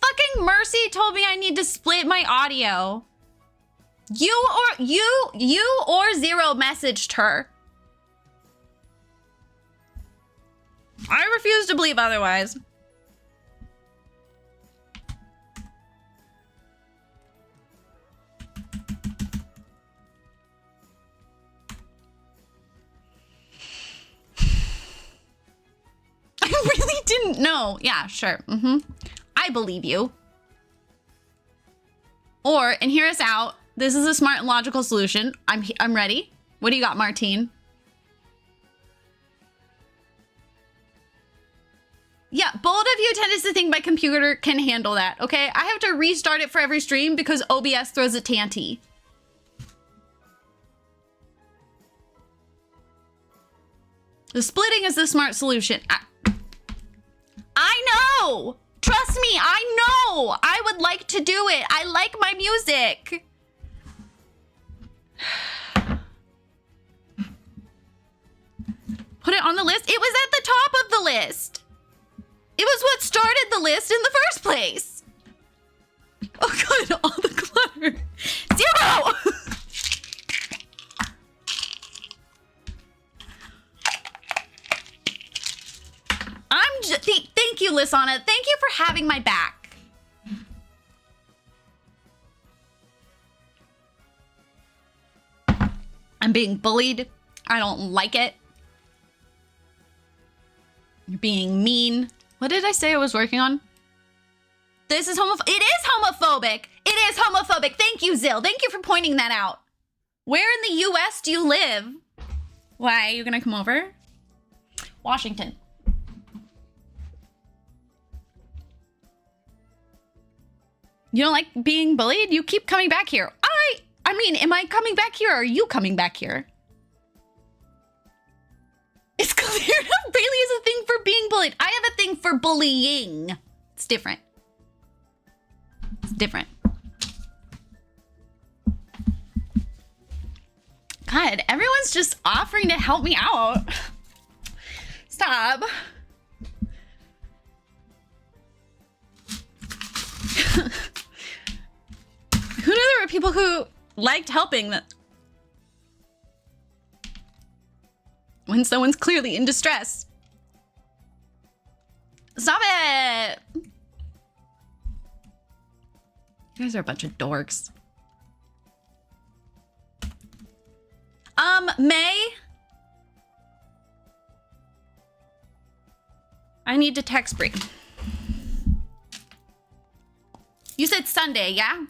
Fucking Mercy told me I need to split my audio. You or Zero messaged her. I refuse to believe otherwise. didn't know. Yeah, sure. I believe you. Or, and hear us out. This is a smart and logical solution. I'm ready. What do you got, Martine? Yeah, bold of you tends to think my computer can handle that, okay? I have to restart it for every stream because OBS throws a tanty. The splitting is the smart solution. I know! Trust me, I know! I would like to do it. I like my music. Put it on the list. It was at the top of the list. It was what started the list in the first place. Oh god, all the clutter. 0! Thank you, Lisana. Thank you for having my back. I'm being bullied. I don't like it. You're being mean. What did I say I was working on? This is homophobic. It is homophobic. It is homophobic. Thank you, Zill. Thank you for pointing that out. Where in the US do you live? Why, are you gonna come over? Washington. You don't like being bullied? You keep coming back here. I mean, am I coming back here or are you coming back here? It's clear that Bailey is a thing for being bullied. I have a thing for bullying. It's different. It's different. God, everyone's just offering to help me out. Stop. Who knew there were people who liked helping that when someone's clearly in distress? Stop it! You guys are a bunch of dorks. May? I need to text Brie. You said Sunday, yeah?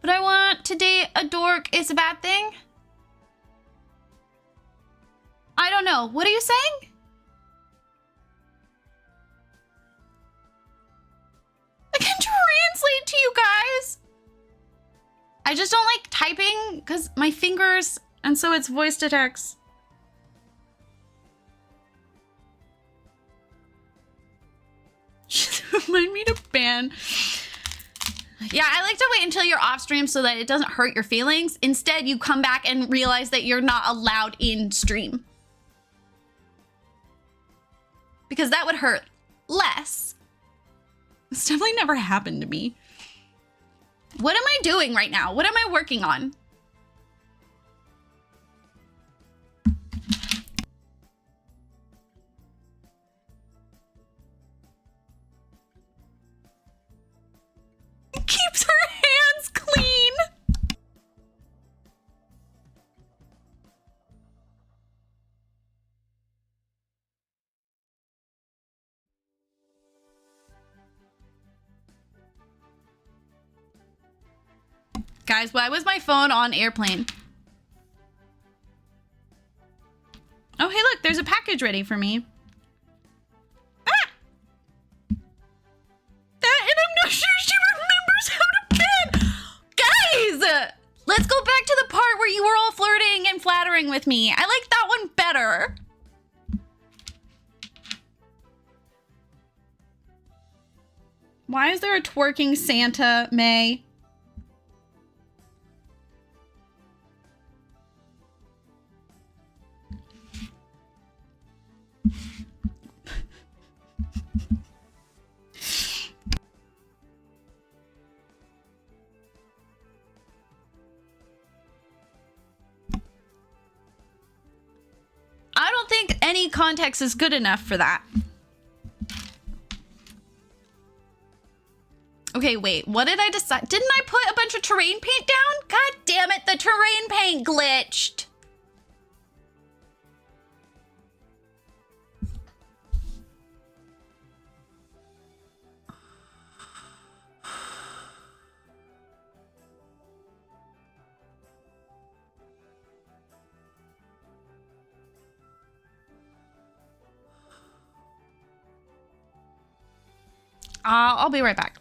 But I want to date a dork is a bad thing? I don't know. What are you saying? I can translate to you guys. I just don't like typing because my fingers, and so it's voice to text. Remind me to ban. Yeah, I like to wait until you're off stream so that it doesn't hurt your feelings. Instead, you come back and realize that you're not allowed in stream. Because that would hurt less. It's definitely never happened to me. What am I doing right now? What am I working on? Keeps her hands clean. Guys, why was my phone on airplane? Oh, hey, look, there's a package ready for me. Ah! That, and I'm not sure she remembers how to bend. Guys, let's go back to the part where you were all flirting and flattering with me. I like that one better. Why is there a twerking Santa, May? any context is good enough for that. Okay, wait, what did I decide? Didn't I put a bunch of terrain paint down? God damn it, the terrain paint glitched. I'll be right back.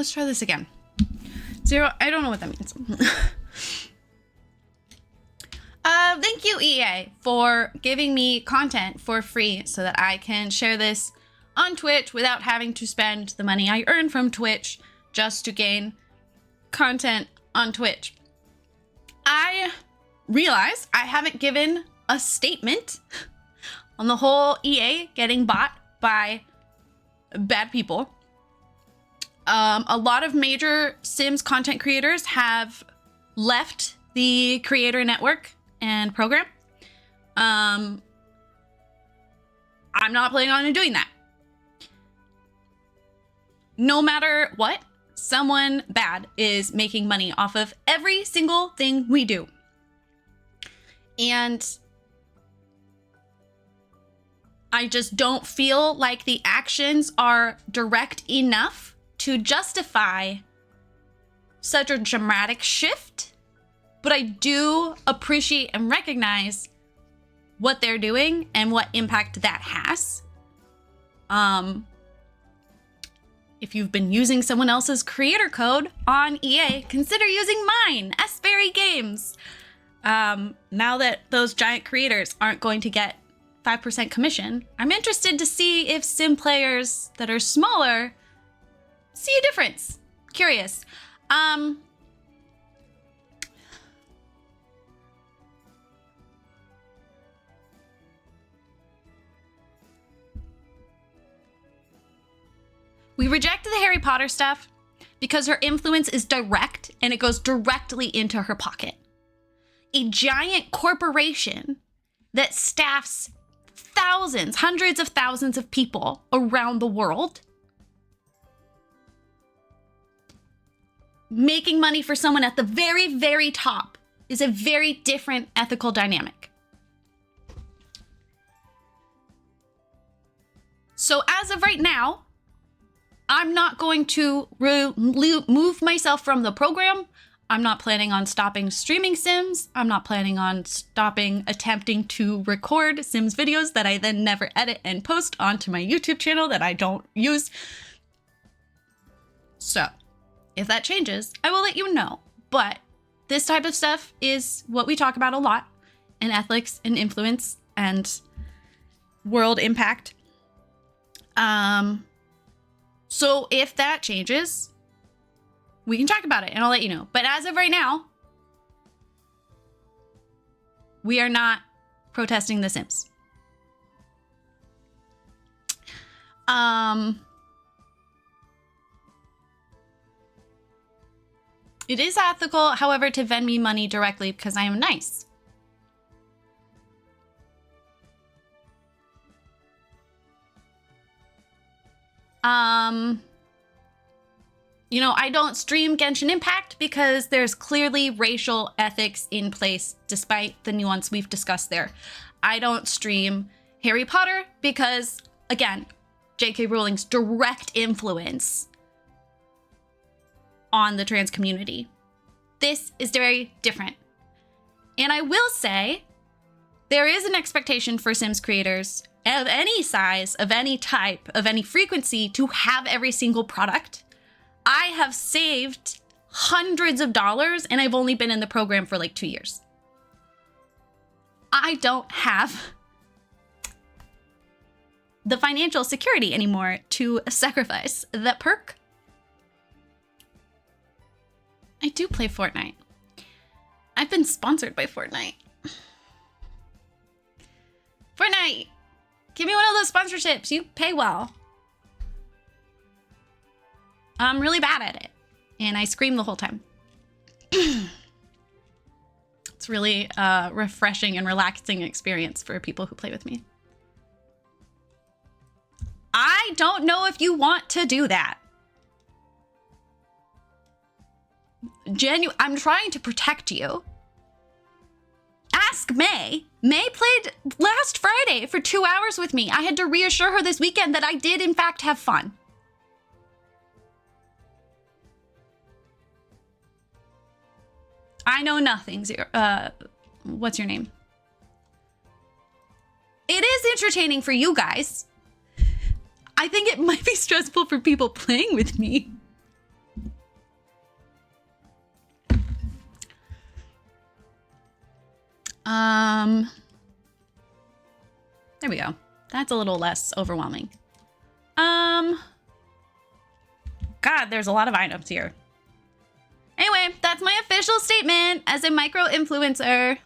let's try this again. 0, I don't know what that means. Thank you, EA, for giving me content for free so that I can share this on Twitch without having to spend the money I earn from Twitch just to gain content on Twitch. I realize I haven't given a statement on the whole EA getting bought by bad people. A lot of major Sims content creators have left the creator network and program. I'm not planning on doing that. No matter what, someone bad is making money off of every single thing we do. And I just don't feel like the actions are direct enough to justify such a dramatic shift. But I do appreciate and recognize what they're doing and what impact that has. If you've been using someone else's creator code on EA, consider using mine, Sberry Games. Now that those giant creators aren't going to get 5% commission, I'm interested to see if Sim players that are smaller see a difference. Curious. We rejected the Harry Potter stuff because her influence is direct and it goes directly into her pocket. A giant corporation that staffs thousands, hundreds of thousands of people around the world, making money for someone at the very, very top is a very different ethical dynamic. So as of right now, I'm not going to move myself from the program. I'm not planning on stopping streaming Sims. I'm not planning on stopping attempting to record Sims videos that I then never edit and post onto my YouTube channel that I don't use. So, if that changes, I will let you know. But this type of stuff is what we talk about a lot, and ethics and influence and world impact. So if that changes, we can talk about it and I'll let you know. But as of right now, we are not protesting The Sims. It is ethical, however, to Vend me money directly because I am nice. You know, I don't stream Genshin Impact because there's clearly racial ethics in place, despite the nuance we've discussed there. I don't stream Harry Potter because, again, J.K. Rowling's direct influence on the trans community. This is very different. And I will say, there is an expectation for Sims creators of any size, of any type, of any frequency to have every single product. I have saved hundreds of dollars and I've only been in the program for like 2 years. I don't have the financial security anymore to sacrifice that perk. I do play Fortnite. I've been sponsored by Fortnite. Fortnite, give me one of those sponsorships. You pay well. I'm really bad at it, and I scream the whole time. It's really a refreshing and relaxing experience for people who play with me. I don't know if you want to do that. I'm trying to protect you. Ask May. May played last Friday for 2 hours with me. I had to reassure her this weekend that I did, in fact, have fun. I know nothing. What's your name? It is entertaining for you guys. I think it might be stressful for people playing with me. There we go. That's a little less overwhelming. God, there's a lot of items here. Anyway, that's my official statement as a micro influencer.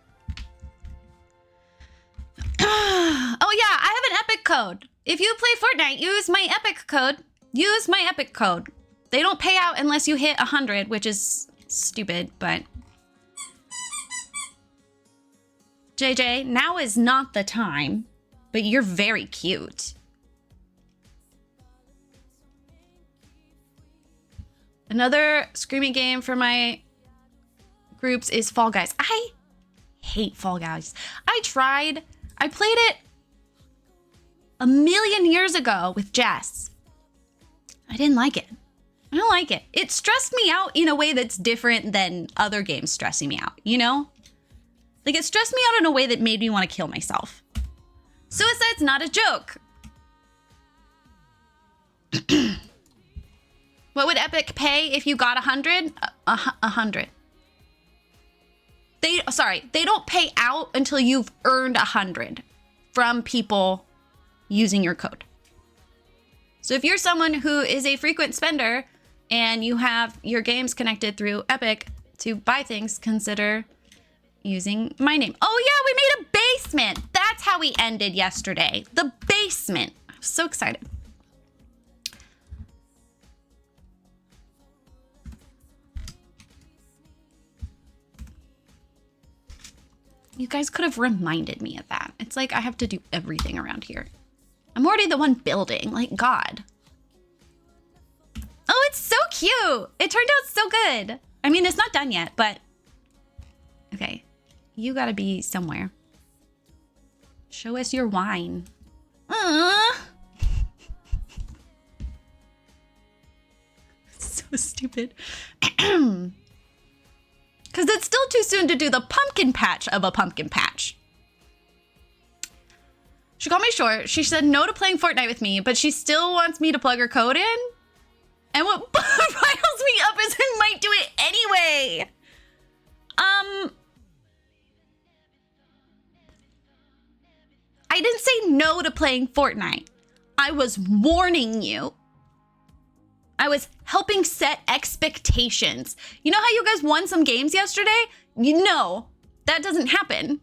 Oh yeah, I have an Epic code. If you play Fortnite, use my Epic code. Use my Epic code. They don't pay out unless you hit 100, which is stupid, but... JJ, now is not the time, but you're very cute. Another screaming game for my groups is Fall Guys. I hate Fall Guys. I played it a million years ago with Jess. I didn't like it. I don't like it. It stressed me out in a way that's different than other games stressing me out, you know? Like, it stressed me out in a way that made me want to kill myself. Suicide's not a joke. What would Epic pay if you got 100? 100. They don't pay out until you've earned 100 from people using your code. So if you're someone who is a frequent spender and you have your games connected through Epic to buy things, consider using my name. Oh yeah, we made a basement. That's how we ended yesterday. The basement. I'm so excited. You guys could have reminded me of that. It's like I have to do everything around here. I'm already the one building, like God. Oh, it's so cute. It turned out so good. I mean, it's not done yet, but okay. You gotta be somewhere. Show us your wine. So stupid. Because it's still too soon to do the pumpkin patch of a pumpkin patch. She called me short. She said no to playing Fortnite with me, but she still wants me to plug her code in. And what riles me up is I might do it anyway. I didn't say no to playing Fortnite. I was warning you. I was helping set expectations. You know how you guys won some games yesterday? You know, that doesn't happen.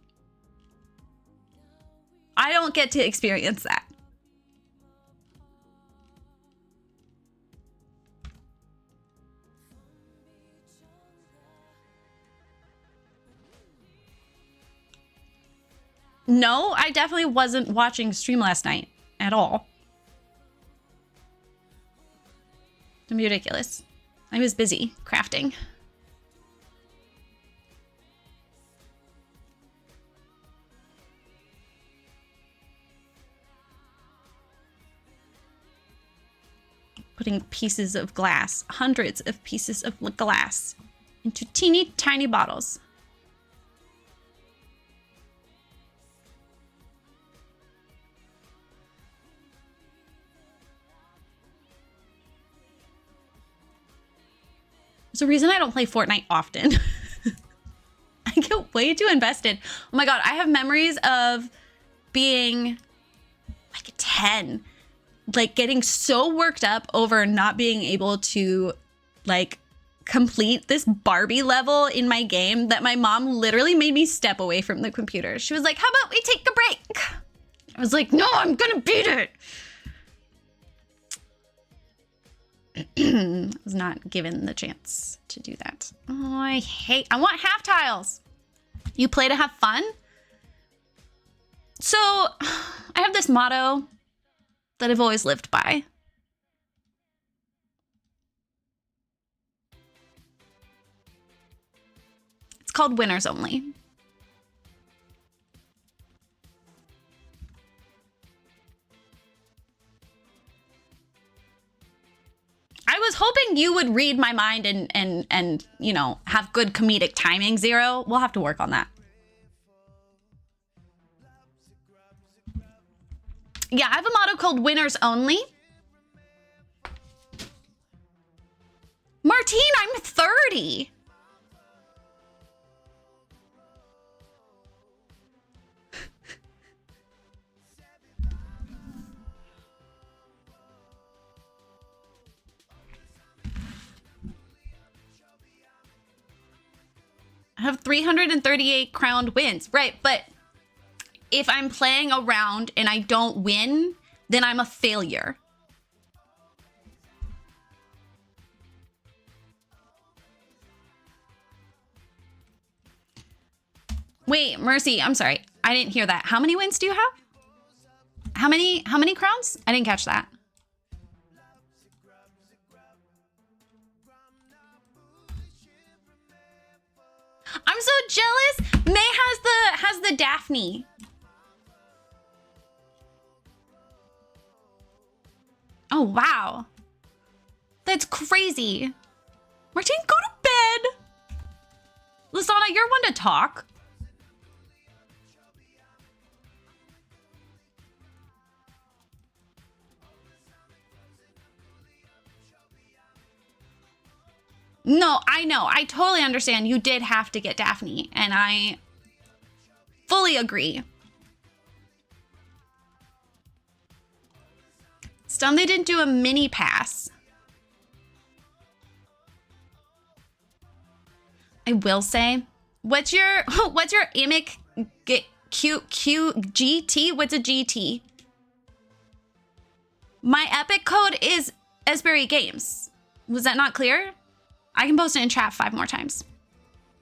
I don't get to experience that. No, I definitely wasn't watching stream last night at all. Don't be ridiculous. I was busy crafting. Putting pieces of glass, hundreds of pieces of glass, into teeny tiny bottles. There's a reason I don't play Fortnite often. I get way too invested. Oh my God, I have memories of being like 10, like getting so worked up over not being able to like complete this Barbie level in my game that my mom literally made me step away from the computer. She was like, how about we take a break? I was like, no, I'm gonna beat it. I was not given the chance to do that. Oh, I want half tiles. You play to have fun? So I have this motto that I've always lived by. It's called winners only. I was hoping you would read my mind and you know, have good comedic timing, Zero. We'll have to work on that. Yeah, I have a motto called winners only. Martine, I'm 30. I have 338 crowned wins. Right, but if I'm playing a round and I don't win, then I'm a failure. Wait, Mercy, I'm sorry. I didn't hear that. How many wins do you have? How many crowns? I didn't catch that. I'm so jealous. May has the Daphne. Oh, wow. That's crazy. Martine, go to bed. Lasana, you're one to talk. No, I know. I totally understand. You did have to get Daphne, and I fully agree. Stun, they didn't do a mini pass. I will say, what's your Amic QGT? What's a GT? My Epic code is Esberry Games. Was that not clear? I can post it in chat 5 more times.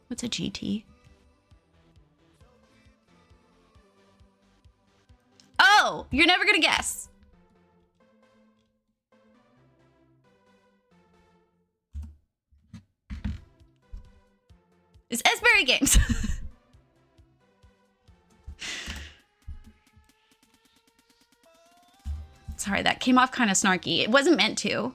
What's a GT? Oh, you're never gonna guess. It's Esberry Games. Sorry, that came off kind of snarky. It wasn't meant to.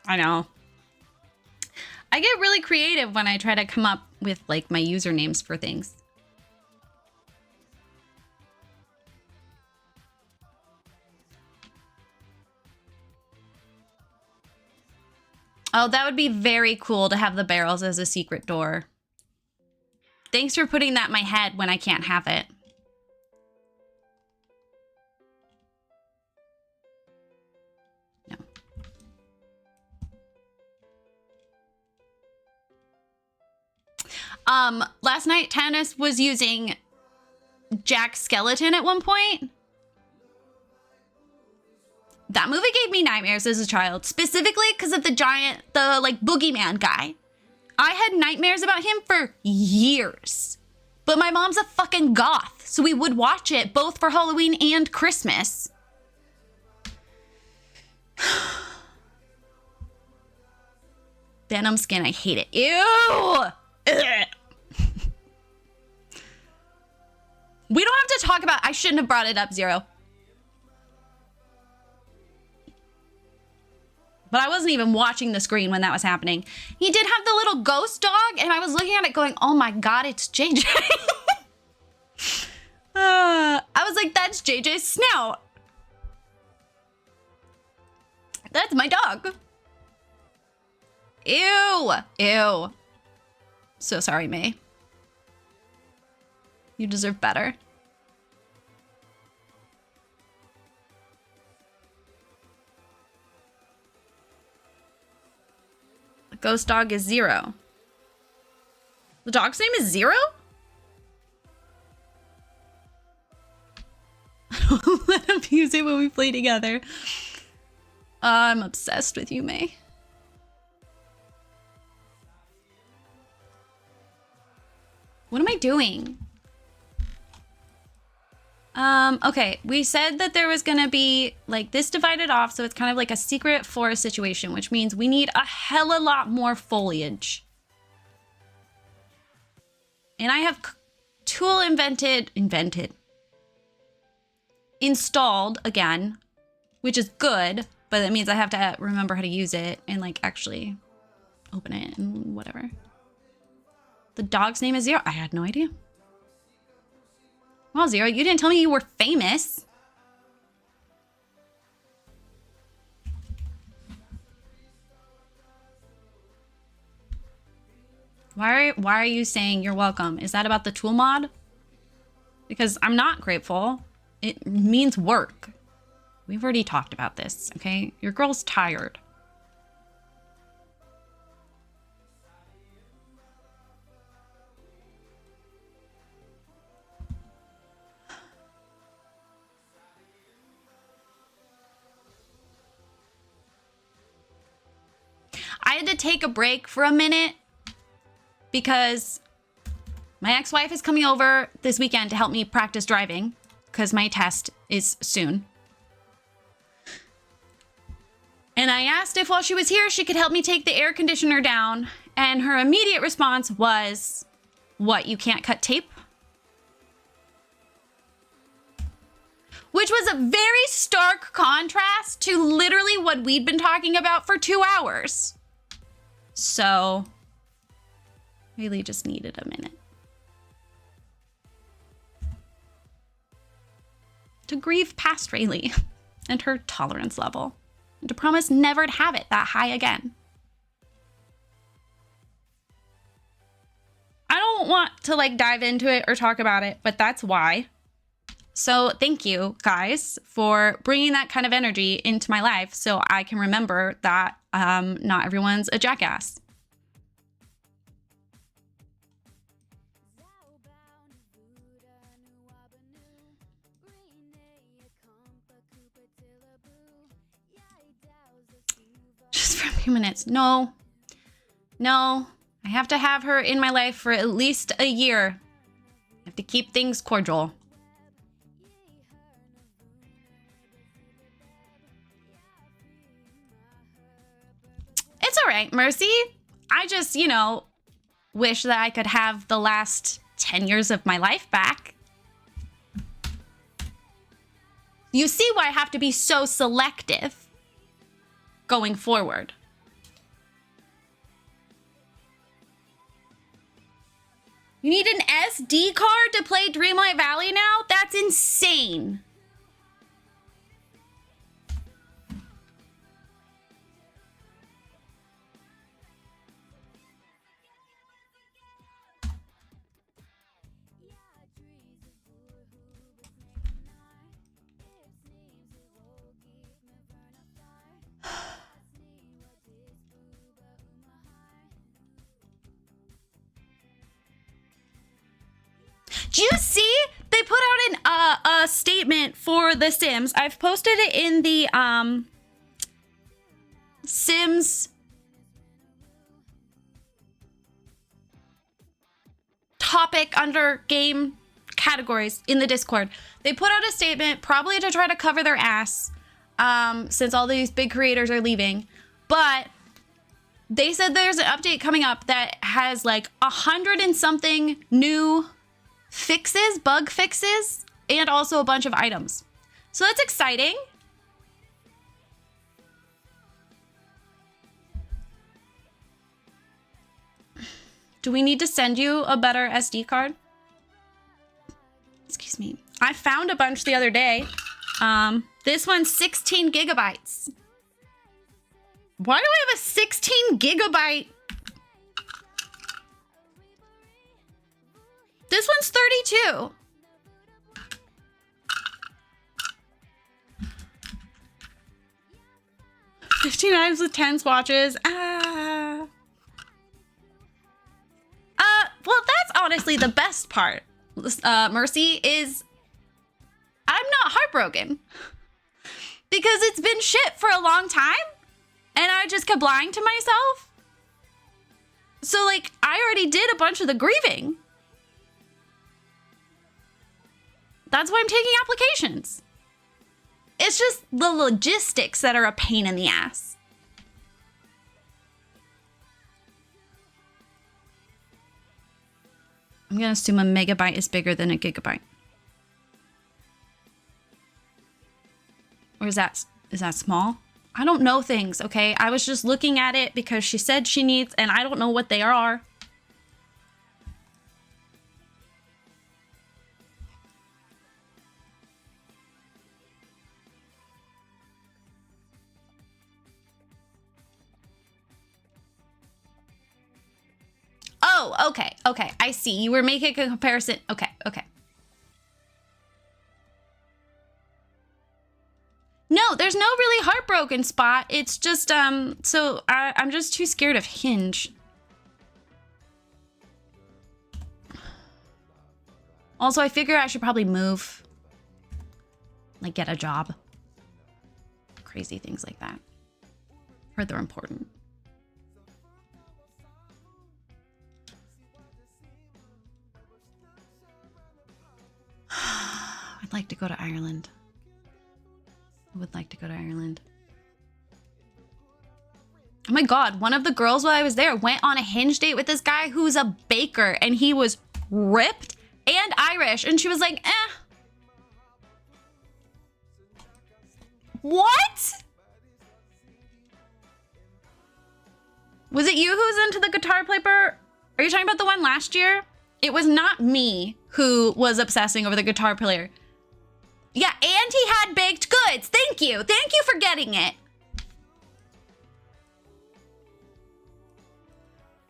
I know. I get really creative when I try to come up with like my usernames for things. Oh, that would be very cool to have the barrels as a secret door. Thanks for putting that in my head when I can't have it. Last night, Tannis was using Jack Skeleton at one point. That movie gave me nightmares as a child, specifically because of the like boogeyman guy. I had nightmares about him for years. But my mom's a fucking goth, so we would watch it both for Halloween and Christmas. Venom skin, I hate it. Ew! Ugh. We don't have to talk about, I shouldn't have brought it up, Zero. But I wasn't even watching the screen when that was happening. He did have the little ghost dog, and I was looking at it going, oh my god, it's JJ. I was like, that's JJ's snout. That's my dog. Ew. Ew. So sorry, May. You deserve better. The ghost dog is Zero. The dog's name is Zero? Let him use it when we play together. I'm obsessed with you, May. What am I doing? Okay, we said that there was gonna be like this divided off, so it's kind of like a secret forest situation, which means we need a hella lot more foliage. And I have tool installed again, which is good, but that means I have to remember how to use it and like actually open it and whatever. The dog's name is Zero. I had no idea. Well, Zero, you didn't tell me you were famous. Why are you saying you're welcome? Is that about the tool mod? Because I'm not grateful. It means work. We've already talked about this, okay? Your girl's tired. I had to take a break for a minute because my ex-wife is coming over this weekend to help me practice driving because my test is soon. And I asked if while she was here, she could help me take the air conditioner down. And her immediate response was, what, you can't cut tape? Which was a very stark contrast to literally what we'd been talking about for 2 hours. So, really just needed a minute to grieve past Rayleigh and her tolerance level, and to promise never to have it that high again. I don't want to like dive into it or talk about it, but that's why. So thank you guys for bringing that kind of energy into my life so I can remember that not everyone's a jackass. Just for a few minutes. No, I have to have her in my life for at least a year. I have to keep things cordial. It's all right, Mercy. I just, wish that I could have the last 10 years of my life back. You see why I have to be so selective going forward. You need an SD card to play Dreamlight Valley now? That's insane. Do you see? They put out a statement for The Sims. I've posted it in the Sims topic under game categories in the Discord. They put out a statement probably to try to cover their ass since all these big creators are leaving. But they said there's an update coming up that has like 100 and something new fixes, bug fixes, and also a bunch of items. So that's exciting. Do we need to send you a better SD card? Excuse me. I found a bunch the other day. This one's 16 gigabytes. Why do I have a 16 gigabyte? This one's 32. $15 items with 10 swatches. Well, that's honestly the best part, Mercy, is I'm not heartbroken. Because it's been shit for a long time, and I just kept lying to myself. So, like, I already did a bunch of the grieving. That's why I'm taking applications. It's just the logistics that are a pain in the ass. I'm gonna assume a megabyte is bigger than a gigabyte. Or is that small? I don't know things, okay? I was just looking at it because she said she needs, and I don't know what they are. Oh, Oh, okay. Okay. I see. You were making a comparison. Okay. Okay. No, there's no really heartbroken spot. It's just, so I'm just too scared of Hinge. Also, I figure I should probably move. Like, get a job. Crazy things like that. Heard they're important. I'd like to go to Ireland. I would like to go to Ireland. Oh my God, one of the girls while I was there went on a Hinge date with this guy who's a baker, and he was ripped and Irish. And she was like, eh. What? Was it you who was into the guitar player? Are you talking about the one last year? It was not me who was obsessing over the guitar player. Yeah, and he had baked goods. Thank you. Thank you for getting it.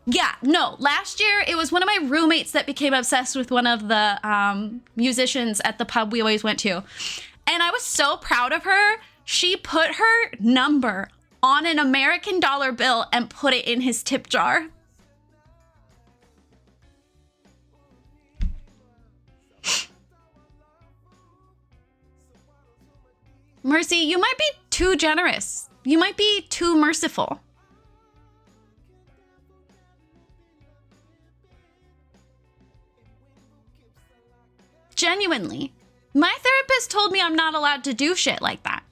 Yeah, no, last year it was one of my roommates that became obsessed with one of the musicians at the pub we always went to. And I was so proud of her. She put her number on an American dollar bill and put it in his tip jar. Mercy, you might be too generous. You might be too merciful. Genuinely. My therapist told me I'm not allowed to do shit like that.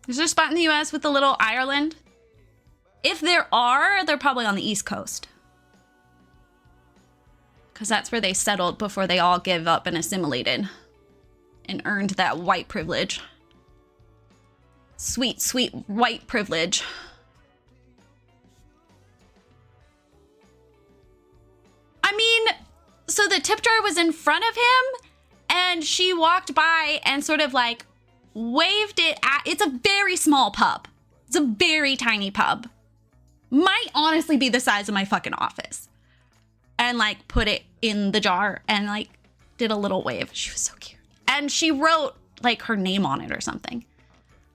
Is there a spot in the US with a little Ireland? If there are, they're probably on the East Coast. Because that's where they settled before they all gave up and assimilated and earned that white privilege. Sweet, sweet white privilege. I mean, so the tip jar was in front of him and she walked by and sort of like waved it at, it's a very small pub. It's a very tiny pub. Might honestly be the size of my fucking office. And like put it in the jar and like did a little wave. She was so cute. And she wrote like her name on it or something.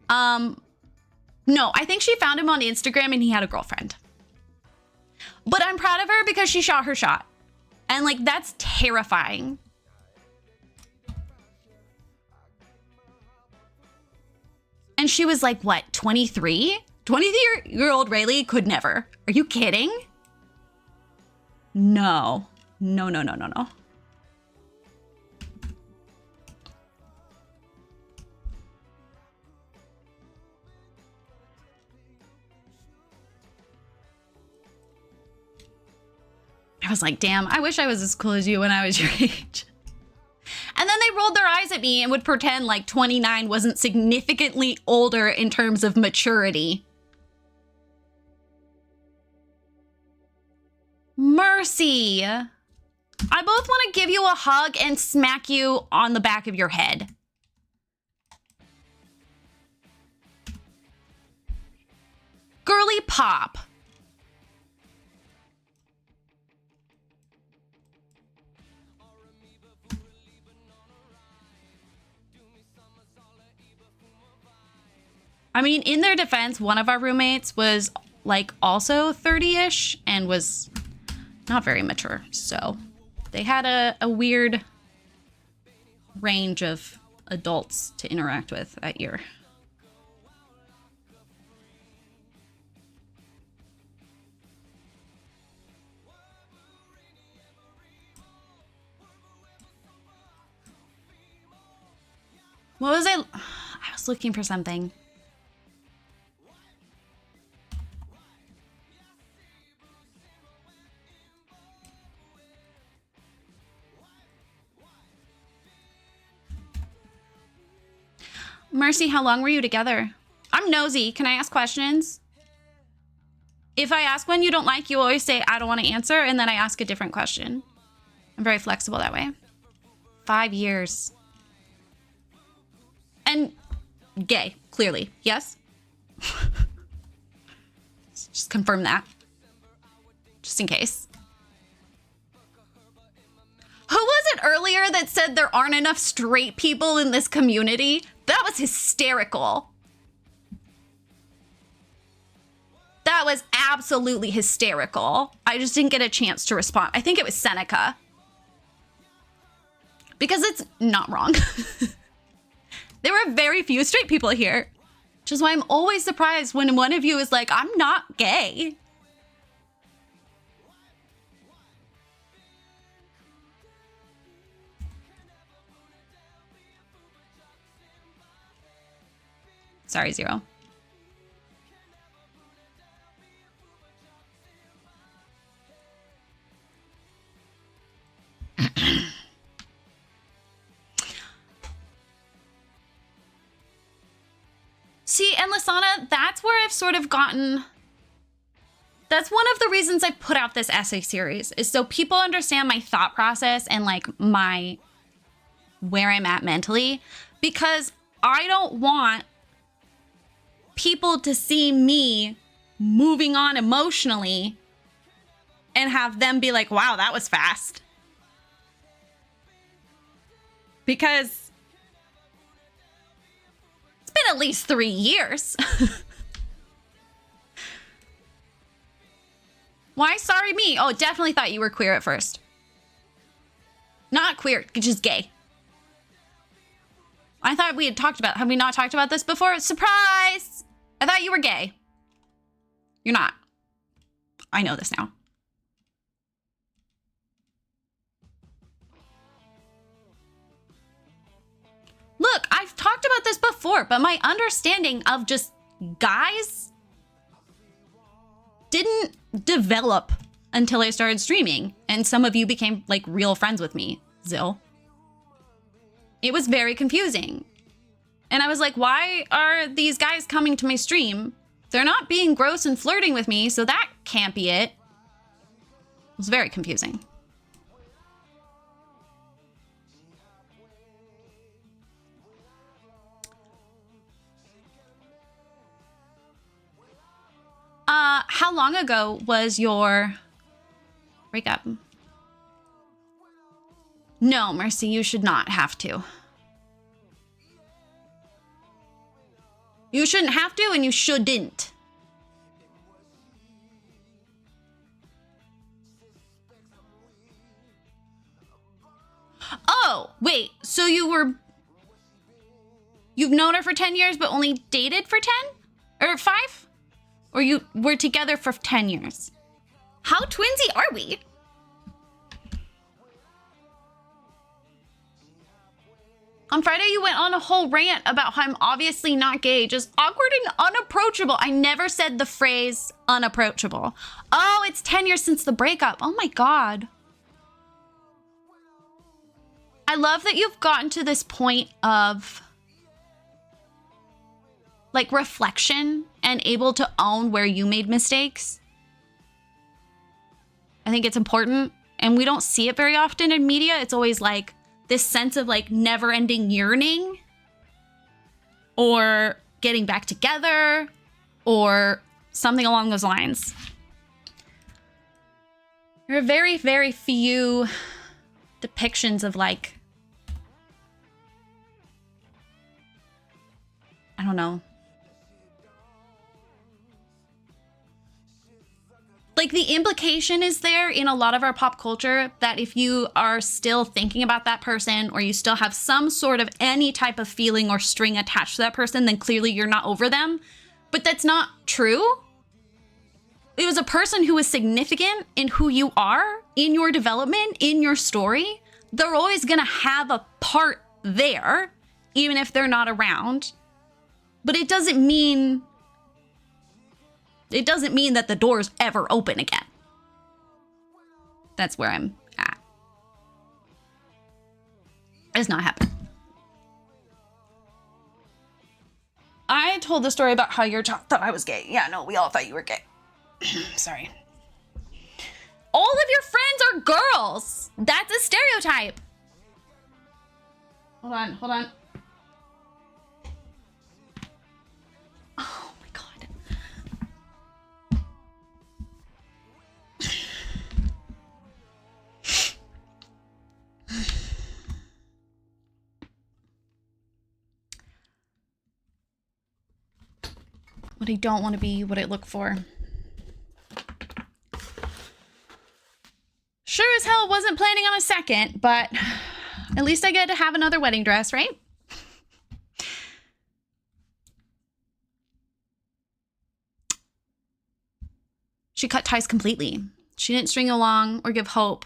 No, I think she found him on Instagram and he had a girlfriend. But I'm proud of her because she shot her shot. And like that's terrifying. And she was like, what, 23? 23-year-old Rayleigh could never. Are you kidding? No. No, no, no, no, no. I was like, damn, I wish I was as cool as you when I was your age. And then they rolled their eyes at me and would pretend like 29 wasn't significantly older in terms of maturity. Mercy. I both want to give you a hug and smack you on the back of your head. Girly pop. I mean, in their defense, one of our roommates was like also 30-ish and was not very mature. So they had a weird range of adults to interact with that year. What was I was looking for something. Mercy, how long were you together? I'm nosy. Can I ask questions? If I ask one you don't like, you always say, I don't want to answer, and then I ask a different question. I'm very flexible that way. 5 years. And gay, clearly. Yes? Just confirm that. Just in case. Who was it earlier that said there aren't enough straight people in this community? That was hysterical. That was absolutely hysterical. I just didn't get a chance to respond. I think it was Seneca. Because it's not wrong. There were very few straight people here. Which is why I'm always surprised when one of you is like, I'm not gay. Sorry, Zero. See, and Lasana, that's where I've sort of gotten... That's one of the reasons I put out this essay series, is so people understand my thought process and like where I'm at mentally, because I don't want people to see me moving on emotionally and have them be like, wow, that was fast. Because it's been at least 3 years. Why sorry me? Oh, definitely thought you were queer at first. Not queer, just gay. I thought we had talked about, have we not talked about this before? Surprise! I thought you were gay. You're not. I know this now. Look, I've talked about this before, but my understanding of just guys didn't develop until I started streaming. And some of you became like real friends with me, Zill. It was very confusing. And I was like, why are these guys coming to my stream? They're not being gross and flirting with me, so that can't be it. It was very confusing. How long ago was your breakup? No, Mercy, you should not have to. You shouldn't have to, and you shouldn't. Oh, wait, so you've known her for 10 years, but only dated for 10? Or 5? Or you were together for 10 years? How twinsy are we? On Friday, you went on a whole rant about how I'm obviously not gay, just awkward and unapproachable. I never said the phrase unapproachable. Oh, it's 10 years since the breakup. Oh my God. I love that you've gotten to this point of like reflection and able to own where you made mistakes. I think it's important, and we don't see it very often in media. It's always like this sense of like never-ending yearning or getting back together or something along those lines. There are very, very few depictions of like, I don't know. Like the implication is there in a lot of our pop culture that if you are still thinking about that person or you still have some sort of any type of feeling or string attached to that person, then clearly you're not over them. But that's not true. It was a person who was significant in who you are, in your development, in your story. They're always gonna have a part there, even if they're not around. But it doesn't mean that the door's ever open again. That's where I'm at. It's not happening. I told the story about how your child thought I was gay. Yeah, no, we all thought you were gay. Sorry. All of your friends are girls. That's a stereotype. Hold on. Oh my God. what I don't want to be, what I look for. Sure as hell wasn't planning on a second, but at least I get to have another wedding dress, right? She cut ties completely. She didn't string along or give hope.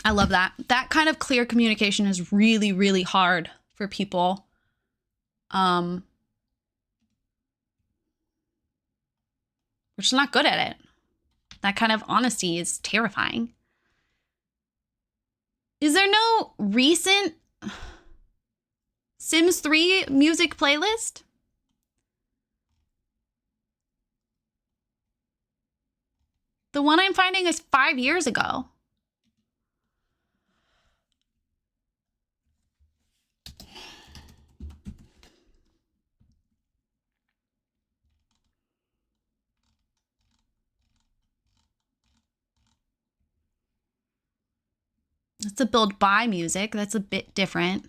I love that. That kind of clear communication is really, really hard for people. We're just not good at it. That kind of honesty is terrifying. Is there no recent Sims 3 music playlist? The one I'm finding is 5 years ago. That's a build by music. That's a bit different.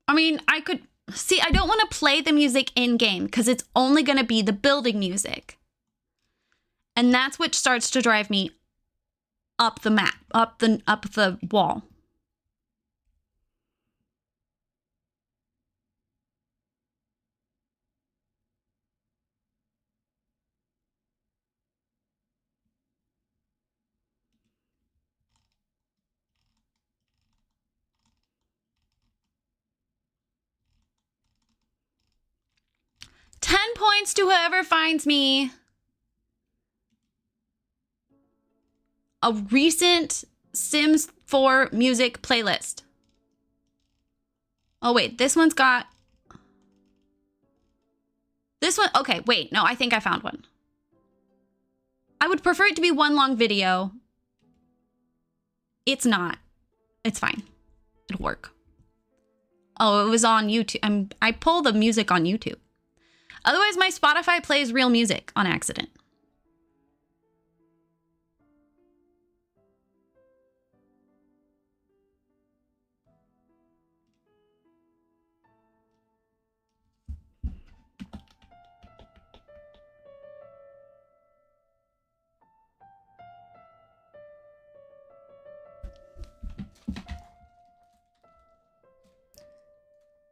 I mean, I could see, I don't want to play the music in game because it's only going to be the building music. And that's what starts to drive me up the map, up the wall. Points to whoever finds me a recent Sims 4 music playlist. Oh, wait, this one's got... This one, okay, wait, no, I think I found one. I would prefer it to be one long video. It's not. It's fine. It'll work. Oh, it was on YouTube. I pull the music on YouTube. Otherwise, my Spotify plays real music on accident.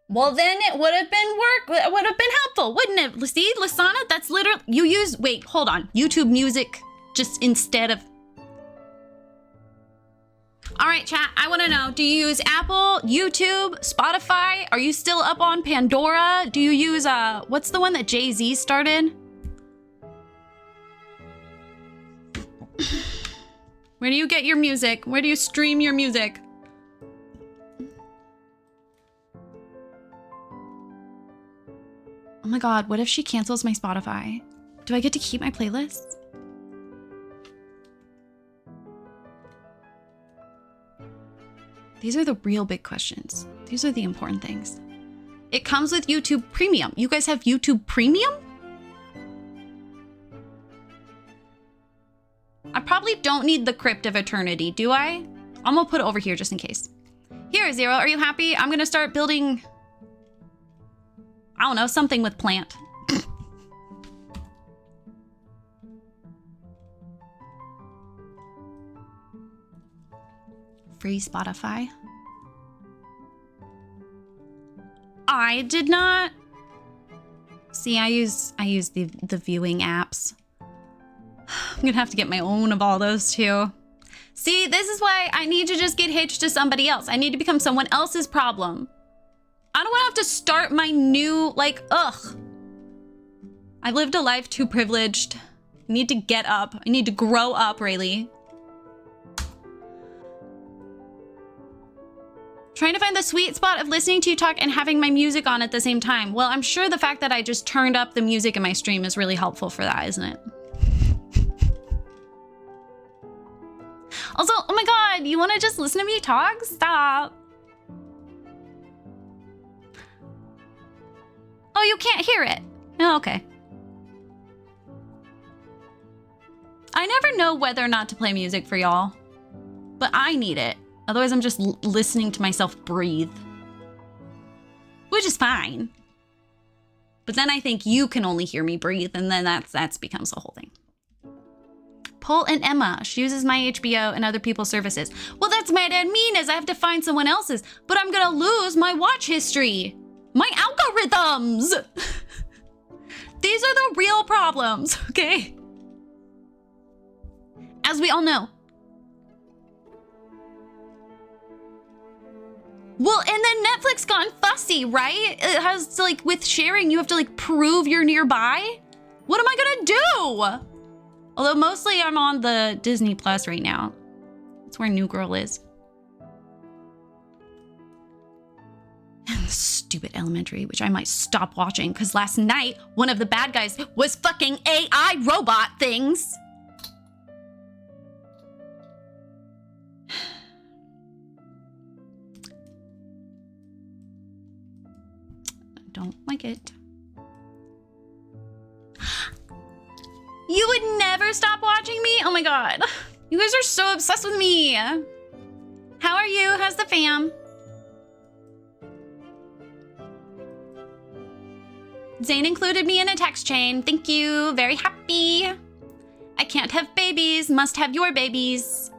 Well, then it would have been it would have been helpful, wouldn't it? See, Lasana, that's literally, you use, wait, hold on. YouTube music just instead of. All right, chat, I want to know, do you use Apple, YouTube, Spotify? Are you still up on Pandora? Do you use, what's the one that Jay-Z started? Where do you get your music? Where do you stream your music? Oh my God, what if she cancels my Spotify? Do I get to keep my playlists? These are the real big questions. These are the important things. It comes with YouTube Premium. You guys have YouTube Premium? I probably don't need the Crypt of Eternity, do I? I'm gonna put it over here just in case. Here, Zero, are you happy? I'm gonna start building... I don't know, something with plant. Free Spotify. I did not. See, I use the viewing apps. I'm gonna have to get my own of all those too. See, this is why I need to just get hitched to somebody else. I need to become someone else's problem. I don't want to have to start my new, like, ugh. I've lived a life too privileged. I need to get up. I need to grow up, Rayleigh. Trying to find the sweet spot of listening to you talk and having my music on at the same time. Well, I'm sure the fact that I just turned up the music in my stream is really helpful for that, isn't it? Also, oh my God, you want to just listen to me talk? Stop. Oh, you can't hear it. Oh, okay. I never know whether or not to play music for y'all, but I need it. Otherwise, I'm just listening to myself breathe, which is fine. But then I think you can only hear me breathe, and then that's becomes the whole thing. Pull and Emma. She uses my HBO and other people's services. Well, that's mad and mean as I have to find someone else's, but I'm gonna lose my watch history. My algorithms. These are the real problems, okay? As we all know. Well, and then Netflix gone fussy, right? It has to, like, with sharing, you have to, like, prove you're nearby. What am I gonna do? Although mostly I'm on the Disney Plus right now. That's where New Girl is. And stupid Elementary, which I might stop watching because last night one of the bad guys was fucking AI robot things. Don't like it. You would never stop watching me? Oh my god. You guys are so obsessed with me. How are you? How's the fam? Zane included me in a text chain. Thank you. Very happy. I can't have babies. Must have your babies.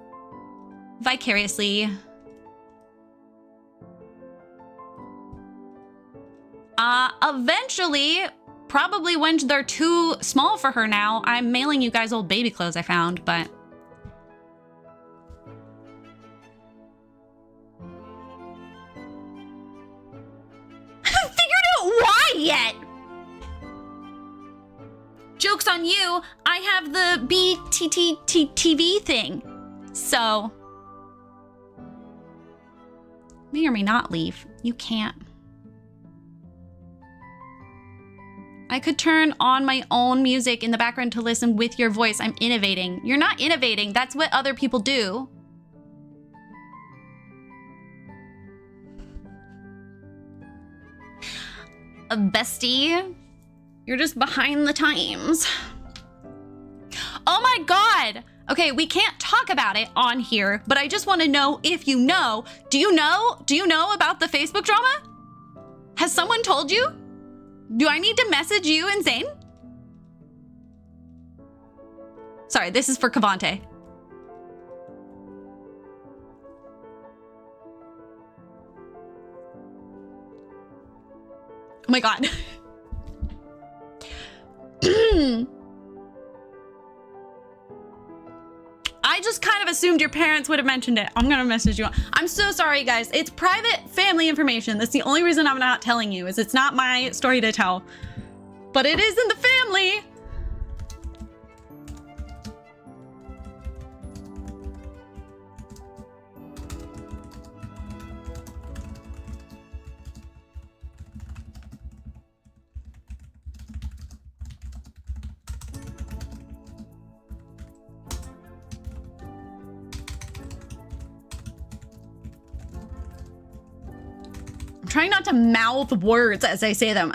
Vicariously. Eventually, probably when they're too small for her now, I'm mailing you guys old baby clothes I found, but... Haven't figured out why yet! Joke's on you, I have the BTTTV thing, so... May or may not leave. You can't. I could turn on my own music in the background to listen with your voice. I'm innovating. You're not innovating. That's what other people do. Bestie, you're just behind the times. Oh my god. Okay, we can't talk about it on here, but I just want to know if you know. Do you know? Do you know about the Facebook drama? Has someone told you? Do I need to message you and Zane? Sorry, this is for Cavante. Oh my god. I just kind of assumed your parents would have mentioned it. I'm gonna message you. I'm so sorry, guys. It's private family information. That's the only reason I'm not telling you, is it's not my story to tell. But it is in the family. I'm trying not to mouth words as I say them.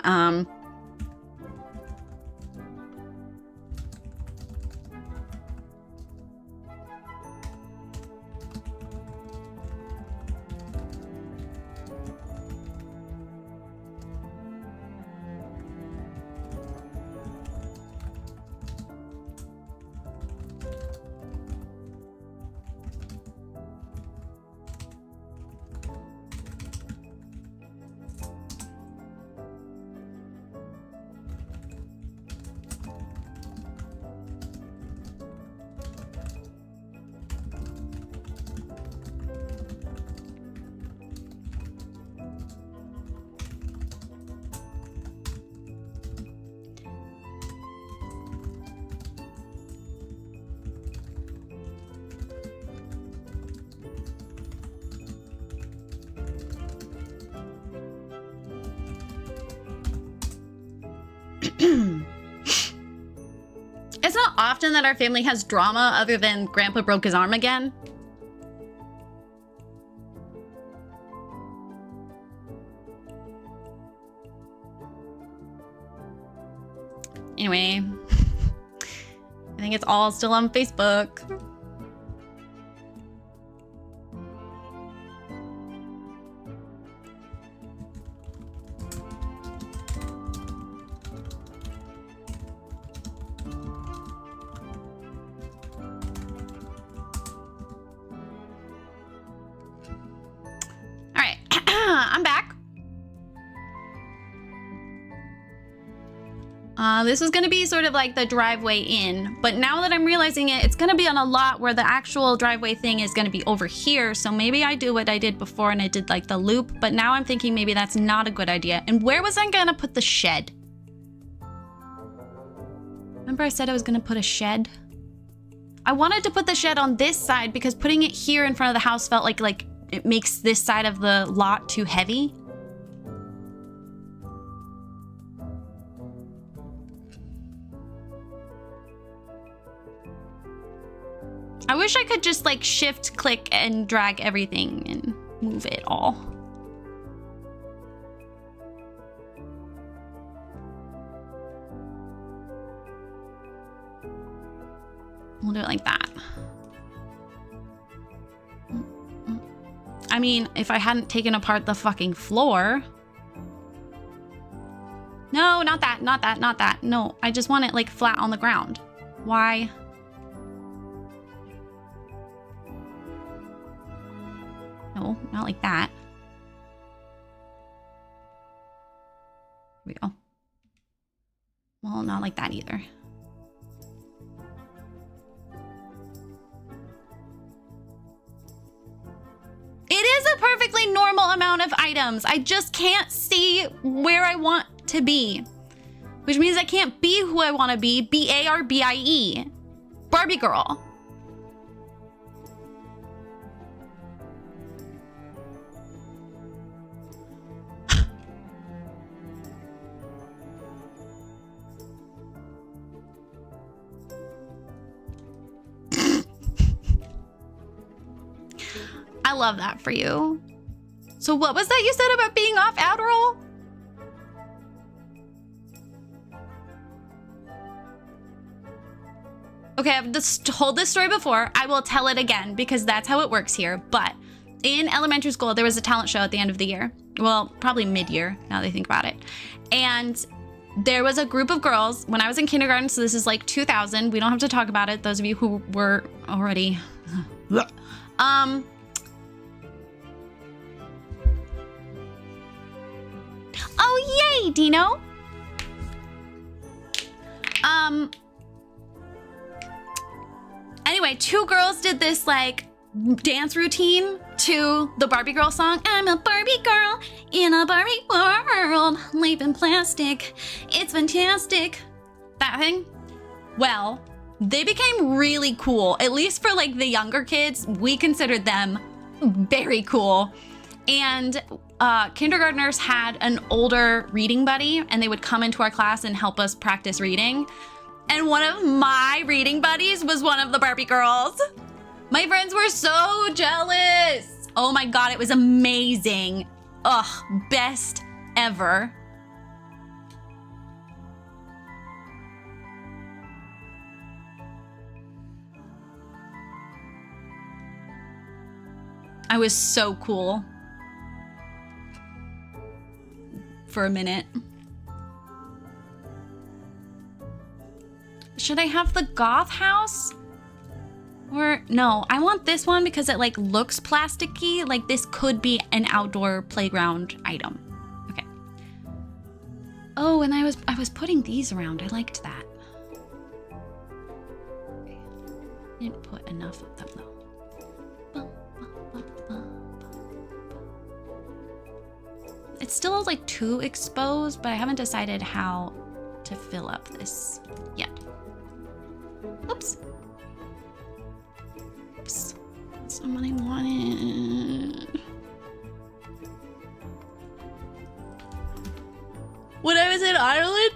It's not often that our family has drama other than Grandpa broke his arm again. Anyway, I think it's all still on Facebook. All right, I'm back. This was gonna be sort of like the driveway in, but now that I'm realizing it, it's gonna be on a lot where the actual driveway thing is gonna be over here. So maybe I do what I did before and I did like the loop, but now I'm thinking maybe that's not a good idea. And where was I gonna put the shed? Remember I said I was gonna put a shed? I wanted to put the shed on this side because putting it here in front of the house felt like it makes this side of the lot too heavy. I wish I could just like shift, click, and drag everything and move it all. We'll do it like that. I mean, if I hadn't taken apart the fucking floor. No, not that, not that, not that. No, I just want it like flat on the ground. Why? No, not like that. Here we go. Well, not like that either. It is a perfectly normal amount of items. I just can't see where I want to be. Which means I can't be who I want to be. B-A-R-B-I-E. Barbie girl. I love that for you. So what was that you said about being off Adderall? Okay, I've just told this story before. I will tell it again because that's how it works here. But in elementary school, there was a talent show at the end of the year. Well, probably mid-year, now that I think about it. And there was a group of girls when I was in kindergarten, so this is like 2000. We don't have to talk about it, those of you who were already... Oh, yay, Dino. Anyway, two girls did this like dance routine to the Barbie girl song. I'm a Barbie girl in a Barbie world, leaving plastic. It's fantastic. That thing. Well, they became really cool. At least for like the younger kids, we considered them very cool. And kindergartners had an older reading buddy, and they would come into our class and help us practice reading. And one of my reading buddies was one of the Barbie girls. My friends were so jealous. Oh my God, it was amazing. Ugh, best ever. I was so cool. For a minute. Should I have the goth house? Or no, I want this one because it like looks plasticky. Like this could be an outdoor playground item. Okay. Oh, and I was putting these around. I liked that. Okay. Didn't put enough of them though. It's still like too exposed, but I haven't decided how to fill up this yet. Oops. Oops. That's not what I wanted. When I was in Ireland,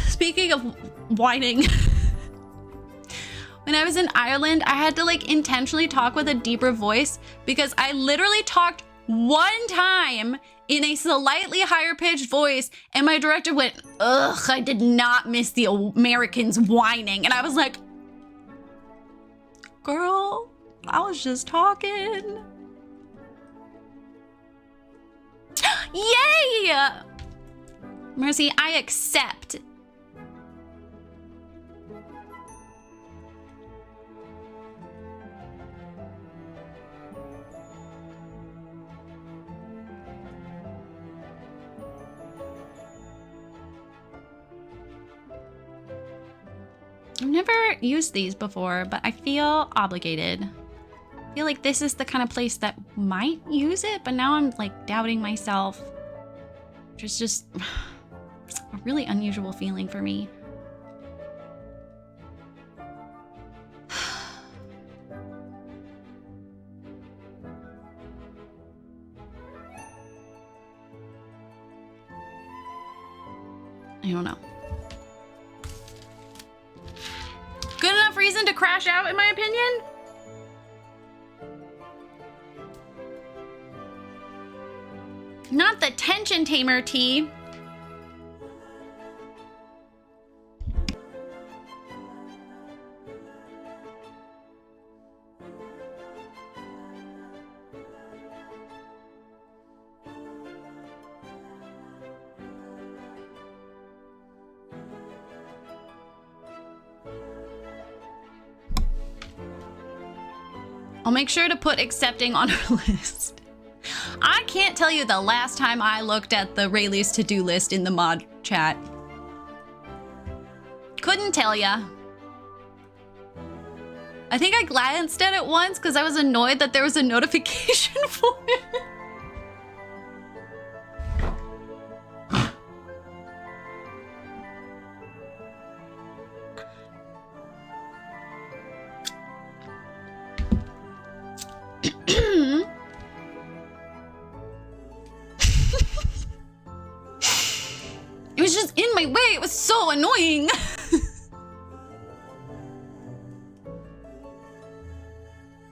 speaking of whining, when I was in Ireland, I had to like intentionally talk with a deeper voice because I literally talked one time in a slightly higher pitched voice, and my director went, ugh, I did not miss the Americans whining. And I was like, girl. I was just talking. Yay! Mercy, I accept. I've never used these before, but I feel obligated. I feel like this is the kind of place that might use it, but now I'm like doubting myself. Which is just a really unusual feeling for me. I don't know. Good enough reason to crash out, in my opinion? Not the tension tamer tea. I'll make sure to put accepting on our list. I can't tell you the last time I looked at the Rayleigh's to-do list in the mod chat. Couldn't tell ya. I think I glanced at it once because I was annoyed that there was a notification for it. It was just in my way. It was so annoying.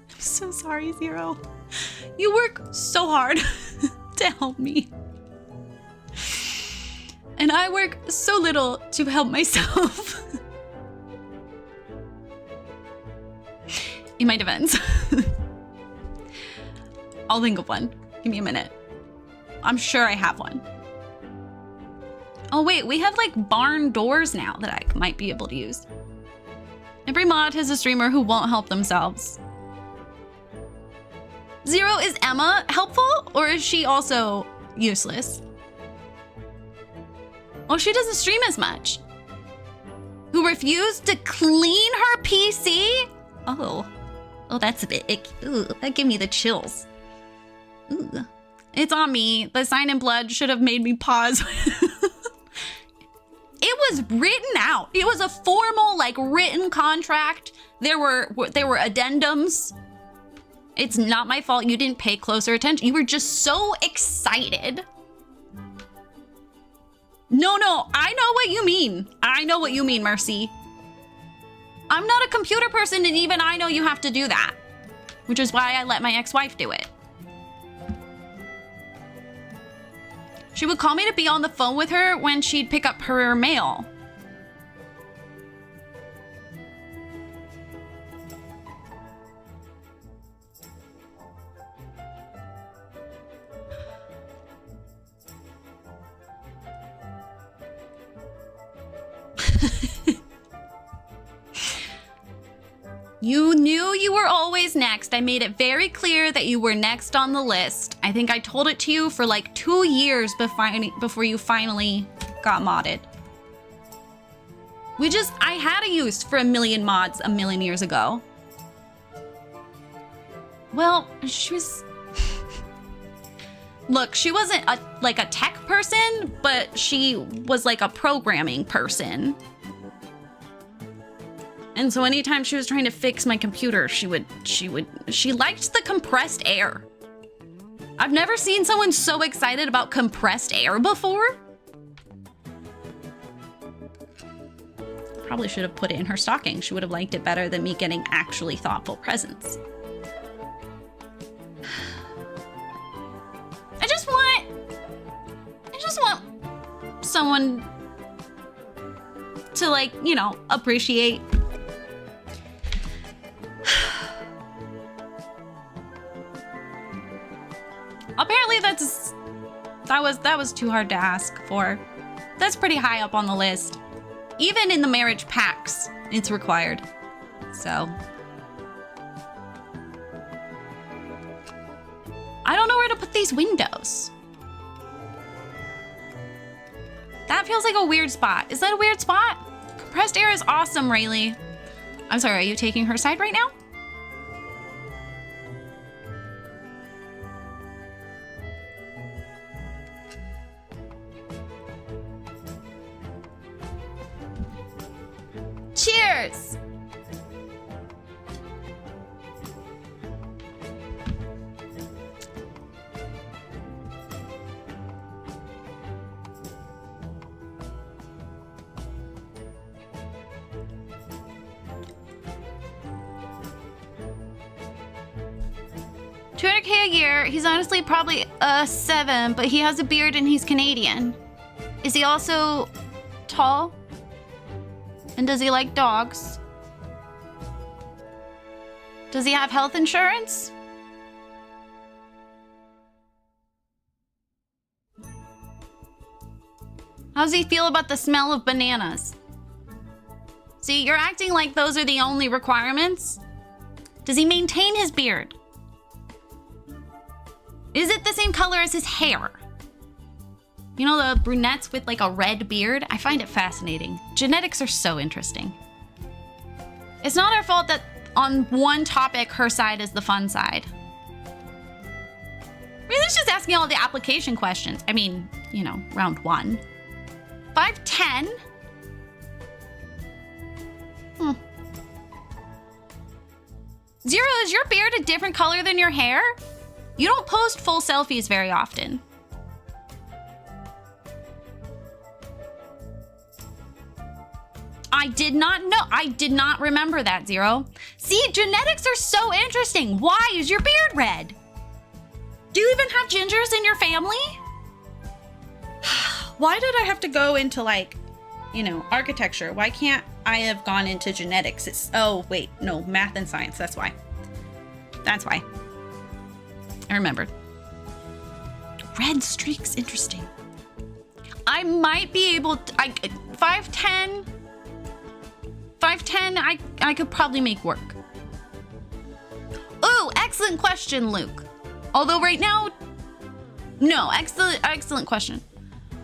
I'm so sorry, Zero. You work so hard to help me. And I work so little to help myself. In my defense. I'll think of one. Give me a minute. I'm sure I have one. Oh wait, we have like barn doors now that I might be able to use. Every mod has a streamer who won't help themselves. Zero, is Emma helpful or is she also useless? Oh, she doesn't stream as much. Who refused to clean her PC? Oh, that's a bit icky. Ooh, that gave me the chills. Ooh. It's on me. The sign in blood should have made me pause. It was written out. It was a formal, like, written contract. There were addendums. It's not my fault you didn't pay closer attention. You were just so excited. No, I know what you mean. I know what you mean, Mercy. I'm not a computer person, and even I know you have to do that. Which is why I let my ex-wife do it. She would call me to be on the phone with her when she'd pick up her mail. You knew you were always next. I made it very clear that you were next on the list. I think I told it to you for like 2 years before you finally got modded. I had a use for a million mods a million years ago. Well, she was... Look, she wasn't like a tech person, but she was like a programming person. And so anytime she was trying to fix my computer, she liked the compressed air. I've never seen someone so excited about compressed air before. Probably should have put it in her stocking. She would have liked it better than me getting actually thoughtful presents. I just want someone to, like, you know, appreciate. Apparently that was too hard to ask for. That's pretty high up on the list. Even in the marriage pacts, it's required. So I don't know where to put these windows. That feels like a weird spot. Is that a weird spot? Compressed air is awesome, Rayleigh. I'm sorry, are you taking her side right now? Cheers! $200K a year. He's honestly probably a 7, but he has a beard and he's Canadian. Is he also tall? And does he like dogs? Does he have health insurance? How does he feel about the smell of bananas? See, you're acting like those are the only requirements. Does he maintain his beard? Is it the same color as his hair? You know, the brunettes with like a red beard? I find it fascinating. Genetics are so interesting. It's not our fault that on one topic, her side is the fun side. Really, just asking all the application questions. I mean, you know, round 1. 5'10". Zero, is your beard a different color than your hair? You don't post full selfies very often. I did not know. I did not remember that, Zero. See, genetics are so interesting. Why is your beard red? Do you even have gingers in your family? Why did I have to go into, like, you know, architecture? Why can't I have gone into genetics? It's, oh, wait, no, math and science. That's why. That's why. I remembered. Red streaks, interesting. I might be able to, 5'10", I could probably make work. Ooh, excellent question, Luke. Although right now, no, excellent question.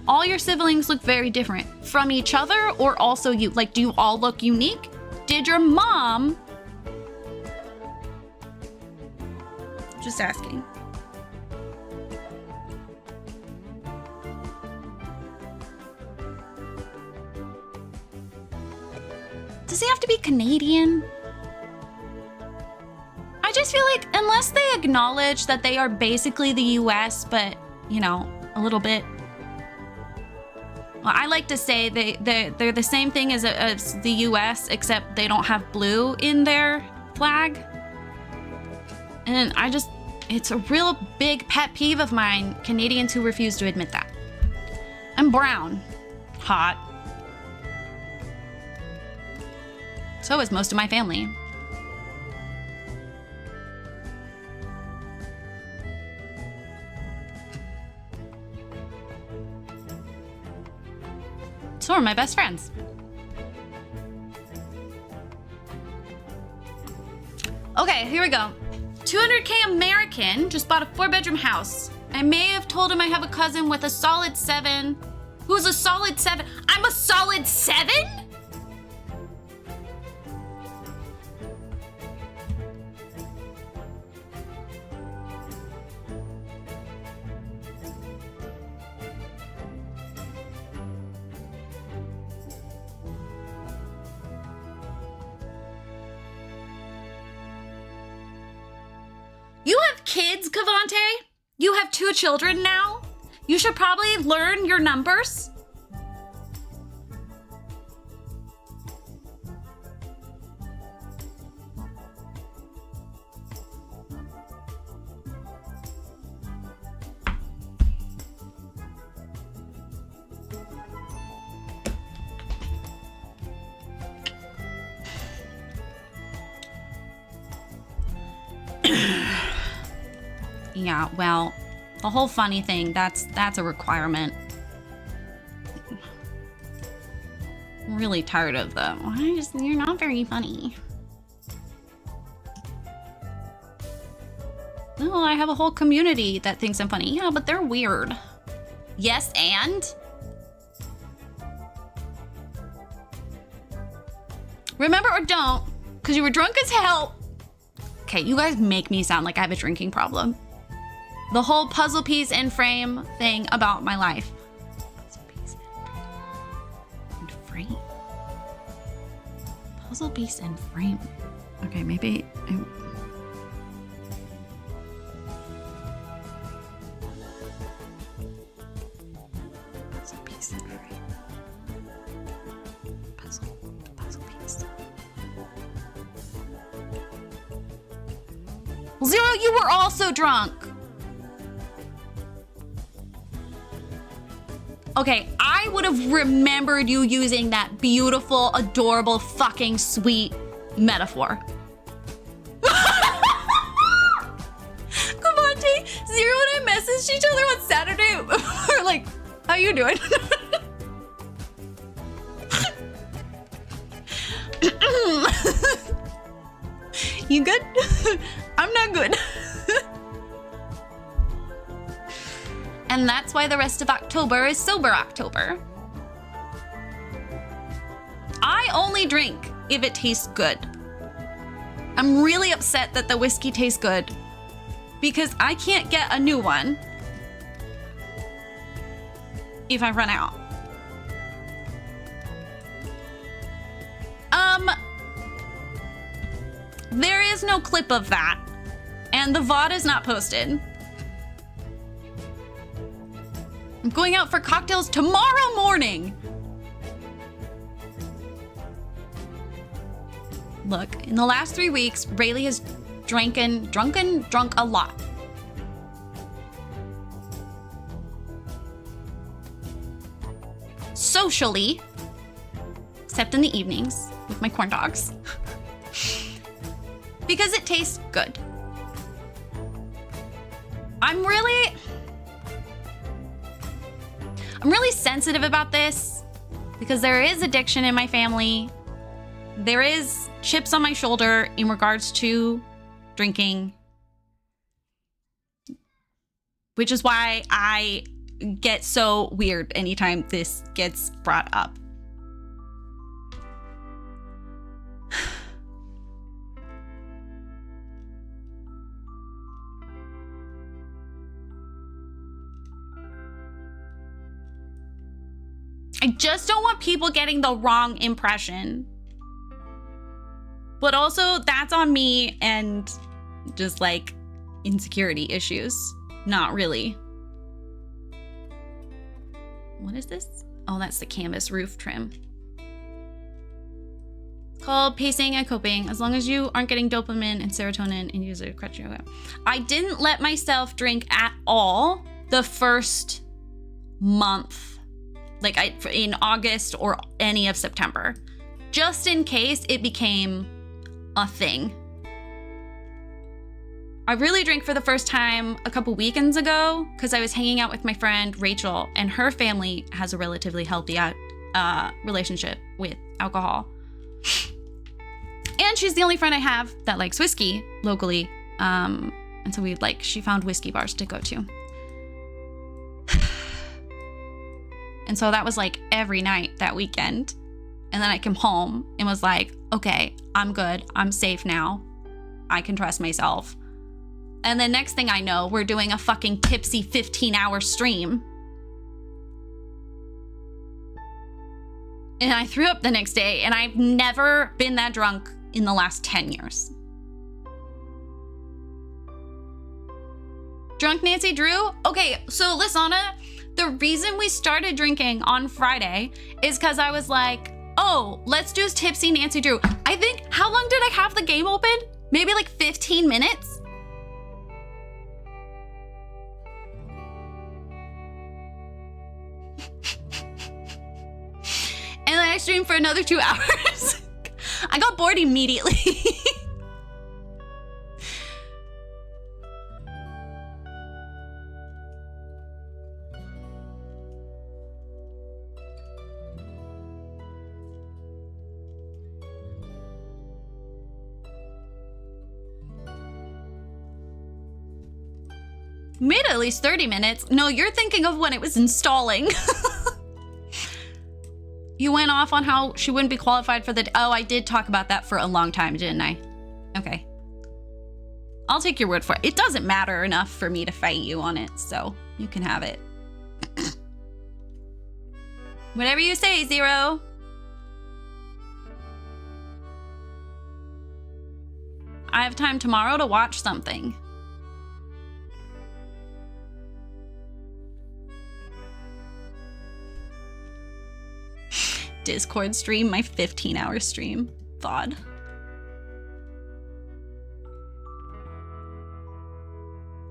All your siblings look very different from each other or also you. Like, do you all look unique? Did your mom? Just asking. Does he have to be Canadian? I just feel like unless they acknowledge that they are basically the US, but, you know, a little bit. Well, I like to say they're the same thing as the US, except they don't have blue in their flag. And it's a real big pet peeve of mine, Canadians who refuse to admit that. I'm brown. Hot. So is most of my family. So are my best friends. Okay, here we go. 200K American just bought a 4-bedroom house. I may have told him I have a cousin with a solid 7. Who's a solid 7? I'm a solid 7? You have kids, Cavante? You have 2 children now? You should probably learn your numbers. Yeah, well, The whole funny thing, that's a requirement. I'm really tired of them. You're not very funny. No, I have a whole community that thinks I'm funny. Yeah, but they're weird. Yes, and? Remember or don't, because you were drunk as hell. Okay, you guys make me sound like I have a drinking problem. The whole puzzle piece and frame thing about my life. Puzzle piece and frame. Puzzle piece and frame. Okay, maybe. Puzzle piece and frame. Puzzle piece. Well, Zero, you were also drunk. Okay, I would have remembered you using that beautiful, adorable, fucking sweet metaphor. Come on, T. Zero and I messaged each other on Saturday. We're like, how you doing? You good? I'm not good. And that's why the rest of October is sober October. I only drink if it tastes good. I'm really upset that the whiskey tastes good because I can't get a new one if I run out. There is no clip of that, and the VOD is not posted. I'm going out for cocktails tomorrow morning. Look, in the last 3 weeks, Rayleigh has drunk a lot. Socially, except in the evenings with my corn dogs. Because it tastes good. I'm really sensitive about this because there is addiction in my family. There is chips on my shoulder in regards to drinking, which is why I get so weird anytime this gets brought up. I just don't want people getting the wrong impression. But also, that's on me and just like insecurity issues. Not really. What is this? Oh, that's the canvas roof trim. It's called pacing and coping. As long as you aren't getting dopamine and serotonin and use a crutch yoga. I didn't let myself drink at all the first month. Like in August or any of September, just in case it became a thing. I really drank for the first time a couple weekends ago because I was hanging out with my friend Rachel, and her family has a relatively healthy relationship with alcohol. And she's the only friend I have that likes whiskey locally. And so she found whiskey bars to go to. And so that was like every night that weekend. And then I came home and was like, okay, I'm good. I'm safe now. I can trust myself. And the next thing I know, we're doing a fucking tipsy 15-hour stream. And I threw up the next day, and I've never been that drunk in the last 10 years. Drunk Nancy Drew? Okay, so Lisana, the reason we started drinking on Friday is because I was like, oh, let's do Tipsy Nancy Drew. I think, how long did I have the game open? Maybe like 15 minutes? And then I streamed for another 2 hours. I got bored immediately. Made it at least 30 minutes. No, you're thinking of when it was installing. You went off on how she wouldn't be qualified for the... Oh, I did talk about that for a long time, didn't I? Okay. I'll take your word for it. It doesn't matter enough for me to fight you on it, so you can have it. Whatever you say, Zero. I have time tomorrow to watch something. Discord stream, my 15-hour stream. VOD.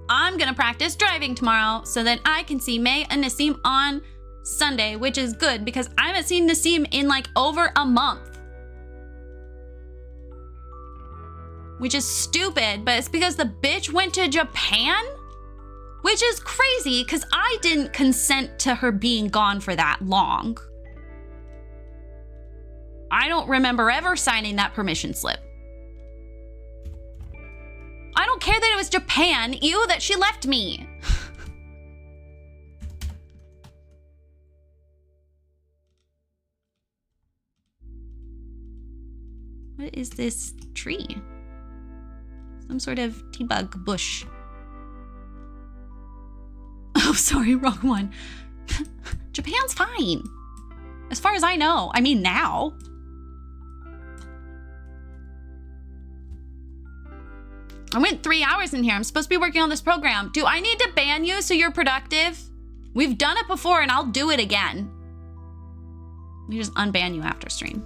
I'm gonna practice driving tomorrow so that I can see May and Nassim on Sunday, which is good because I haven't seen Nassim in like over a month. Which is stupid, but it's because the bitch went to Japan? Which is crazy because I didn't consent to her being gone for that long. I don't remember ever signing that permission slip. I don't care that it was Japan. Ew, that she left me. What is this tree? Some sort of tea bug bush. Oh, sorry, wrong one. Japan's fine. As far as I know. I mean, now. I went 3 hours in here. I'm supposed to be working on this program. Do I need to ban you so you're productive? We've done it before and I'll do it again. Let me just unban you after stream.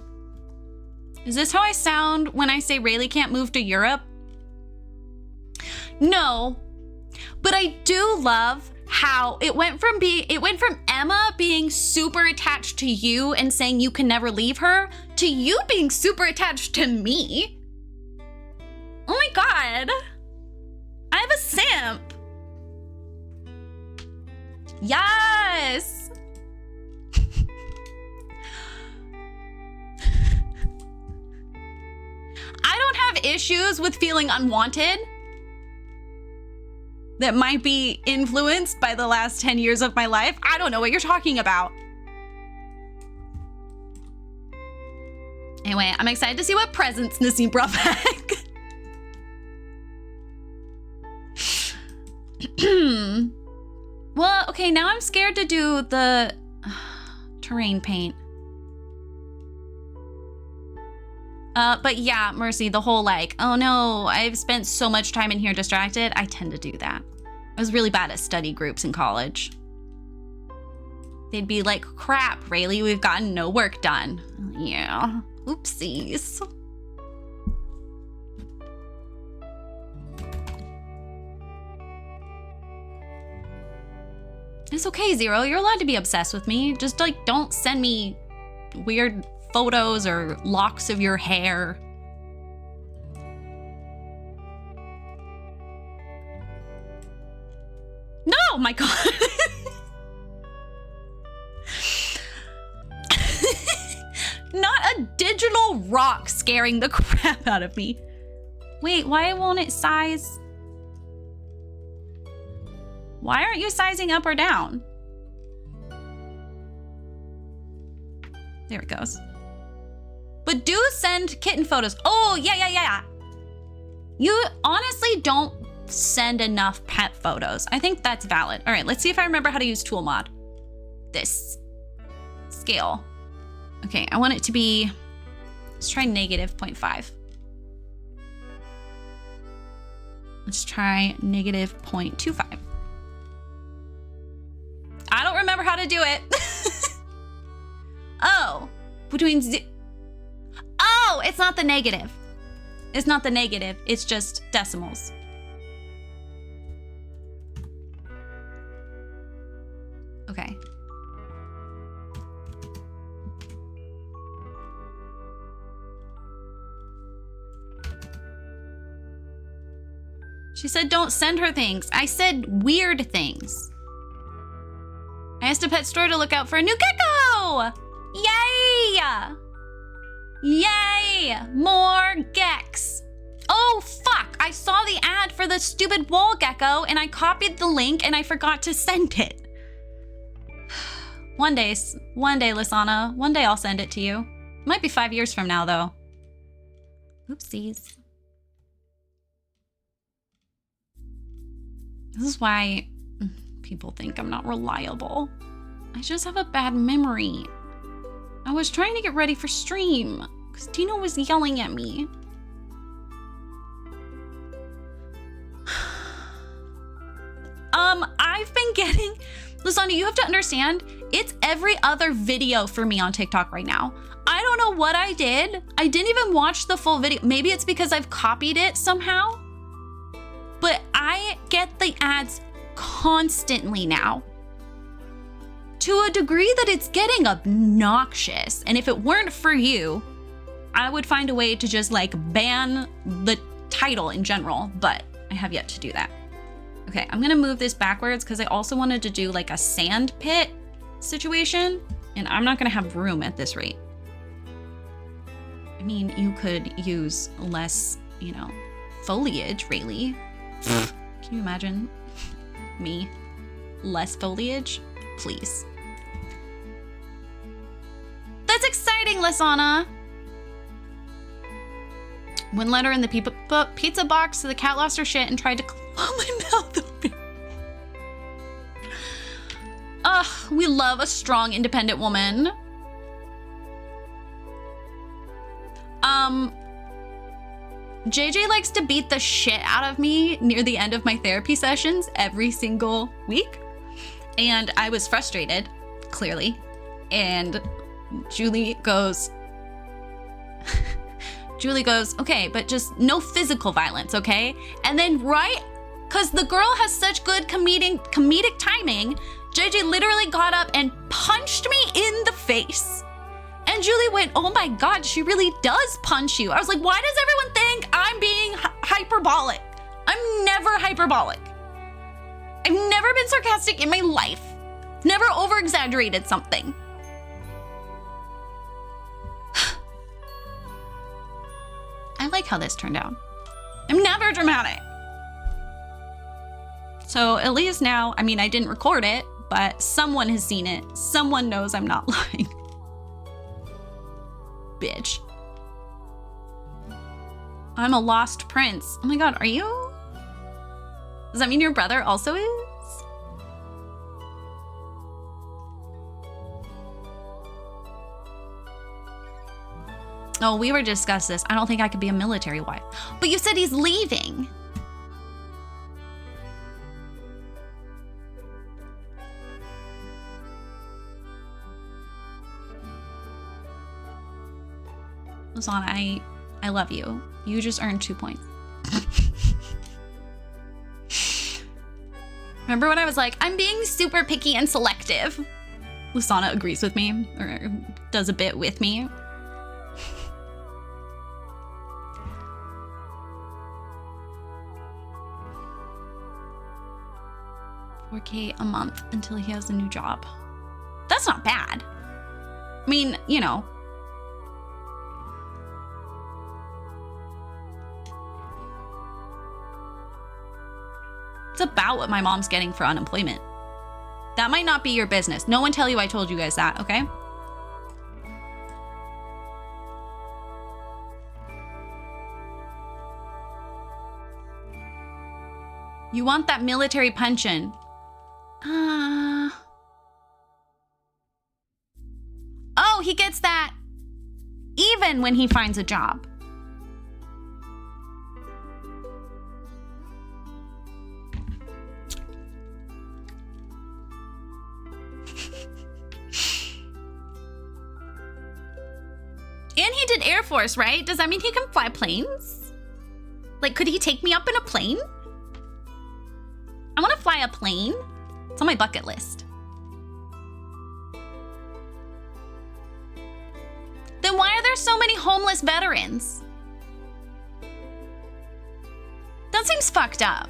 Is this how I sound when I say Rayleigh can't move to Europe? No, but I do love how it went from Emma being super attached to you and saying you can never leave her to you being super attached to me. Oh my God. I have a simp. Yes. I don't have issues with feeling unwanted that might be influenced by the last 10 years of my life. I don't know what you're talking about. Anyway, I'm excited to see what presents Nassim brought back. Well, okay, now I'm scared to do the terrain paint. But yeah, Mercy, the whole like, oh no, I've spent so much time in here distracted. I tend to do that. I was really bad at study groups in college. They'd be like, crap, Rayleigh, we've gotten no work done. Yeah, oopsies. It's okay, Zero, you're allowed to be obsessed with me. Just like, don't send me weird photos or locks of your hair. No, my God. Not a digital rock scaring the crap out of me. Wait, why won't it size? Why aren't you sizing up or down? There it goes. But do send kitten photos. Oh, yeah. You honestly don't send enough pet photos. I think that's valid. All right, let's see if I remember how to use tool mod. This. Scale. Okay, I want it to be, let's try negative 0.5. Let's try negative 0.25. I don't remember how to do it. Oh, oh, it's not the negative. It's not the negative, it's just decimals. Okay. She said don't send her things. I said weird things. I asked a pet store to look out for a new gecko! Yay! Yay! More gecks. Oh, fuck. I saw the ad for the stupid wall gecko and I copied the link and I forgot to send it. One day, Lisana. One day I'll send it to you. Might be 5 years from now, though. Oopsies. This is why people think I'm not reliable. I just have a bad memory. I was trying to get ready for stream because Dino was yelling at me. I've been getting... Lisana, you have to understand, it's every other video for me on TikTok right now. I don't know what I did. I didn't even watch the full video. Maybe it's because I've copied it somehow. But I get the ads constantly now. To a degree that it's getting obnoxious. And if it weren't for you, I would find a way to just like ban the title in general, but I have yet to do that. Okay, I'm gonna move this backwards because I also wanted to do like a sand pit situation, and I'm not gonna have room at this rate. I mean, you could use less, you know, foliage, really. Can you imagine me? Less foliage? Please. That's exciting, Lisana! One letter in the pizza box, so the cat lost her shit and tried to claw my mouth open. Ugh, we love a strong, independent woman. JJ likes to beat the shit out of me near the end of my therapy sessions every single week. And I was frustrated, clearly. And Julie goes, okay, but just no physical violence, okay? And then because the girl has such good comedic timing, JJ literally got up and punched me in the face. And Julie went, oh my God, she really does punch you. I was like, why does everyone think I'm being hyperbolic? I'm never hyperbolic. I've never been sarcastic in my life. Never over-exaggerated something. I like how this turned out. I'm never dramatic. So at least now, I mean, I didn't record it, but someone has seen it. Someone knows I'm not lying. Bitch. I'm a lost prince. Oh my God, are you? Does that mean your brother also is? Oh, we were discussing this. I don't think I could be a military wife. But you said he's leaving. Lisana, I love you. You just earned 2 points. Remember when I was like, I'm being super picky and selective? Lisana agrees with me, or does a bit with me. 4K a month until he has a new job. That's not bad. I mean, you know. It's about what my mom's getting for unemployment. That might not be your business. No one tell you I told you guys that, okay? You want that military pension. Oh, he gets that even when he finds a job. And he did Air Force, right? Does that mean he can fly planes? Like, could he take me up in a plane? I want to fly a plane. It's on my bucket list. Then why are there so many homeless veterans? That seems fucked up.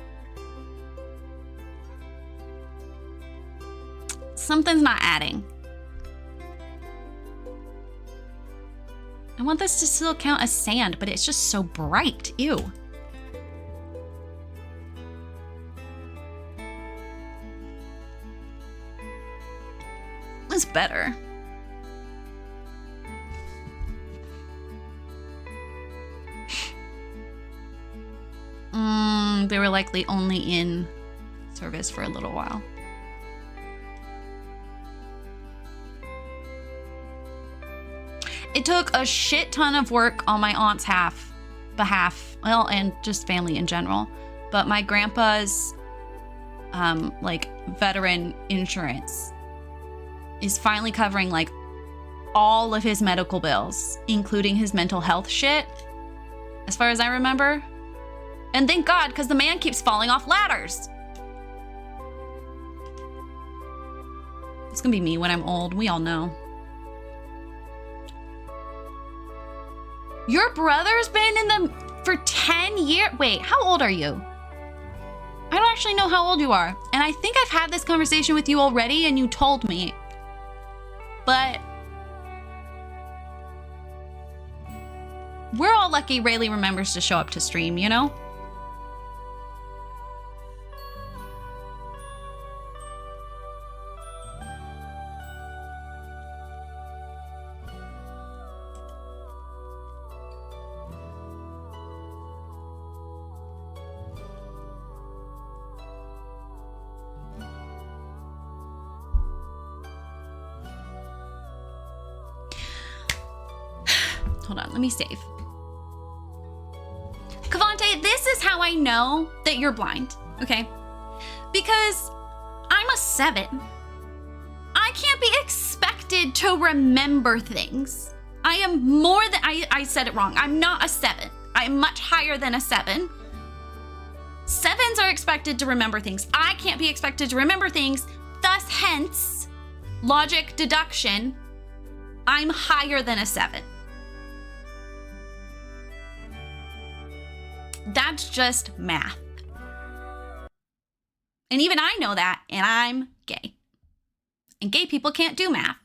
Something's not adding. I want this to still count as sand, but it's just so bright. Ew. was better. They were likely only in service for a little while. It took a shit ton of work on my aunt's behalf, well, and just family in general. But my grandpa's like veteran insurance is finally covering like all of his medical bills, including his mental health shit, as far as I remember. And thank God, because the man keeps falling off ladders. It's gonna be me when I'm old, we all know. Your brother's been in the for 10 years. Wait, how old are you? I don't actually know how old you are. And I think I've had this conversation with you already and you told me. But we're all lucky Rayleigh remembers to show up to stream, you know? Hold on, let me save. Cavante, this is how I know that you're blind, okay? Because I'm a 7. I can't be expected to remember things. I am more than, I said it wrong. I'm not a 7. I'm much higher than a 7. 7s are expected to remember things. I can't be expected to remember things. Thus, hence, logic deduction, I'm higher than a 7. That's just math. And even I know that, and I'm gay. And gay people can't do math.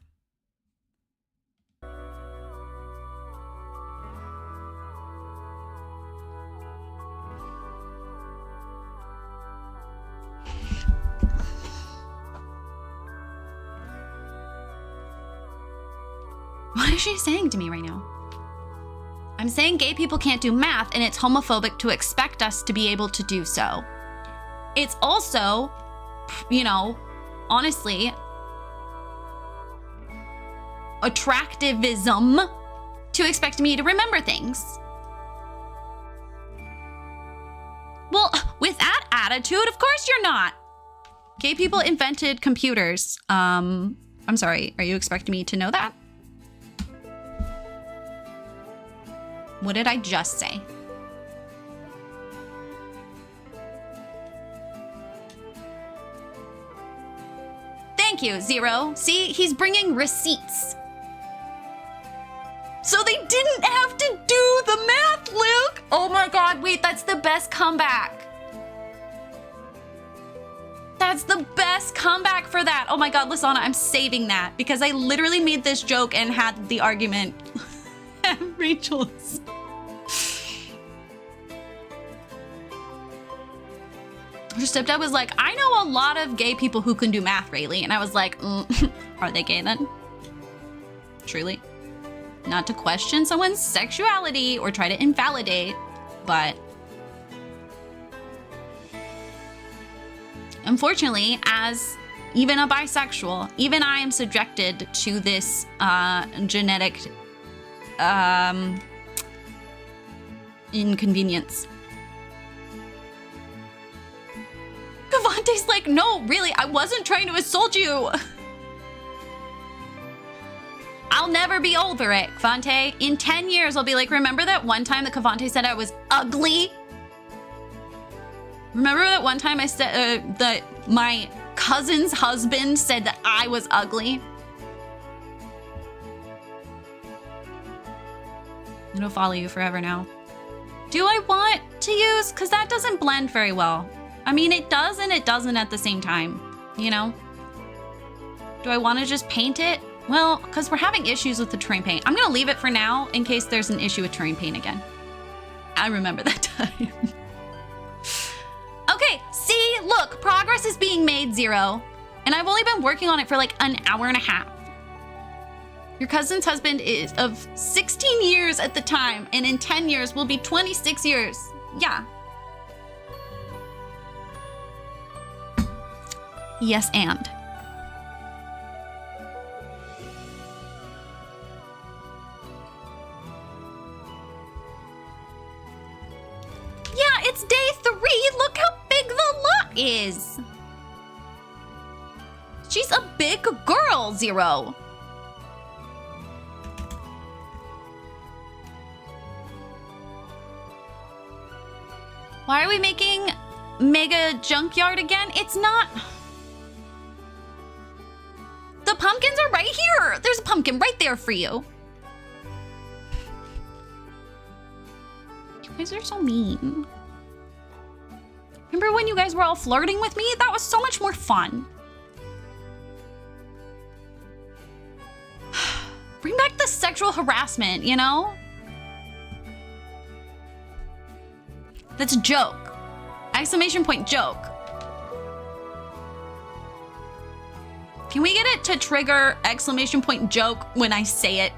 What is she saying to me right now? I'm saying gay people can't do math, and it's homophobic to expect us to be able to do so. It's also, you know, honestly, attractivism to expect me to remember things. Well, with that attitude, of course you're not. Gay people invented computers. I'm sorry, are you expecting me to know that? What did I just say? Thank you, Zero. See, he's bringing receipts. So they didn't have to do the math, Luke. Oh my God, wait, that's the best comeback. That's the best comeback for that. Oh my God, Lisanna, I'm saving that because I literally made this joke and had the argument. Rachel's. Her stepdad was like, I know a lot of gay people who can do math, Rayleigh. And I was like, are they gay then? Truly. Not to question someone's sexuality or try to invalidate, but unfortunately, as even a bisexual, even I am subjected to this genetic inconvenience. Cavante's like, no, really, I wasn't trying to insult you. I'll never be over it, Cavante. In 10 years, I'll be like, remember that one time that Cavante said I was ugly? Remember that one time I said that my cousin's husband said that I was ugly? I'm gonna follow you forever now. Do I want to use? Because that doesn't blend very well. I mean, it does and it doesn't at the same time, you know? Do I want to just paint it? Well, because we're having issues with the terrain paint. I'm gonna leave it for now in case there's an issue with terrain paint again. I remember that time. Okay, see, look, progress is being made, Zero. And I've only been working on it for like an hour and a half. Your cousin's husband is of 16 years at the time, and in 10 years will be 26 years. Yeah. Yes, and. Yeah, it's day 3. Look how big the lot is. She's a big girl, Zero. Why are we making Mega Junkyard again? It's not... The pumpkins are right here. There's a pumpkin right there for you. You guys are so mean. Remember when you guys were all flirting with me? That was so much more fun. Bring back the sexual harassment, you know? That's a joke. Exclamation point joke. Can we get it to trigger exclamation point joke when I say it?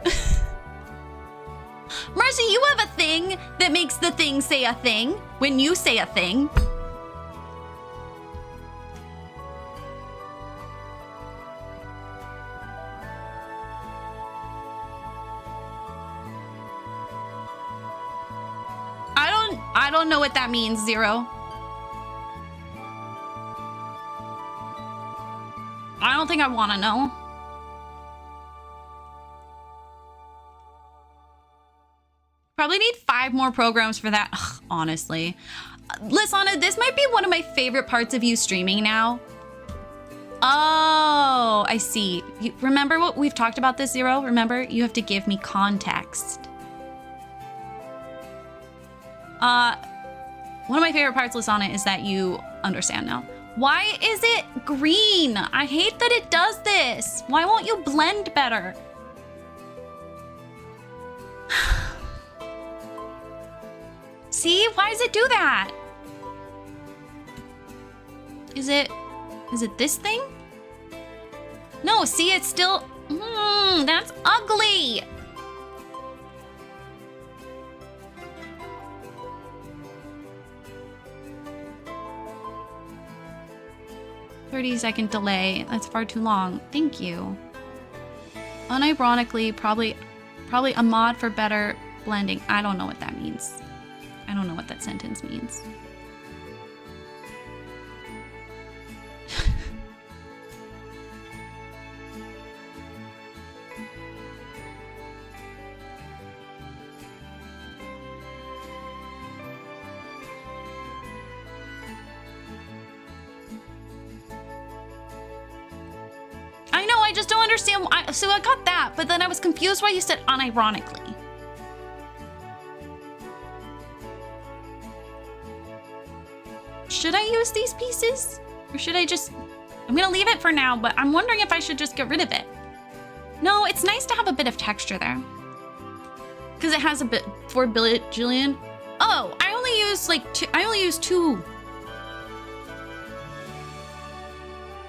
Mercy, you have a thing that makes the thing say a thing when you say a thing. I don't know what that means, Zero. I don't think I want to know. Probably need 5 more programs for that. Ugh, honestly. Lisana, this might be one of my favorite parts of you streaming now. Oh, I see. Remember what we've talked about this, Zero? Remember, you have to give me context. One of my favorite parts, Lisana, is that you understand now. Why is it green? I hate that it does this. Why won't you blend better? See, why does it do that? Is it this thing? No, see, it's still, that's ugly. "30-second delay. That's far too long. Thank you. Unironically, probably a mod for better blending." I don't know what that means. I don't know what that sentence means. I know, I just don't understand why. So I got that, but then I was confused why you said unironically. Should I use these pieces? Or should I just... I'm gonna leave it for now, but I'm wondering if I should just get rid of it. No, it's nice to have a bit of texture there. Because it has a bit... 4 bajillion. Oh, I only use like 2. I only use 2.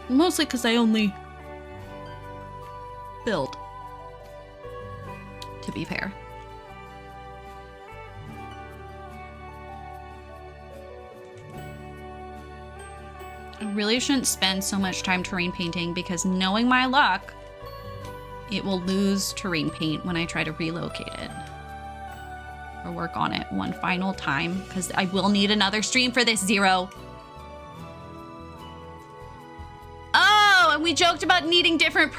Mostly because I only... build, to be fair. I really shouldn't spend so much time terrain painting because knowing my luck, it will lose terrain paint when I try to relocate it or work on it one final time because I will need another stream for this, Zero. Oh, and we joked about needing different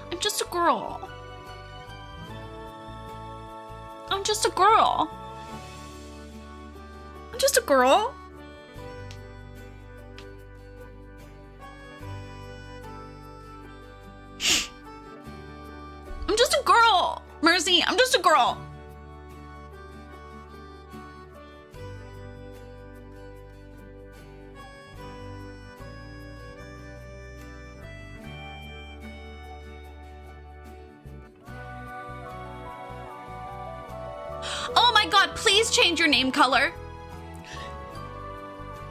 I'm just a girl. I'm just a girl. I'm just a girl. I'm just a girl. Mercy, I'm just a girl. Oh my God, please change your name color.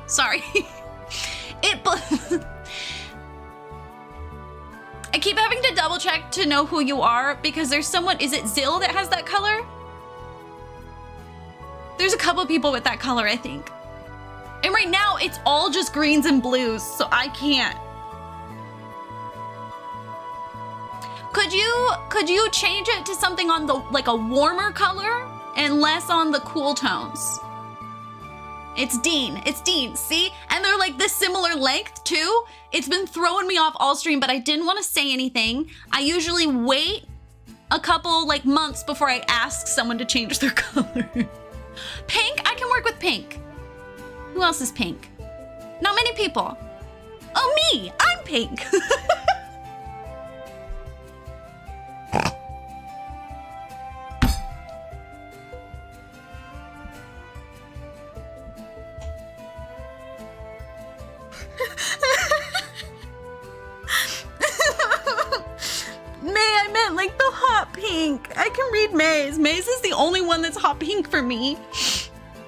Sorry. I keep having to double check to know who you are because there's someone, is it Zill that has that color? There's a couple people with that color, I think. And right now it's all just greens and blues, so I can't. Could you change it to something on the, like a warmer color and less on the cool tones? It's Dean, see? And they're like this similar length too. It's been throwing me off all stream, but I didn't want to say anything. I usually wait a couple like months before I ask someone to change their color. Pink, I can work with pink. Who else is pink? Not many people. Oh, me, I'm pink. May, I meant like the hot pink. I can read May's. May's is the only one that's hot pink for me.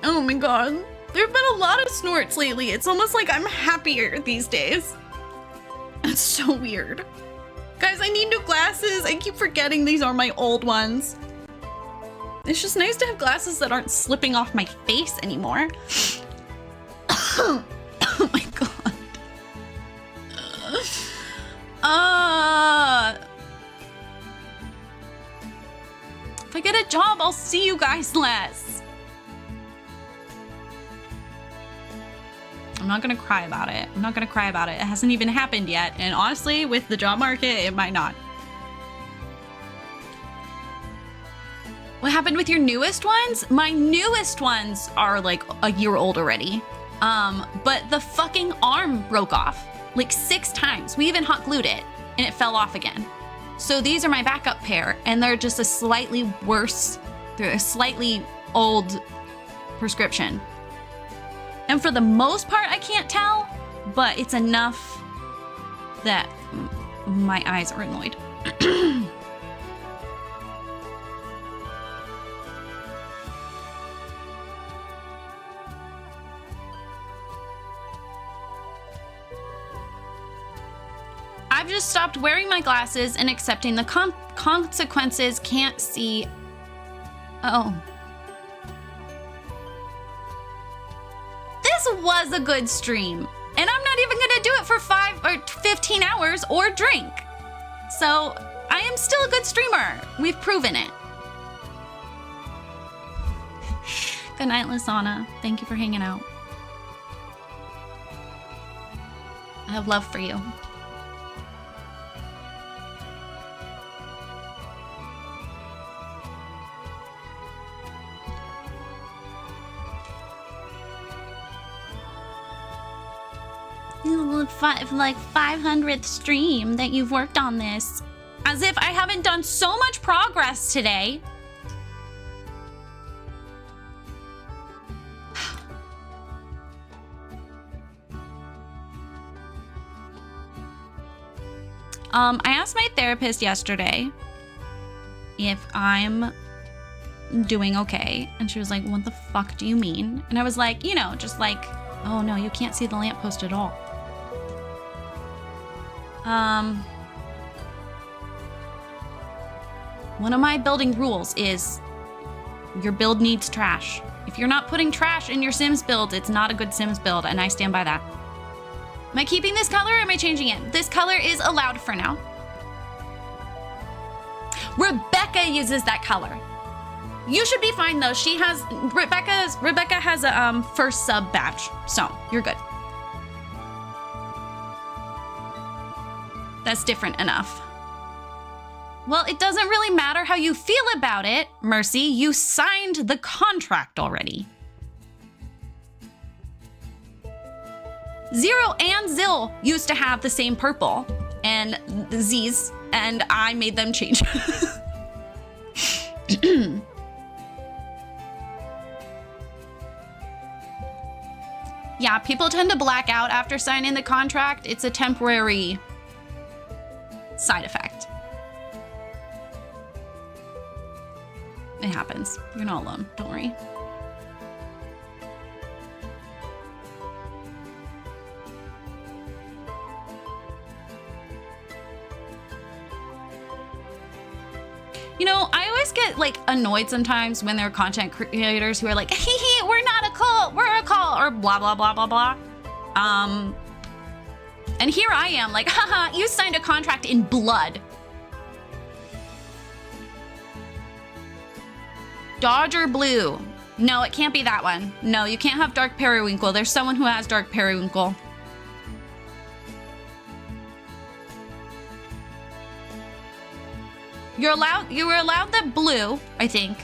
Oh my God. There have been a lot of snorts lately. It's almost like I'm happier these days. That's so weird. Guys, I need new glasses. I keep forgetting these are my old ones. It's just nice to have glasses that aren't slipping off my face anymore. Oh my God. If I get a job, I'll see you guys less. I'm not gonna cry about it. I'm not gonna cry about it. It hasn't even happened yet. And honestly, with the job market, it might not. What happened with your newest ones? My newest ones are like a year old already. But the fucking arm broke off like 6 times. We even hot glued it and it fell off again. So these are my backup pair and they're just a slightly worse, they're a slightly old prescription. And for the most part, I can't tell, but it's enough that my eyes are annoyed. I've just stopped wearing my glasses and accepting the consequences. Can't see. Oh. This was a good stream. And I'm not even gonna do it for 5 or 15 hours or drink. So I am still a good streamer. We've proven it. Good night, Lasana. Thank you for hanging out. I have love for you. Like 500th stream that you've worked on this. As if I haven't done so much progress today. I asked my therapist yesterday if I'm doing okay. And she was like, what the fuck do you mean? And I was like, you know, just like, oh no, you can't see the lamppost at all. One of my building rules is your build needs trash. If you're not putting trash in your Sims build, it's not a good Sims build, and I stand by that. Am I keeping this color or am I changing it? This color is allowed for now. Rebecca uses that color. You should be fine though. She has, Rebecca has a first sub badge, so you're good. That's different enough. Well, it doesn't really matter how you feel about it, Mercy. You signed the contract already. Zero and Zill used to have the same purple and the Z's, and I made them change. Yeah, people tend to black out after signing the contract. It's a temporary side effect. It happens. You're not alone. Don't worry. You know, I always get like annoyed sometimes when there are content creators who are like, hee hee, we're not a cult, we're a cult, or blah, blah, blah, blah, blah. And here I am like, haha, you signed a contract in blood. Dodger blue. No, it can't be that one. No, you can't have dark periwinkle. There's someone who has dark periwinkle. You were allowed the blue, I think.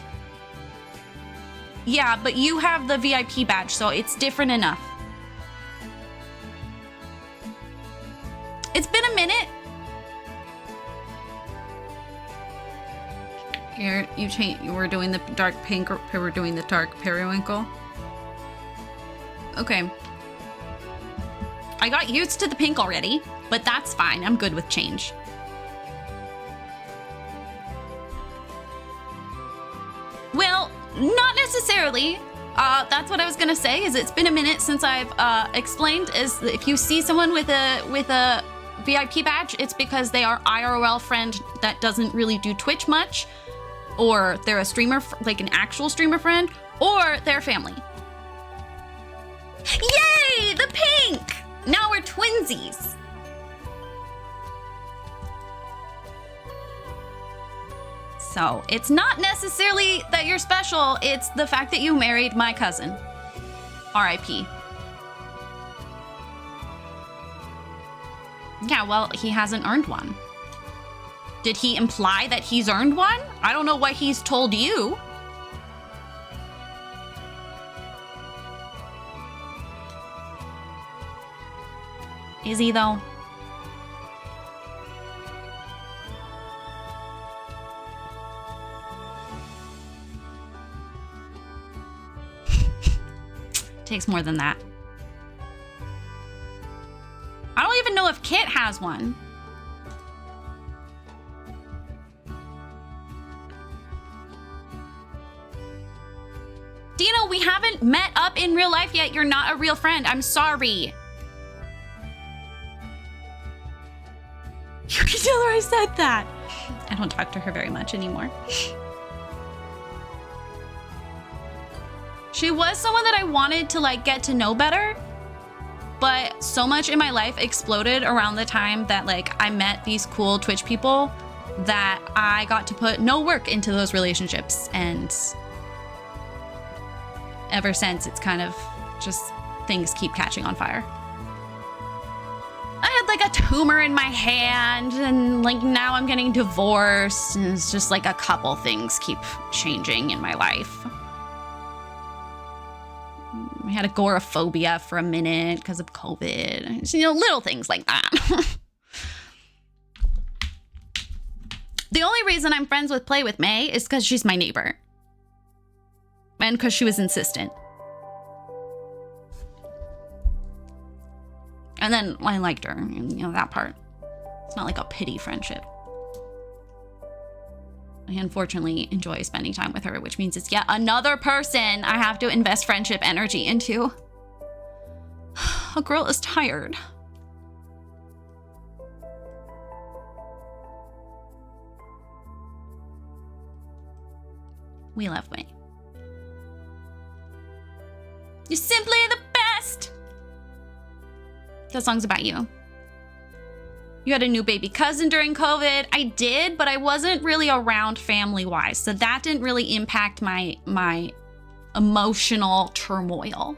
Yeah, but you have the VIP badge, so it's different enough. It's been a minute. Here, you were doing the dark pink, or we're doing the dark periwinkle. Okay. I got used to the pink already, but that's fine. I'm good with change. Well, not necessarily. That's what I was gonna say. Is it's been a minute since I've explained. Is if you see someone with a VIP badge, it's because they are IRL friend that doesn't really do Twitch much, or they're a streamer, like an actual streamer friend, or they're family. Yay! The pink! Now we're twinsies. So it's not necessarily that you're special, it's the fact that you married my cousin. R.I.P. Yeah, well, he hasn't earned one. Did he imply that he's earned one? I don't know what he's told you. Is he though? Takes more than that. I don't even know if Kit has one. Dino, we haven't met up in real life yet. You're not a real friend. I'm sorry. You can tell her I said that. I don't talk to her very much anymore. She was someone that I wanted to like get to know better, but so much in my life exploded around the time that like I met these cool Twitch people that I got to put no work into those relationships, and ever since it's kind of just things keep catching on fire. I had like a tumor in my hand, and like now I'm getting divorced, and it's just like a couple things keep changing in my life. I had agoraphobia for a minute because of COVID. You know, little things like that. The only reason I'm friends with Play with May is because she's my neighbor. And because she was insistent. And then I liked her, you know, that part. It's not like a pity friendship. I unfortunately enjoy spending time with her, which means it's yet another person I have to invest friendship energy into. A girl is tired. We love May. You're simply the best. That song's about you. You had a new baby cousin during COVID. I did, but I wasn't really around family-wise, so that didn't really impact my emotional turmoil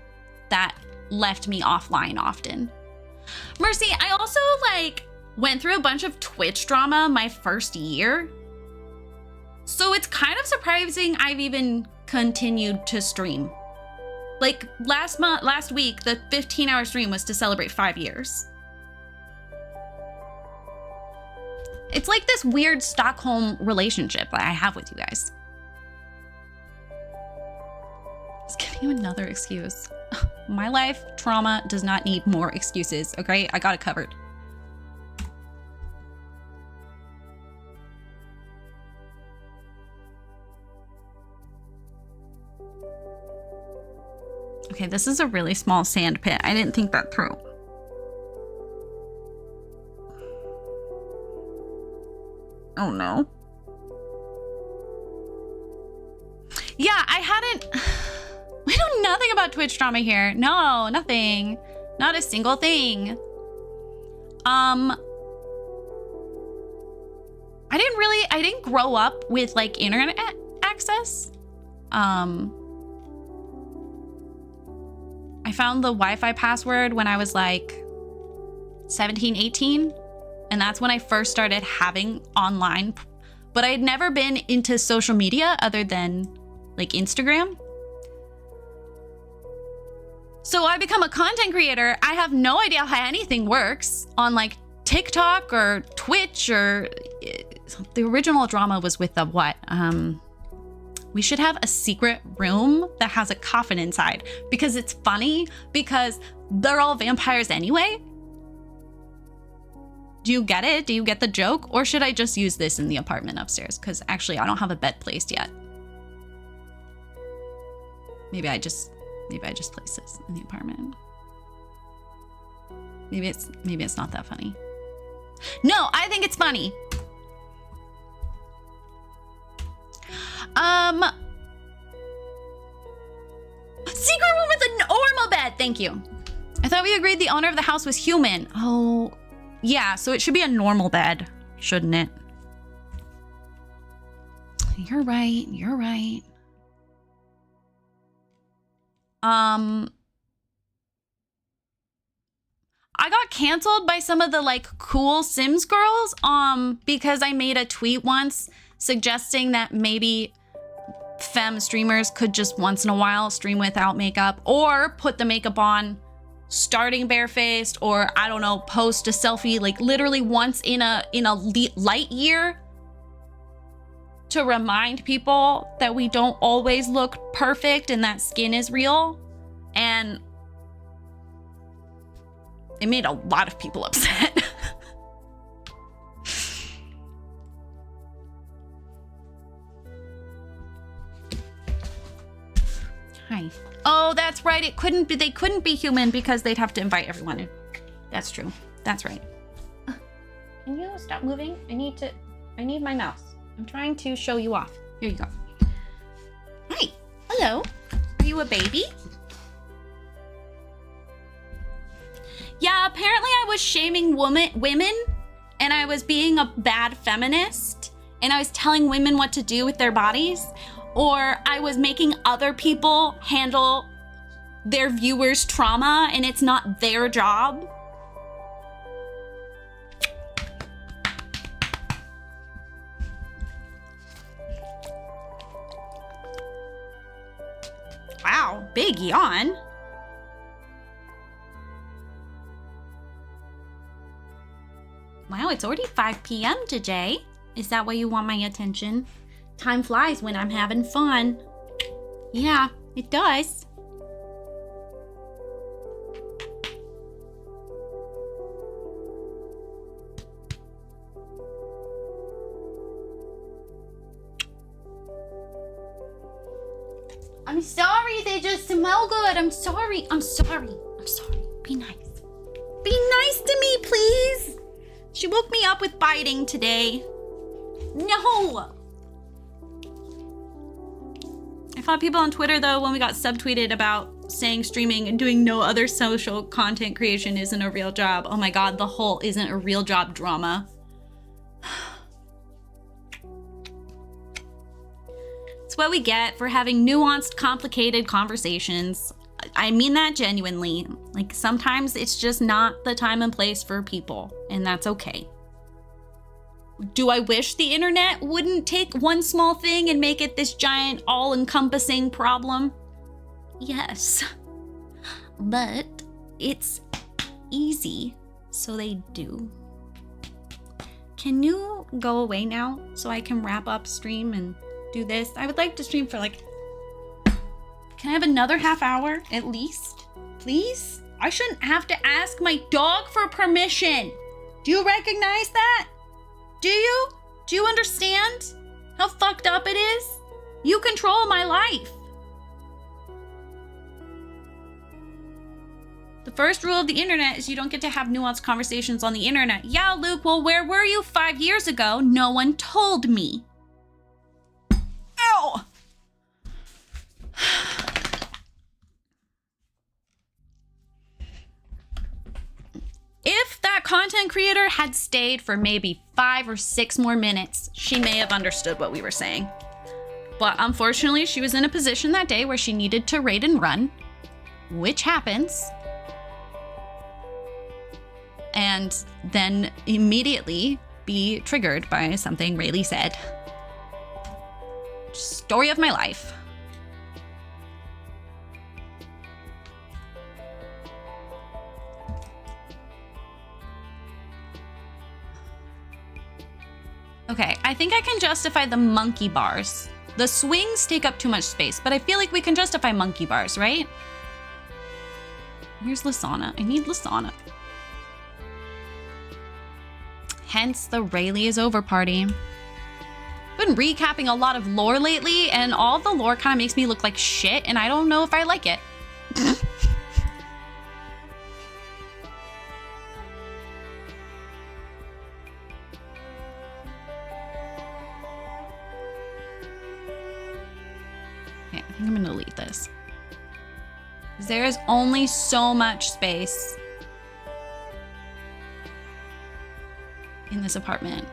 that left me offline often. Mercy, I also like went through a bunch of Twitch drama my first year, so it's kind of surprising I've even continued to stream. Like last week, the 15-hour stream was to celebrate 5 years. It's like this weird Stockholm relationship that I have with you guys. Just giving you another excuse. My life trauma does not need more excuses, okay? I got it covered. Okay, this is a really small sand pit. I didn't think that through. Oh no. Yeah, I know nothing about Twitch drama here. No, nothing. Not a single thing. I didn't grow up with like internet access. I found the Wi-Fi password when I was like 17, 18. And that's when I first started having online. But I had never been into social media other than like Instagram. So I become a content creator. I have no idea how anything works on like TikTok or Twitch or the original drama was with the what? We should have a secret room that has a coffin inside because it's funny because they're all vampires anyway. Do you get it? Do you get the joke? Or should I just use this in the apartment upstairs? Because actually I don't have a bed placed yet. Maybe I just place this in the apartment. Maybe it's not that funny. No, I think it's funny. Secret room with a normal bed. Thank you. I thought we agreed the owner of the house was human. Oh, yeah. So it should be a normal bed, shouldn't it? You're right. You're right. I got canceled by some of the like cool Sims girls because I made a tweet once suggesting that maybe femme streamers could just once in a while stream without makeup or put the makeup on starting barefaced, or I don't know, post a selfie like literally once in a light year to remind people that we don't always look perfect and that skin is real. And it made a lot of people upset. Hi. Oh, that's right. They couldn't be human because they'd have to invite everyone in. That's true. That's right. Can you stop moving? I need my mouse. I'm trying to show you off. Here you go. Hi. Hello. Are you a baby? Yeah, apparently I was shaming women and I was being a bad feminist and I was telling women what to do with their bodies, or I was making other people handle their viewers' trauma and it's not their job. Wow, big yawn. Wow, it's already 5 p.m. today. Is that why you want my attention? Time flies when I'm having fun. Yeah, it does. I'm sorry, they just smell good. I'm sorry. I'm sorry. I'm sorry. Be nice. Be nice to me, please. She woke me up with biting today. No. I fought people on Twitter though when we got subtweeted about saying streaming and doing no other social content creation isn't a real job. Oh my God, the whole isn't a real job drama. It's what we get for having nuanced, complicated conversations. I mean that genuinely. Like sometimes it's just not the time and place for people, and that's okay. Do I wish the internet wouldn't take one small thing and make it this giant, all-encompassing problem? Yes. But it's easy, so they do. Can you go away now so I can wrap up stream and do this? I would like to stream for like... Can I have another half hour at least? Please? I shouldn't have to ask my dog for permission. Do you recognize that? Do you? Do you understand how fucked up it is? You control my life. first rule of the internet is you don't get to have nuanced conversations on the internet. Yeah, Luke, well, where were you 5 years ago? No one told me. Ow! If that content creator had stayed for maybe 5 or 6 more minutes, she may have understood what we were saying. But unfortunately, she was in a position that day where she needed to raid and run, which happens. And then immediately be triggered by something Rayleigh said. Story of my life. Okay, I think I can justify the monkey bars. The swings take up too much space, but I feel like we can justify monkey bars, right? Here's Lasana. I need Lasana. Hence the Rayleigh is over party. Been recapping a lot of lore lately, and all the lore kind of makes me look like shit, and I don't know if I like it. Okay, I think I'm gonna delete this. There's only so much space in this apartment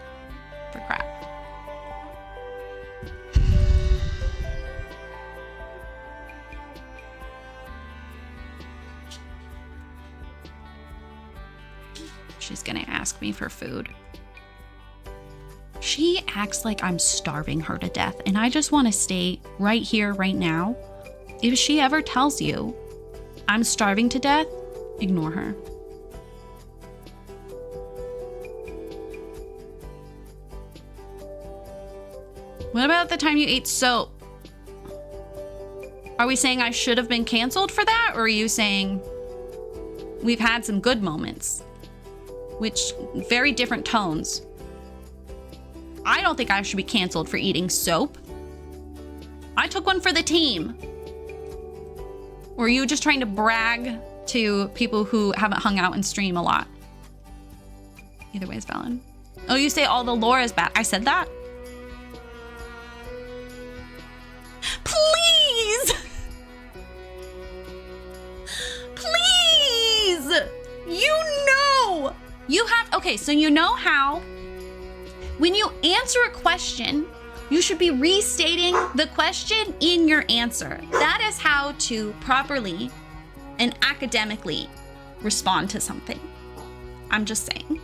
for crap. She's gonna ask me for food. She acts like I'm starving her to death, and I just want to stay right here, right now. If she ever tells you I'm starving to death, ignore her. What about the time you ate soap? Are we saying I should have been canceled for that? Or are you saying we've had some good moments? Which, very different tones. I don't think I should be canceled for eating soap. I took one for the team. Or are you just trying to brag to people who haven't hung out and stream a lot? Either way is valid. Oh, you say all the lore is bad. I said that? Please! Please! You know! You have, okay, so you know how when you answer a question, you should be restating the question in your answer. That is how to properly and academically respond to something. I'm just saying.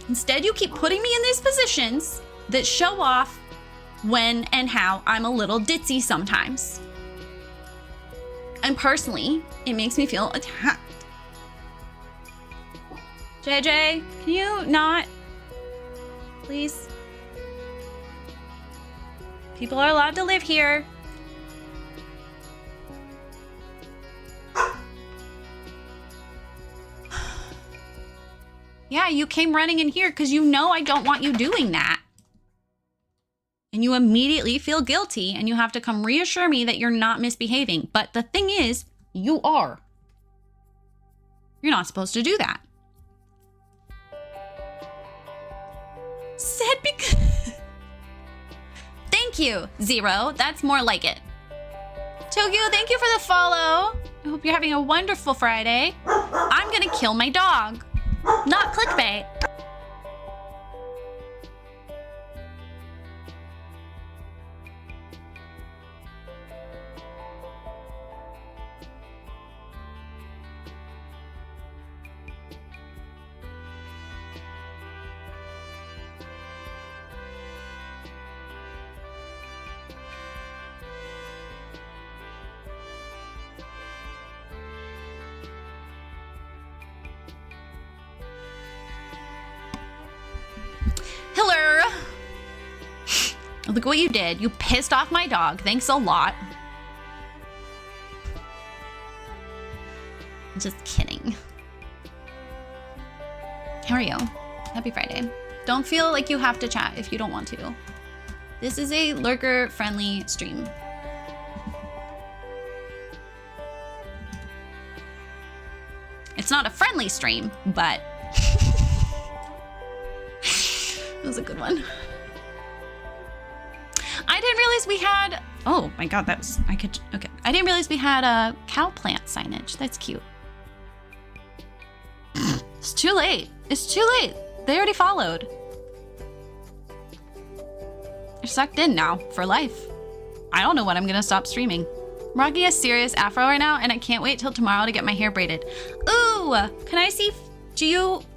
Instead, you keep putting me in these positions that show off when and how I'm a little ditzy sometimes. And personally, it makes me feel attacked. JJ, can you not? Please? People are allowed to live here. Yeah, you came running in here because you know I don't want you doing that. And you immediately feel guilty and you have to come reassure me that you're not misbehaving. But the thing is, you are. You're not supposed to do that. Said because... Thank you, Zero. That's more like it. Tokyo, thank you for the follow. I hope you're having a wonderful Friday. I'm gonna kill my dog. Not clickbait. Hello. Look what you did. You pissed off my dog. Thanks a lot. Just kidding. How are you? Happy Friday. Don't feel like you have to chat if you don't want to. This is a lurker-friendly stream. not a friendly stream, but that was a good one. I didn't realize we had, oh my God, that was, okay. I didn't realize we had a cow plant signage. That's cute. It's too late. It's too late. They already followed. They're sucked in now for life. I don't know when I'm gonna stop streaming. I'm rocking a serious afro right now and I can't wait till tomorrow to get my hair braided. Ooh, can I see,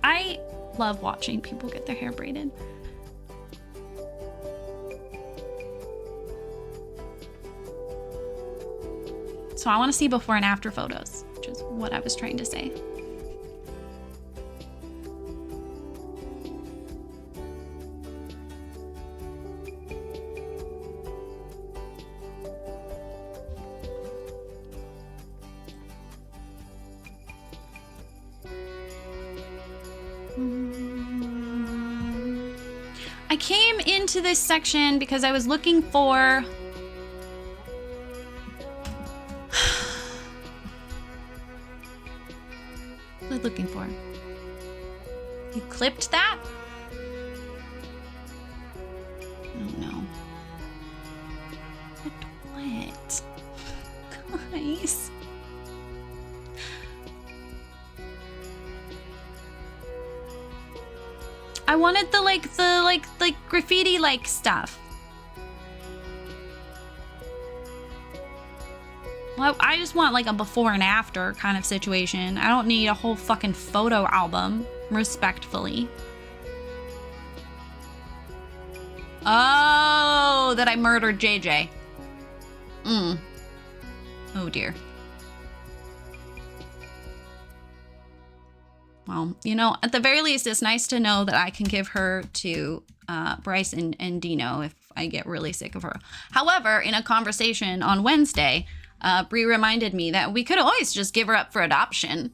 I love watching people get their hair braided. So I want to see before and after photos, which is what I was trying to say. I came into this section because I was looking for what was I looking for? You clipped that? I don't know. What? Guys. I wanted the graffiti like stuff. Well, I just want like a before and after kind of situation. I don't need a whole fucking photo album, respectfully. Oh, that I murdered JJ. Oh dear. Well, you know, at the very least, it's nice to know that I can give her to Bryce and Dino if I get really sick of her. However, in a conversation on Wednesday, Bree reminded me that we could always just give her up for adoption.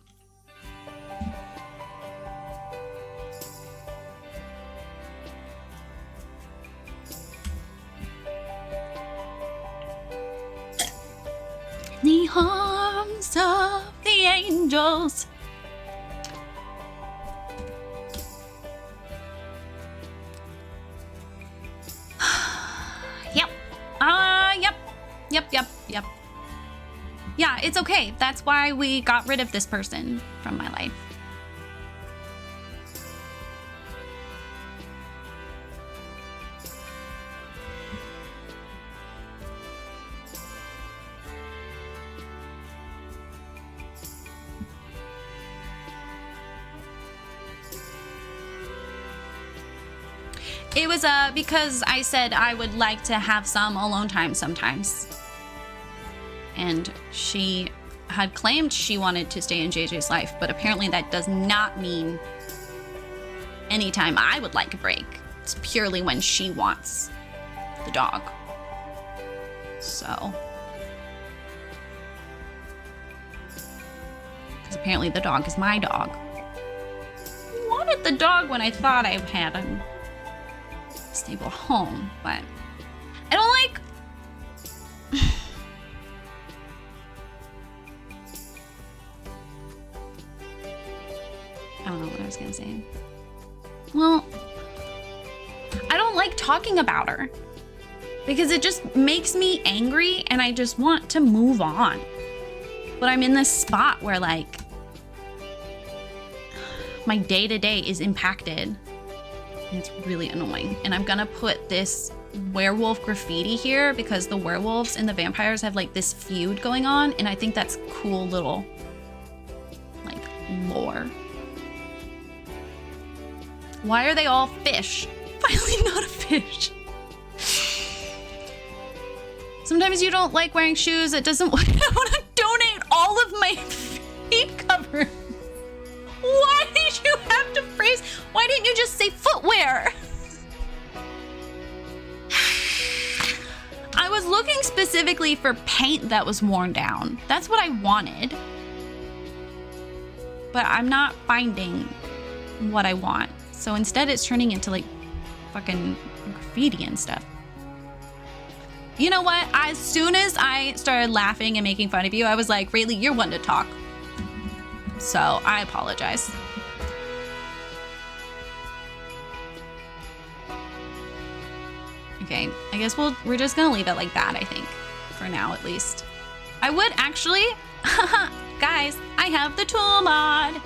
The arms of the angels. Yep. Yeah, it's okay. That's why we got rid of this person from my life. It was because I said I would like to have some alone time sometimes. And she had claimed she wanted to stay in JJ's life, but apparently that does not mean anytime I would like a break. It's purely when she wants the dog. So. Because apparently the dog is my dog. I wanted the dog when I thought I had a stable home, but I don't like... I don't know what I was gonna say. Well, I don't like talking about her because it just makes me angry and I just want to move on. But I'm in this spot where like my day-to-day is impacted and it's really annoying. And I'm gonna put this werewolf graffiti here because the werewolves and the vampires have like this feud going on, and I think that's cool little like lore. Why are they all fish? Finally not a fish. Sometimes you don't like wearing shoes. It doesn't. I want to donate all of my feet covers. Why did you have to phrase? Why didn't you just say footwear? I was looking specifically for paint that was worn down. That's what I wanted. But I'm not finding what I want. So instead it's turning into like fucking graffiti and stuff. You know what? As soon as I started laughing and making fun of you, I was like, Rayleigh, you're one to talk. So I apologize. Okay, I guess we're just gonna leave it like that, I think. For now, at least. I would actually, guys, I have the tool mod.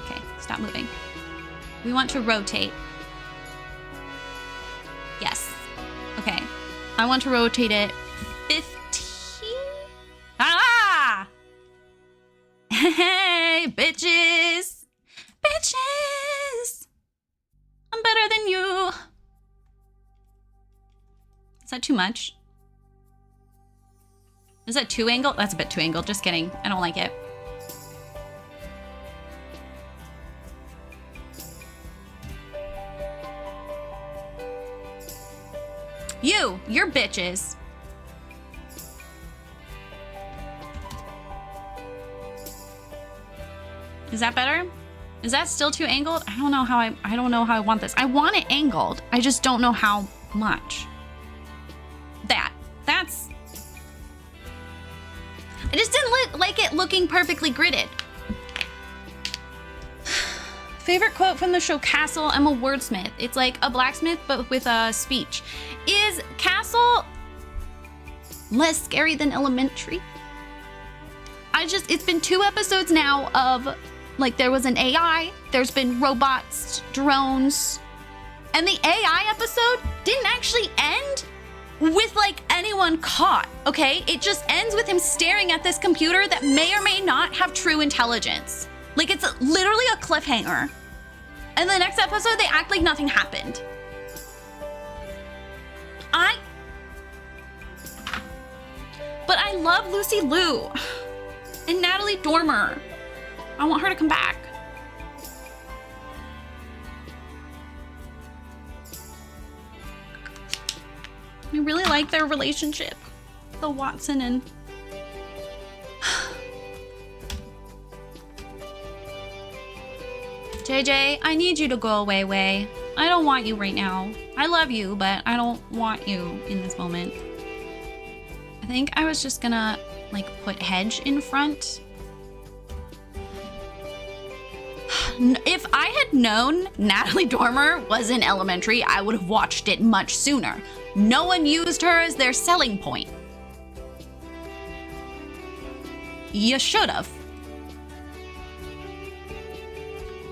Okay, stop moving. We want to rotate. Yes. Okay. I want to rotate it 15. Ah! Hey, bitches. Bitches. I'm better than you. Is that too much? Is that too angled? That's a bit too angled. Just kidding. I don't like it. You're bitches. Is that better? Is that still too angled? I don't know how I want this. I want it angled. I just don't know how much. That's I just didn't like it looking perfectly gridded. Favorite quote from the show Castle? I'm a wordsmith. It's like a blacksmith, but with a speech. Is Castle less scary than Elementary? It's been 2 episodes now of, like, there was an AI, there's been robots, drones, and the AI episode didn't actually end with, like, anyone caught, okay? It just ends with him staring at this computer that may or may not have true intelligence. Like, it's literally a cliffhanger. And the next episode, they act like nothing happened. But I love Lucy Liu and Natalie Dormer. I want her to come back. I really like their relationship. The Watson and... JJ, I need you to go away, Way. I don't want you right now. I love you, but I don't want you in this moment. I think I was just gonna, like, put Hedge in front. If I had known Natalie Dormer was in Elementary, I would have watched it much sooner. No one used her as their selling point. You should have.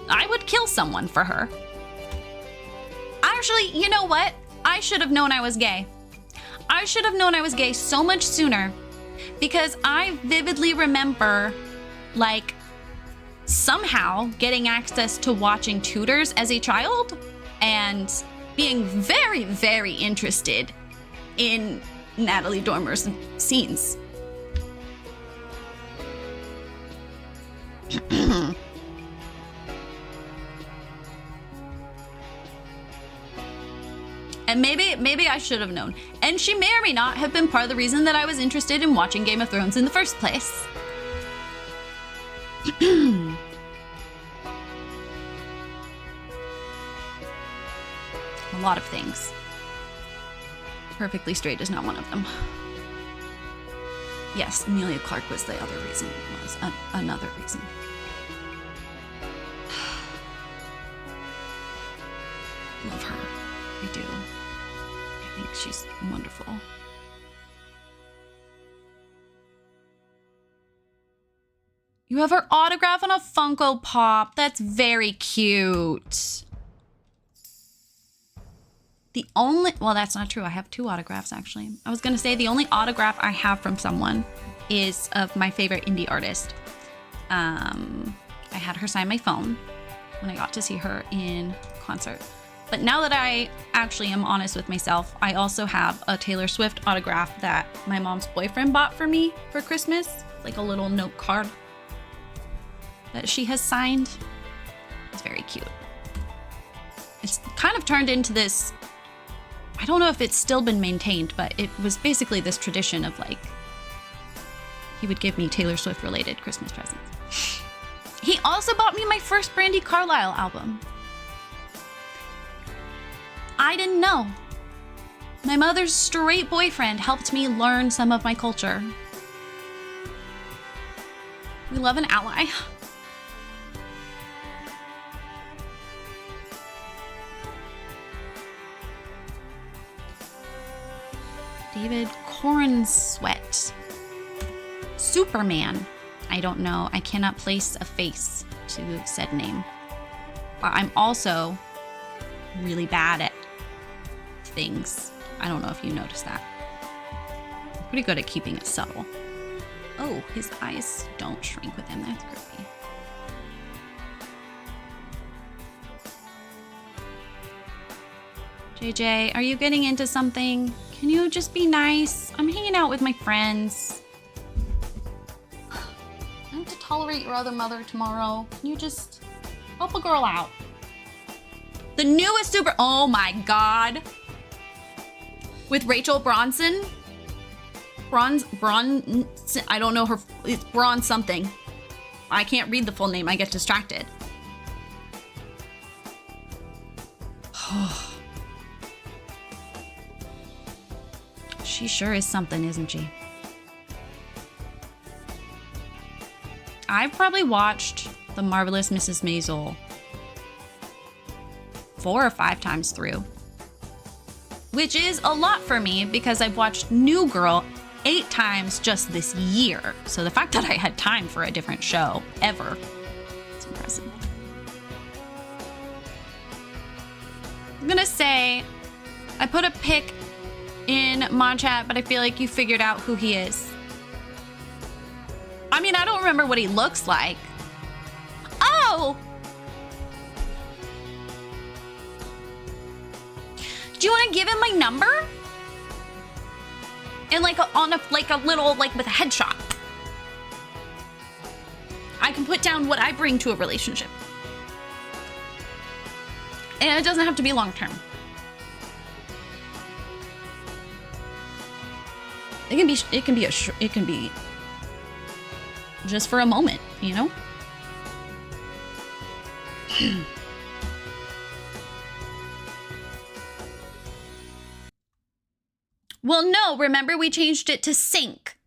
I would kill someone for her. Actually, you know what? I should have known I was gay. I should have known I was gay so much sooner, because I vividly remember, like, somehow getting access to watching Tudors as a child and being very, very interested in Natalie Dormer's scenes. And maybe I should have known. And she may or may not have been part of the reason that I was interested in watching Game of Thrones in the first place. A lot of things. Perfectly Straight is not one of them. Yes, Emilia Clarke was the other reason. Was another reason. Love her. I do. I think she's wonderful. You have her autograph on a Funko Pop. That's very cute. The only, well, that's not true. I have 2 autographs, actually. I was going to say the only autograph I have from someone is of my favorite indie artist. I had her sign my phone when I got to see her in concert. But now that I actually am honest with myself, I also have a Taylor Swift autograph that my mom's boyfriend bought for me for Christmas. Like a little note card that she has signed. It's very cute. It's kind of turned into this, I don't know if it's still been maintained, but it was basically this tradition of, like, he would give me Taylor Swift related Christmas presents. He also bought me my first Brandi Carlile album. I didn't know. My mother's straight boyfriend helped me learn some of my culture. We love an ally. David Cornsweat. Superman. I don't know. I cannot place a face to said name. But I'm also really bad at things. I don't know if you noticed that. I'm pretty good at keeping it subtle. Oh, his eyes don't shrink with him. That's creepy. JJ, are you getting into something? Can you just be nice? I'm hanging out with my friends. I have to tolerate your other mother tomorrow. Can you just help a girl out? The newest super, oh my God. With Rachel Bronson. Bronson, I don't know her, it's Bron something. I can't read the full name, I get distracted. She sure is something, isn't she? I've probably watched The Marvelous Mrs. Maisel 4 or 5 times through, which is a lot for me because I've watched New Girl 8 times just this year. So the fact that I had time for a different show ever, it's impressive. I'm gonna say I put a pic in Mod Chat, but I feel like you figured out who he is. I mean, I don't remember what he looks like. Oh! Do you want to give him my number? And like a little, like with a headshot. I can put down what I bring to a relationship. And it doesn't have to be long term. It can be just for a moment, you know? Well, no, remember we changed it to sync.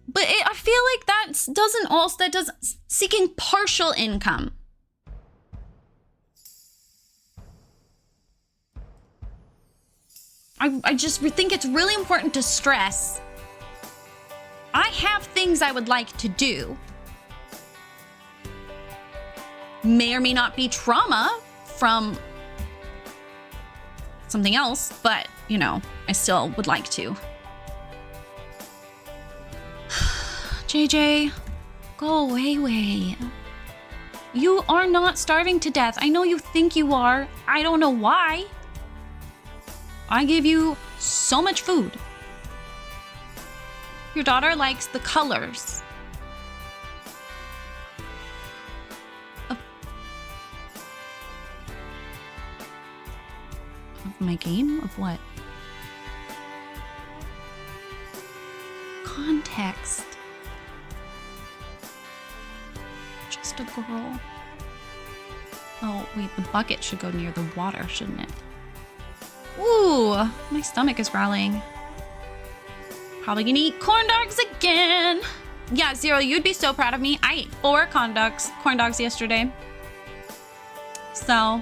But I feel like that doesn't seeking partial income. I just think it's really important to stress. I have things I would like to do. May or may not be trauma from something else, but, you know, I still would like to. JJ, go away. You are not starving to death. I know you think you are. I don't know why. I give you so much food. Your daughter likes the colors of my game? Of what? Context. Just a girl. Oh, wait, the bucket should go near the water, shouldn't it? Ooh, my stomach is growling. Probably gonna eat corn dogs again. Yeah, Zero, you'd be so proud of me. I ate 4 corn dogs yesterday. So.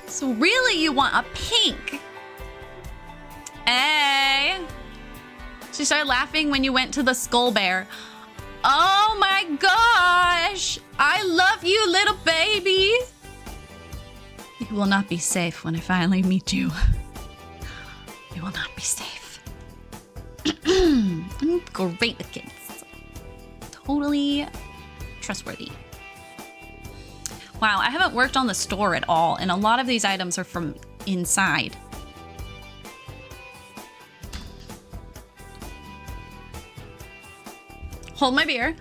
So really you want a pink? Hey. She started laughing when you went to the Skull Bear. Oh my gosh! I love you, little baby! You will not be safe when I finally meet you. You will not be safe. I'm great with kids. Totally trustworthy. Wow, I haven't worked on the store at all, and a lot of these items are from inside. Hold my beer.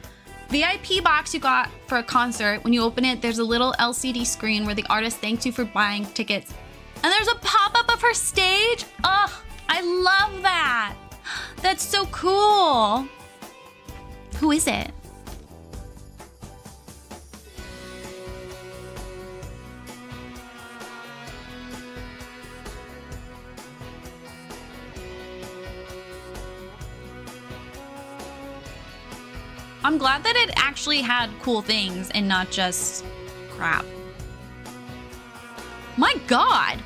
VIP box you got for a concert. When you open it, there's a little LCD screen where the artist thanks you for buying tickets. And there's a pop-up of her stage. Ugh, I love that. That's so cool. Who is it? I'm glad that it actually had cool things and not just crap. My God.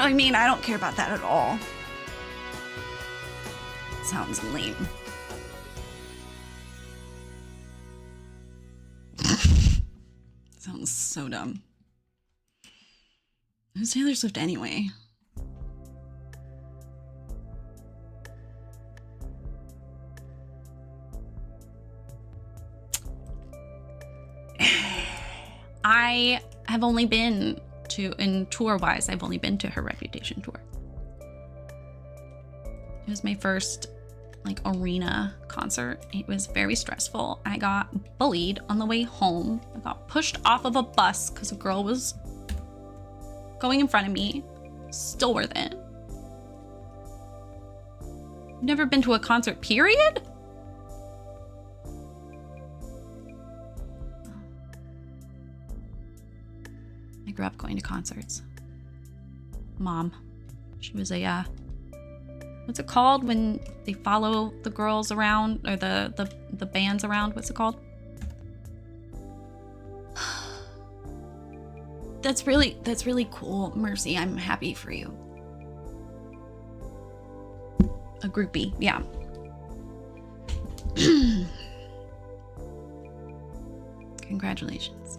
I mean, I don't care about that at all. Sounds lame. Sounds so dumb. Who's Taylor Swift anyway? I have only been to, in tour-wise, I've only been to her Reputation tour. It was my first, like, arena concert. It was very stressful. I got bullied on the way home. I got pushed off of a bus because a girl was going in front of me. Still worth it. Never been to a concert, period? I grew up going to concerts. Mom, she was a, what's it called when they follow the girls around, or the bands around? What's it called? That's really cool, Mercy. I'm happy for you. A groupie, yeah. Congratulations.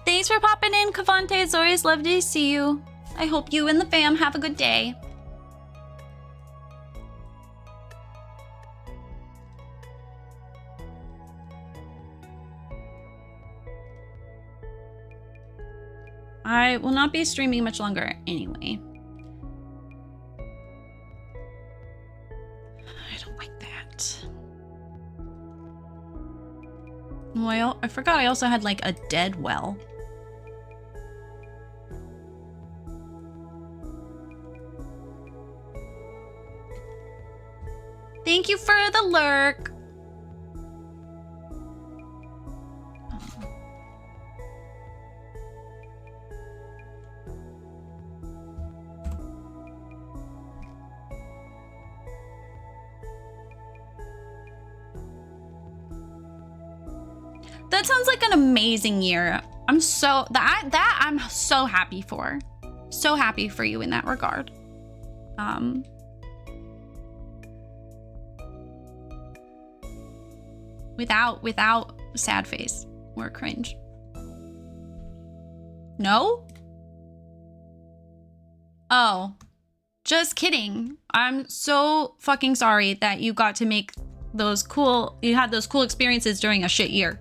Thanks for popping in, Cavante. It's always lovely to see you. I hope you and the fam have a good day. I will not be streaming much longer anyway. I don't like that. Well, I forgot I also had like a dead well. Thank you for the lurk. That sounds like an amazing year. I'm so happy for. So happy for you in that regard. Without sad face or cringe. No? Oh, just kidding. I'm so fucking sorry that you got to make you had those cool experiences during a shit year.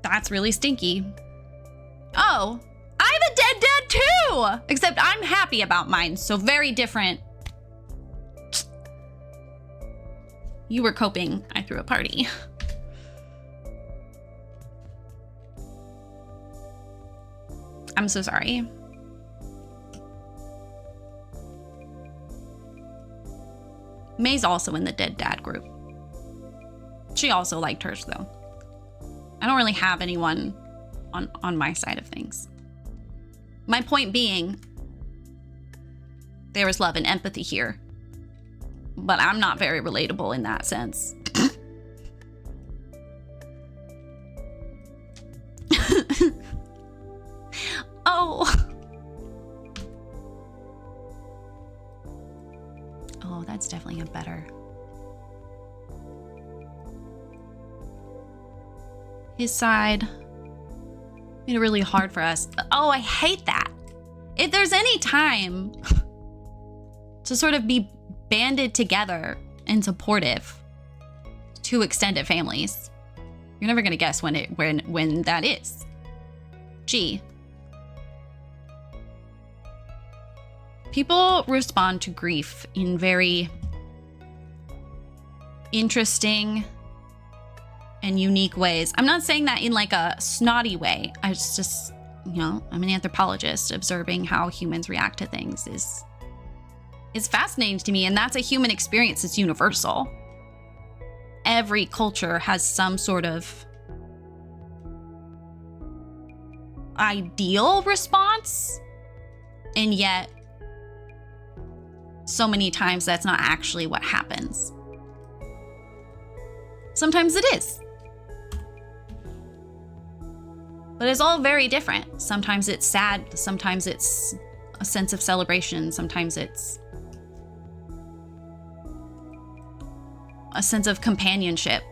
That's really stinky. Oh, I have a dead dad too! Except I'm happy about mine, so very different. You were coping. I threw a party. I'm so sorry. May's also in the dead dad group. She also liked hers though. I don't really have anyone on my side of things. My point being, there is love and empathy here. But I'm not very relatable in that sense. Oh. Oh, that's definitely a better. his side made it really hard for us. Oh, I hate that. If there's any time to sort of be banded together and supportive to extended families, you're never gonna guess when that is. Gee. People respond to grief in very interesting and unique ways. I'm not saying that in like a snotty way. I just, you know, I'm an anthropologist. Observing how humans react to things is fascinating to me, and that's a human experience. It's universal. Every culture has some sort of ideal response, and yet so many times that's not actually what happens. Sometimes it is. But it's all very different. Sometimes it's sad, sometimes it's a sense of celebration, sometimes it's a sense of companionship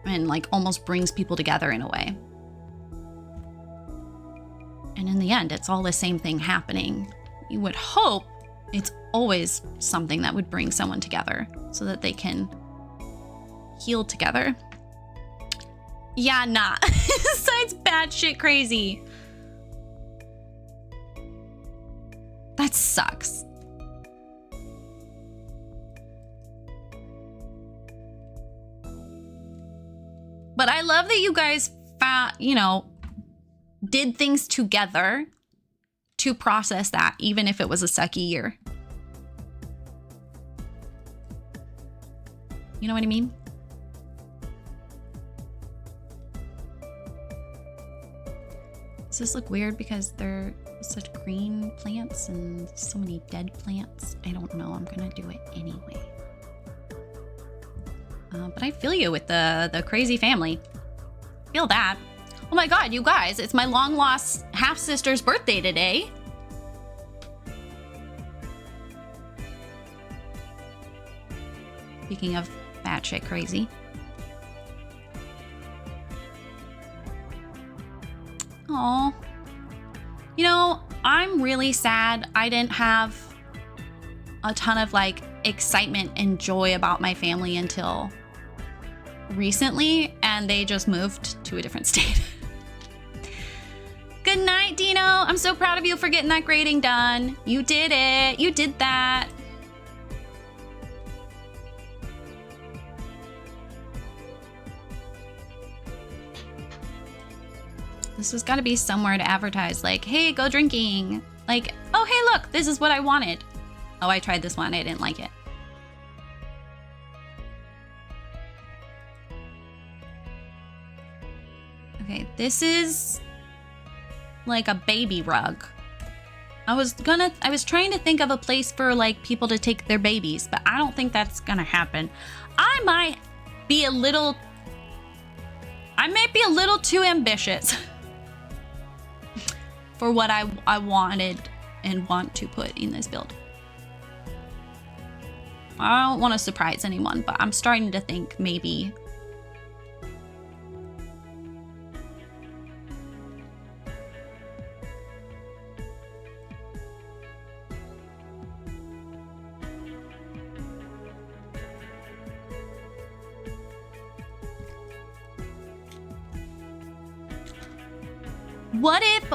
and like almost brings people together in a way. And in the end, it's all the same thing happening. You would hope it's always something that would bring someone together so that they can heal together. Yeah, nah. Besides batshit crazy. That sucks. But I love that you guys found, you know, did things together to process that, even if it was a sucky year. You know what I mean? Does this look weird because they're such green plants and so many dead plants? I don't know. I'm gonna do it anyway. But I feel you with the crazy family. Feel that. Oh my god, you guys, it's my long lost half sister's birthday today. Speaking of batshit crazy. Aw. You know, I'm really sad I didn't have a ton of like excitement and joy about my family until recently, and they just moved to a different state. Good night, Dino. I'm so proud of you for getting that grading done. You did it. You did that. This has got to be somewhere to advertise, like, hey, go drinking. Like, oh, hey, look, this is what I wanted. Oh, I tried this one. I didn't like it. Okay, this is like a baby rug. I was trying to think of a place for like people to take their babies, but I don't think that's gonna happen. I might be a little too ambitious for what I wanted and want to put in this build. I don't want to surprise anyone, but I'm starting to think maybe.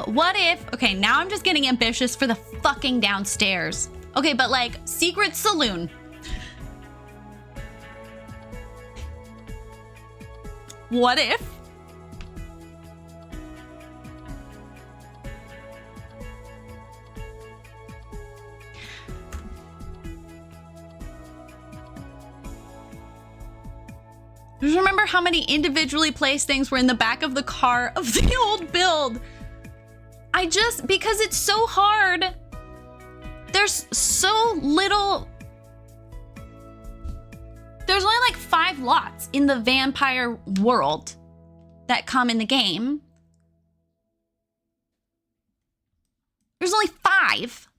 What if, okay, now I'm just getting ambitious for the fucking downstairs. Okay, but like, secret saloon. What if? Just remember how many individually placed things were in the back of the car of the old build. Because it's so hard. There's so little. There's only like 5 lots in the vampire world that come in the game. There's only 5.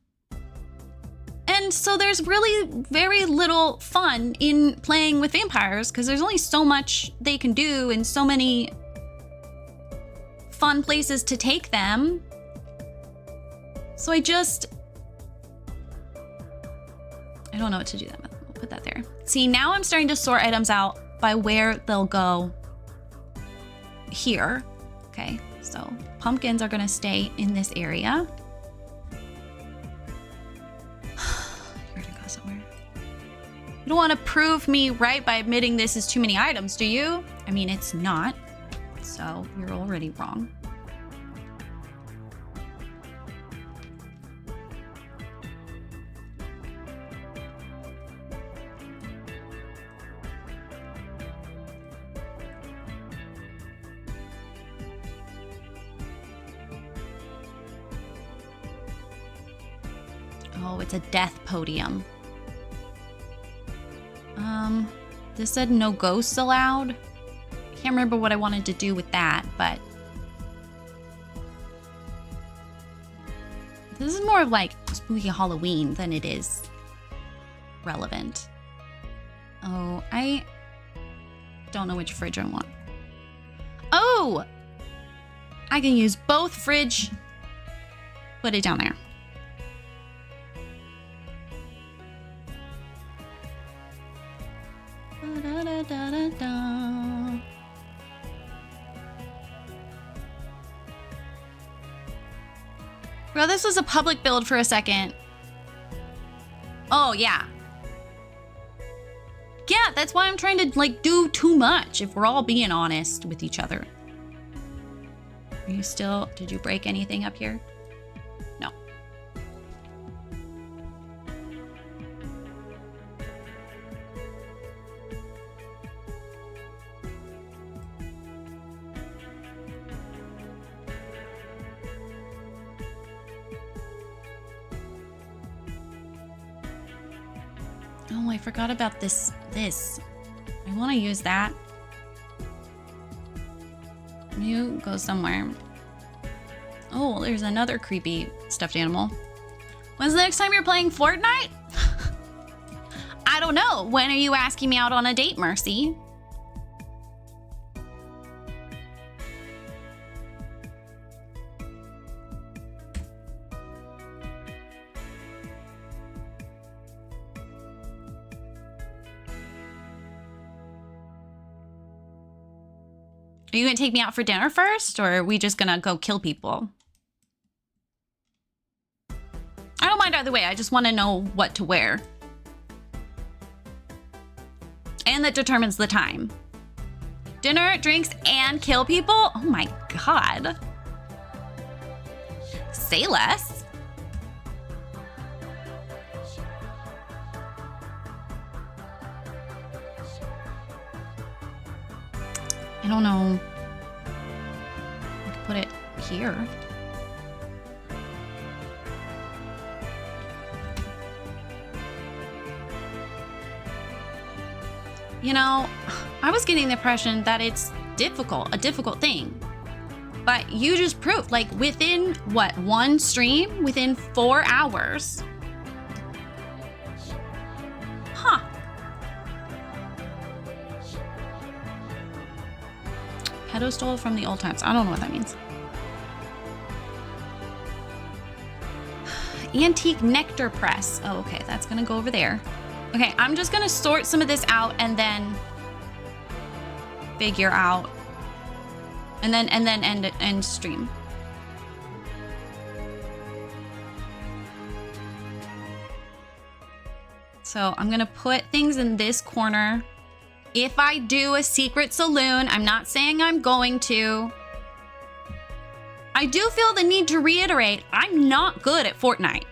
And so there's really very little fun in playing with vampires because there's only so much they can do and so many fun places to take them. So I don't know what to do that with. I'll put that there. See, now I'm starting to sort items out by where they'll go here. Okay, so pumpkins are gonna stay in this area. You're gonna go somewhere. You don't want to prove me right by admitting this is too many items, do you? I mean, it's not. So you're already wrong. Oh, it's a death podium. This said no ghosts allowed. Can't remember what I wanted to do with that, but this is more of like spooky Halloween than it is relevant. Oh, I don't know which fridge I want. Oh, I can use both fridge. Put it down there. Da-da-da-da-da. Bro, this was a public build for a second. Oh, yeah. Yeah, that's why I'm trying to, like, do too much, if we're all being honest with each other. Are you still... Did you break anything up here? No. Oh, I forgot about this. I want to use that. You go somewhere. Oh, there's another creepy stuffed animal. When's the next time you're playing Fortnite? I don't know. When are you asking me out on a date, Mercy? Are you gonna take me out for dinner first, or are we just gonna go kill people? I don't mind either way. I just want to know what to wear. And that determines the time. Dinner, drinks, and kill people? Oh my god. Say less. I don't know. I could put it here. You know, I was getting the impression that it's a difficult thing. But you just proved, like, within, what, one stream? Within 4 hours. Huh. Pedestal from the old times. I don't know what that means. Antique nectar press. Oh, okay. That's going to go over there. Okay, I'm just going to sort some of this out and then figure out. And then end stream. So I'm going to put things in this corner. If I do a secret saloon, I'm not saying I'm going to. I do feel the need to reiterate, I'm not good at Fortnite.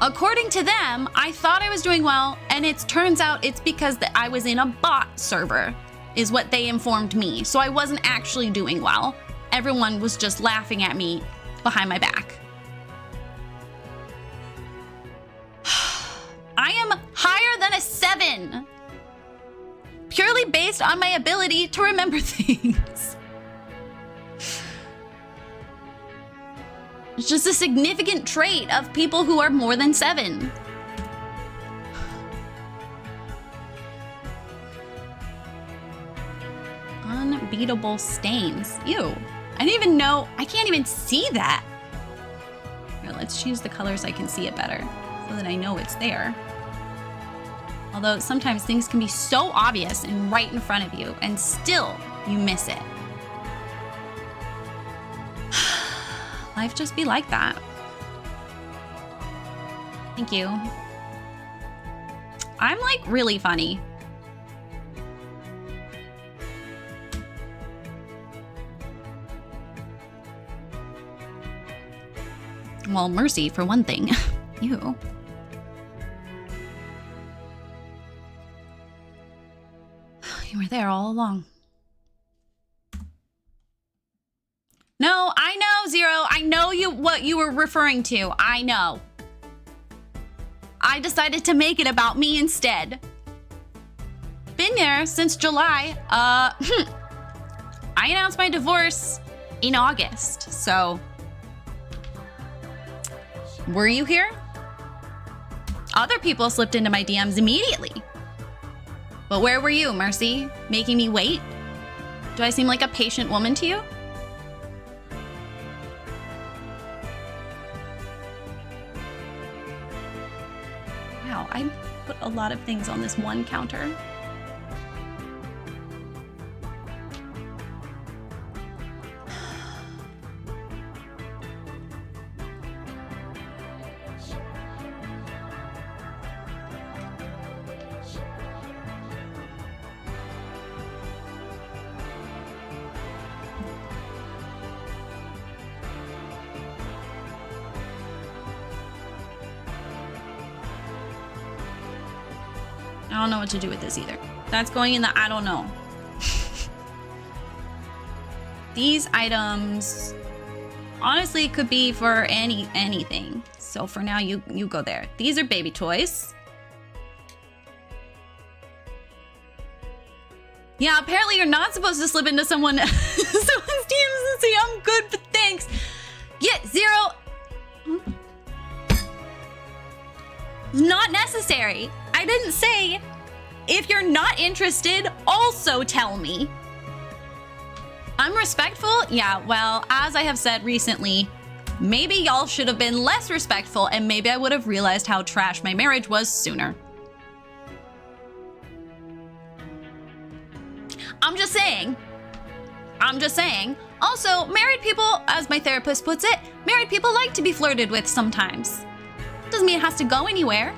According to them, I thought I was doing well, and it turns out it's because that I was in a bot server, is what they informed me. So I wasn't actually doing well. Everyone was just laughing at me behind my back. I am higher than a 7. Purely based on my ability to remember things. It's just a significant trait of people who are more than 7. Unbeatable stains. Ew. I didn't even know. I can't even see that. Here, let's choose the colors I can see it better so that I know it's there. Although sometimes things can be so obvious and right in front of you and still you miss it. Life just be like that. Thank you. I'm like really funny. Well, Mercy for one thing. Ew. You were there all along. No, I know, Zero. I know what you were referring to. I know. I decided to make it about me instead. Been there since July. I announced my divorce in August, so... Were you here? Other people slipped into my DMs immediately. But where were you, Mercy? Making me wait? Do I seem like a patient woman to you? Wow, I put a lot of things on this one counter. I don't know what to do with this either. That's going in the I don't know. These items honestly could be for anything. So for now, you go there. These are baby toys. Yeah, apparently you're not supposed to slip into someone's DMs and say, I'm good, but thanks. Yeah, Zero. Not necessary. I didn't say, if you're not interested, also tell me. I'm respectful? Yeah, well, as I have said recently, maybe y'all should have been less respectful and maybe I would have realized how trash my marriage was sooner. I'm just saying. Also, married people, as my therapist puts it, married people like to be flirted with sometimes. Doesn't mean it has to go anywhere.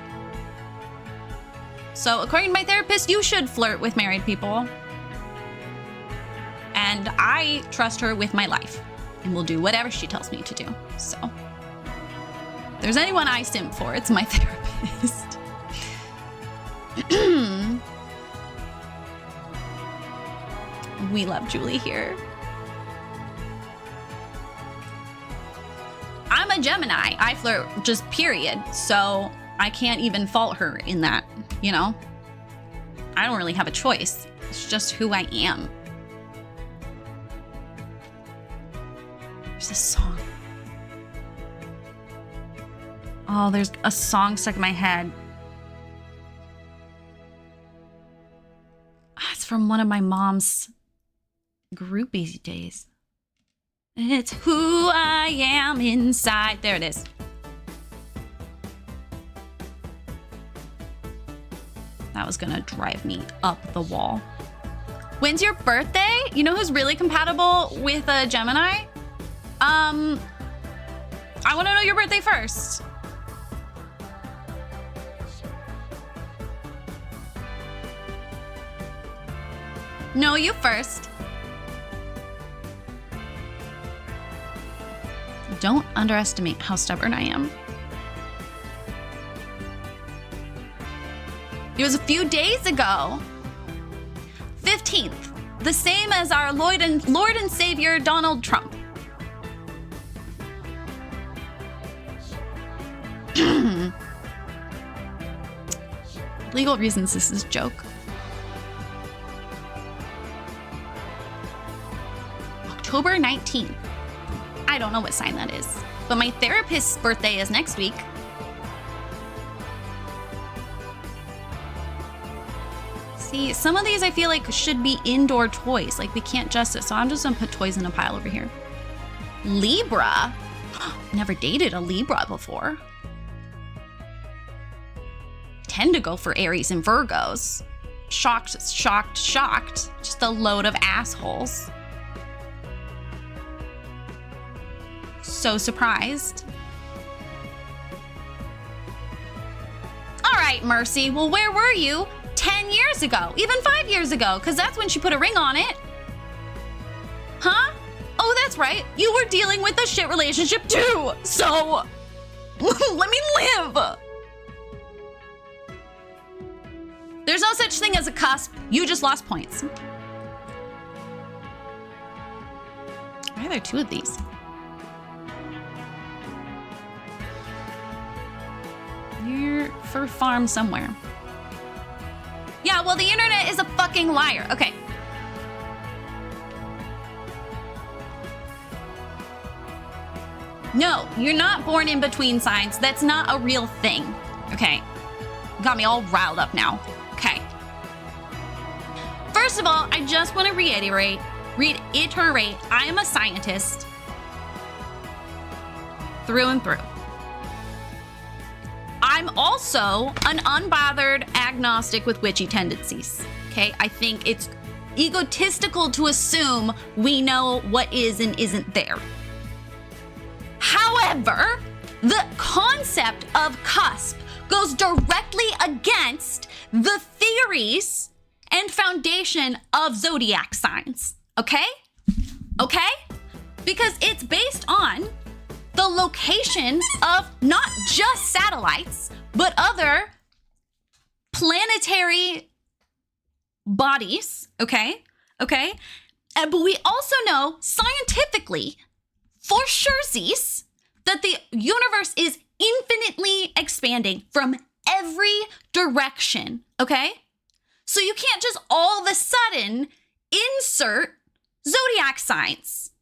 So according to my therapist, you should flirt with married people. And I trust her with my life and will do whatever she tells me to do. So if there's anyone I simp for, it's my therapist. We love Julie here. I'm a Gemini. I flirt just period. So I can't even fault her in that, you know? I don't really have a choice. It's just who I am. There's a song. Oh, there's a song stuck in my head. It's from one of my mom's groupie days. It's who I am inside. There it is. That was gonna drive me up the wall. When's your birthday? You know who's really compatible with a Gemini? I wanna know your birthday first. No, you first. Don't underestimate how stubborn I am. It was a few days ago. 15th. The same as our Lord and Savior, Donald Trump. Legal reasons this is a joke. October 19th. I don't know what sign that is, but my therapist's birthday is next week. See, some of these I feel like should be indoor toys. Like we can't just, so I'm just gonna put toys in a pile over here. Libra? Never dated a Libra before. Tend to go for Aries and Virgos. Shocked, shocked, shocked. Just a load of assholes. So surprised. All right, Mercy. Well, where were you 10 years ago? Even 5 years ago, because that's when she put a ring on it. Huh? Oh, that's right. You were dealing with a shit relationship too. So, let me live. There's no such thing as a cusp. You just lost points. Why are there 2 of these? You're for farm somewhere. Yeah, well, the internet is a fucking liar. Okay. No, you're not born in between signs. That's not a real thing. Okay. Got me all riled up now. Okay. First of all, I just want to reiterate, I am a scientist through and through. I'm also an unbothered agnostic with witchy tendencies. Okay, I think it's egotistical to assume we know what is and isn't there. However, the concept of cusp goes directly against the theories and foundation of zodiac signs, okay? Okay? Because it's based on the location of not just satellites, but other planetary bodies, okay? Okay? But we also know scientifically, for surezies, that the universe is infinitely expanding from every direction, okay? So you can't just all of a sudden insert zodiac signs.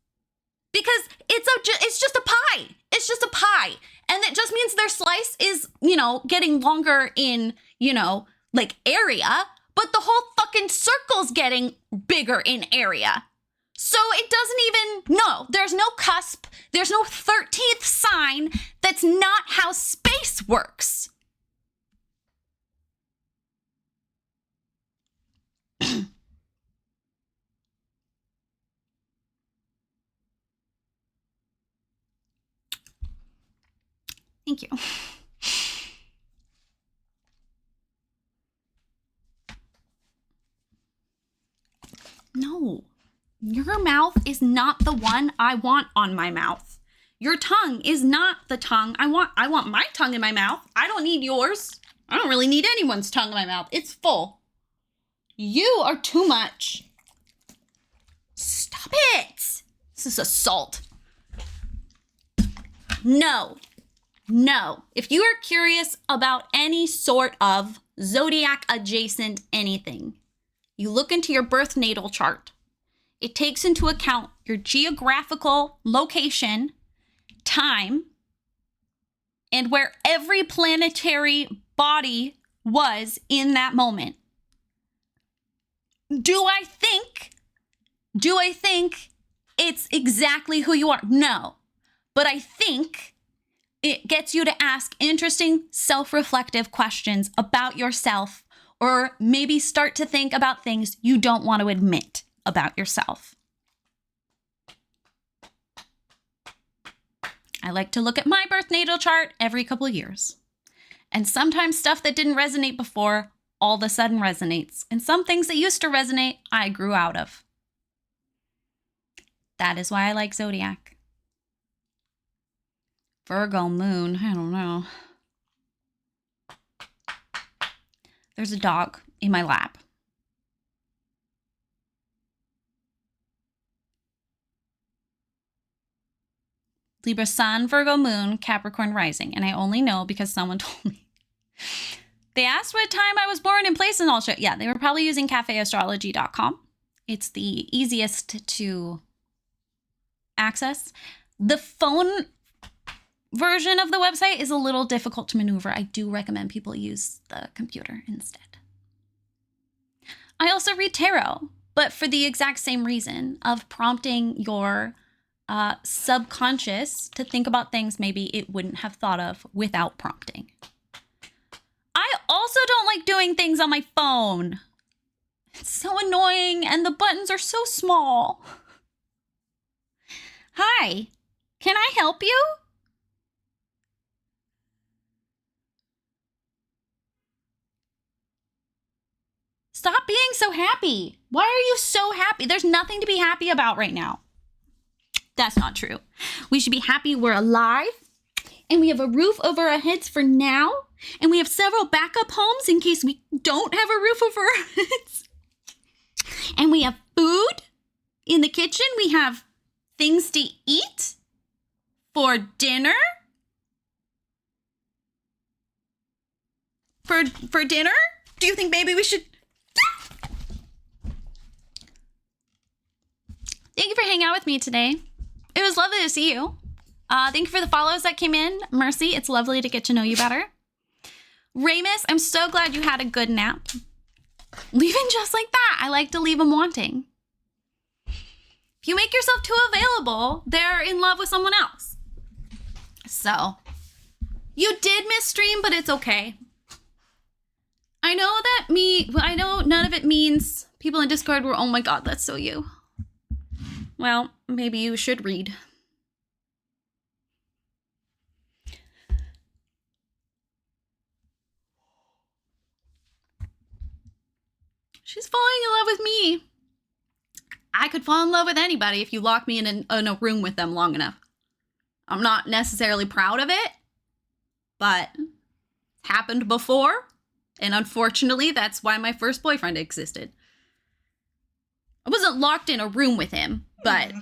Because it's just a pie. It's just a pie. And it just means their slice is, getting longer in, like area, but the whole fucking circle's getting bigger in area. So it doesn't even, no, there's no cusp. There's no 13th sign. That's not how space works. Thank you. No, your mouth is not the one I want on my mouth. Your tongue is not the tongue I want. I want my tongue in my mouth. I don't need yours. I don't really need anyone's tongue in my mouth. It's full. You are too much. Stop it. This is assault. No. No. If you are curious about any sort of zodiac adjacent anything, you look into your birth natal chart. It takes into account your geographical location, time, and where every planetary body was in that moment. Do I think it's exactly who you are? No. But I think it gets you to ask interesting, self-reflective questions about yourself, or maybe start to think about things you don't want to admit about yourself. I like to look at my birth natal chart every couple of years. And sometimes stuff that didn't resonate before all of a sudden resonates. And some things that used to resonate, I grew out of. That is why I like zodiac. Virgo moon, I don't know. There's a dog in my lap. Libra sun, Virgo moon, Capricorn rising. And I only know because someone told me. They asked what time I was born and place and all shit. Yeah, they were probably using cafeastrology.com. It's the easiest to access. The phone version of the website is a little difficult to maneuver. I do recommend people use the computer instead. I also read tarot, but for the exact same reason of prompting your subconscious to think about things maybe it wouldn't have thought of without prompting. I also don't like doing things on my phone. It's so annoying and the buttons are so small. Hi, can I help you? Stop being so happy. Why are you so happy? There's nothing to be happy about right now. That's not true. We should be happy we're alive and we have a roof over our heads for now and we have several backup homes in case we don't have a roof over our heads. And we have food in the kitchen. We have things to eat for dinner. For dinner? Do you think maybe we should... Thank you for hanging out with me today. It was lovely to see you. Thank you for the follows that came in. Mercy, it's lovely to get to know you better. Ramus, I'm so glad you had a good nap. Leaving just like that. I like to leave them wanting. If you make yourself too available, they're in love with someone else. So, you did miss stream, but it's okay. I know none of it means people in Discord were, oh my god, that's so you. Well, maybe you should read. She's falling in love with me. I could fall in love with anybody if you lock me in a room with them long enough. I'm not necessarily proud of it, but it's happened before. And unfortunately, that's why my first boyfriend existed. I wasn't locked in a room with him, but...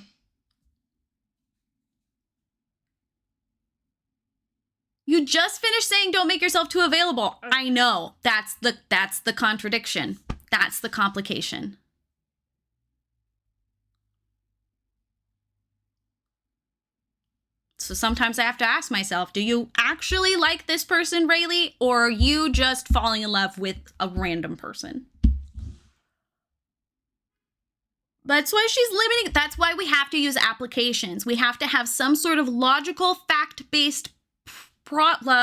You just finished saying don't make yourself too available. I know. That's the contradiction. That's the complication. So sometimes I have to ask myself, do you actually like this person, Rayleigh, or are you just falling in love with a random person? That's why she's limiting. That's why we have to use applications. We have to have some sort of logical, fact-based program,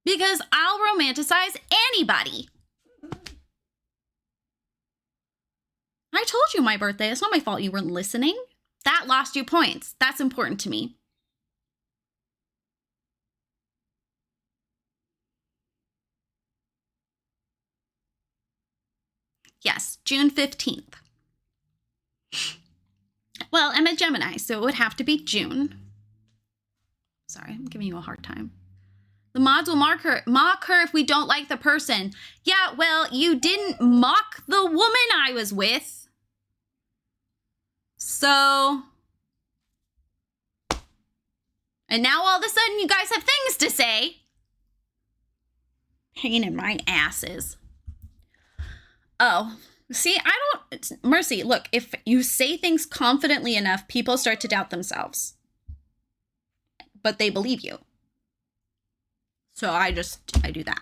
because I'll romanticize anybody. I told you my birthday. It's not my fault you weren't listening. That lost you points. That's important to me. Yes, June 15th. Well, I'm a Gemini, so it would have to be June. Sorry, I'm giving you a hard time. The mods will mock her if we don't like the person. Yeah, well, you didn't mock the woman I was with. So... And now all of a sudden you guys have things to say. Pain in my asses. Oh, see, Mercy, look, if you say things confidently enough, people start to doubt themselves. But they believe you. So I do that.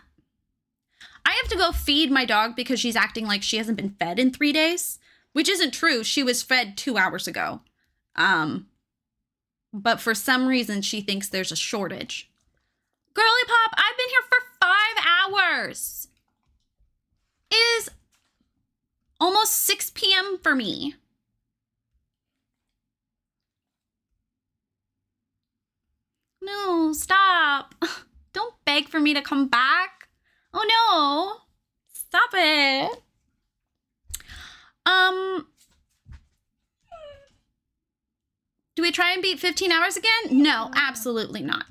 I have to go feed my dog because she's acting like she hasn't been fed in 3 days, which isn't true. She was fed 2 hours ago. But for some reason, she thinks there's a shortage. Girly Pop, I've been here for 5 hours. It is almost 6 p.m. for me. No, stop. Don't beg for me to come back. Oh no. Stop it. Do we try and beat 15 hours again? No, absolutely not.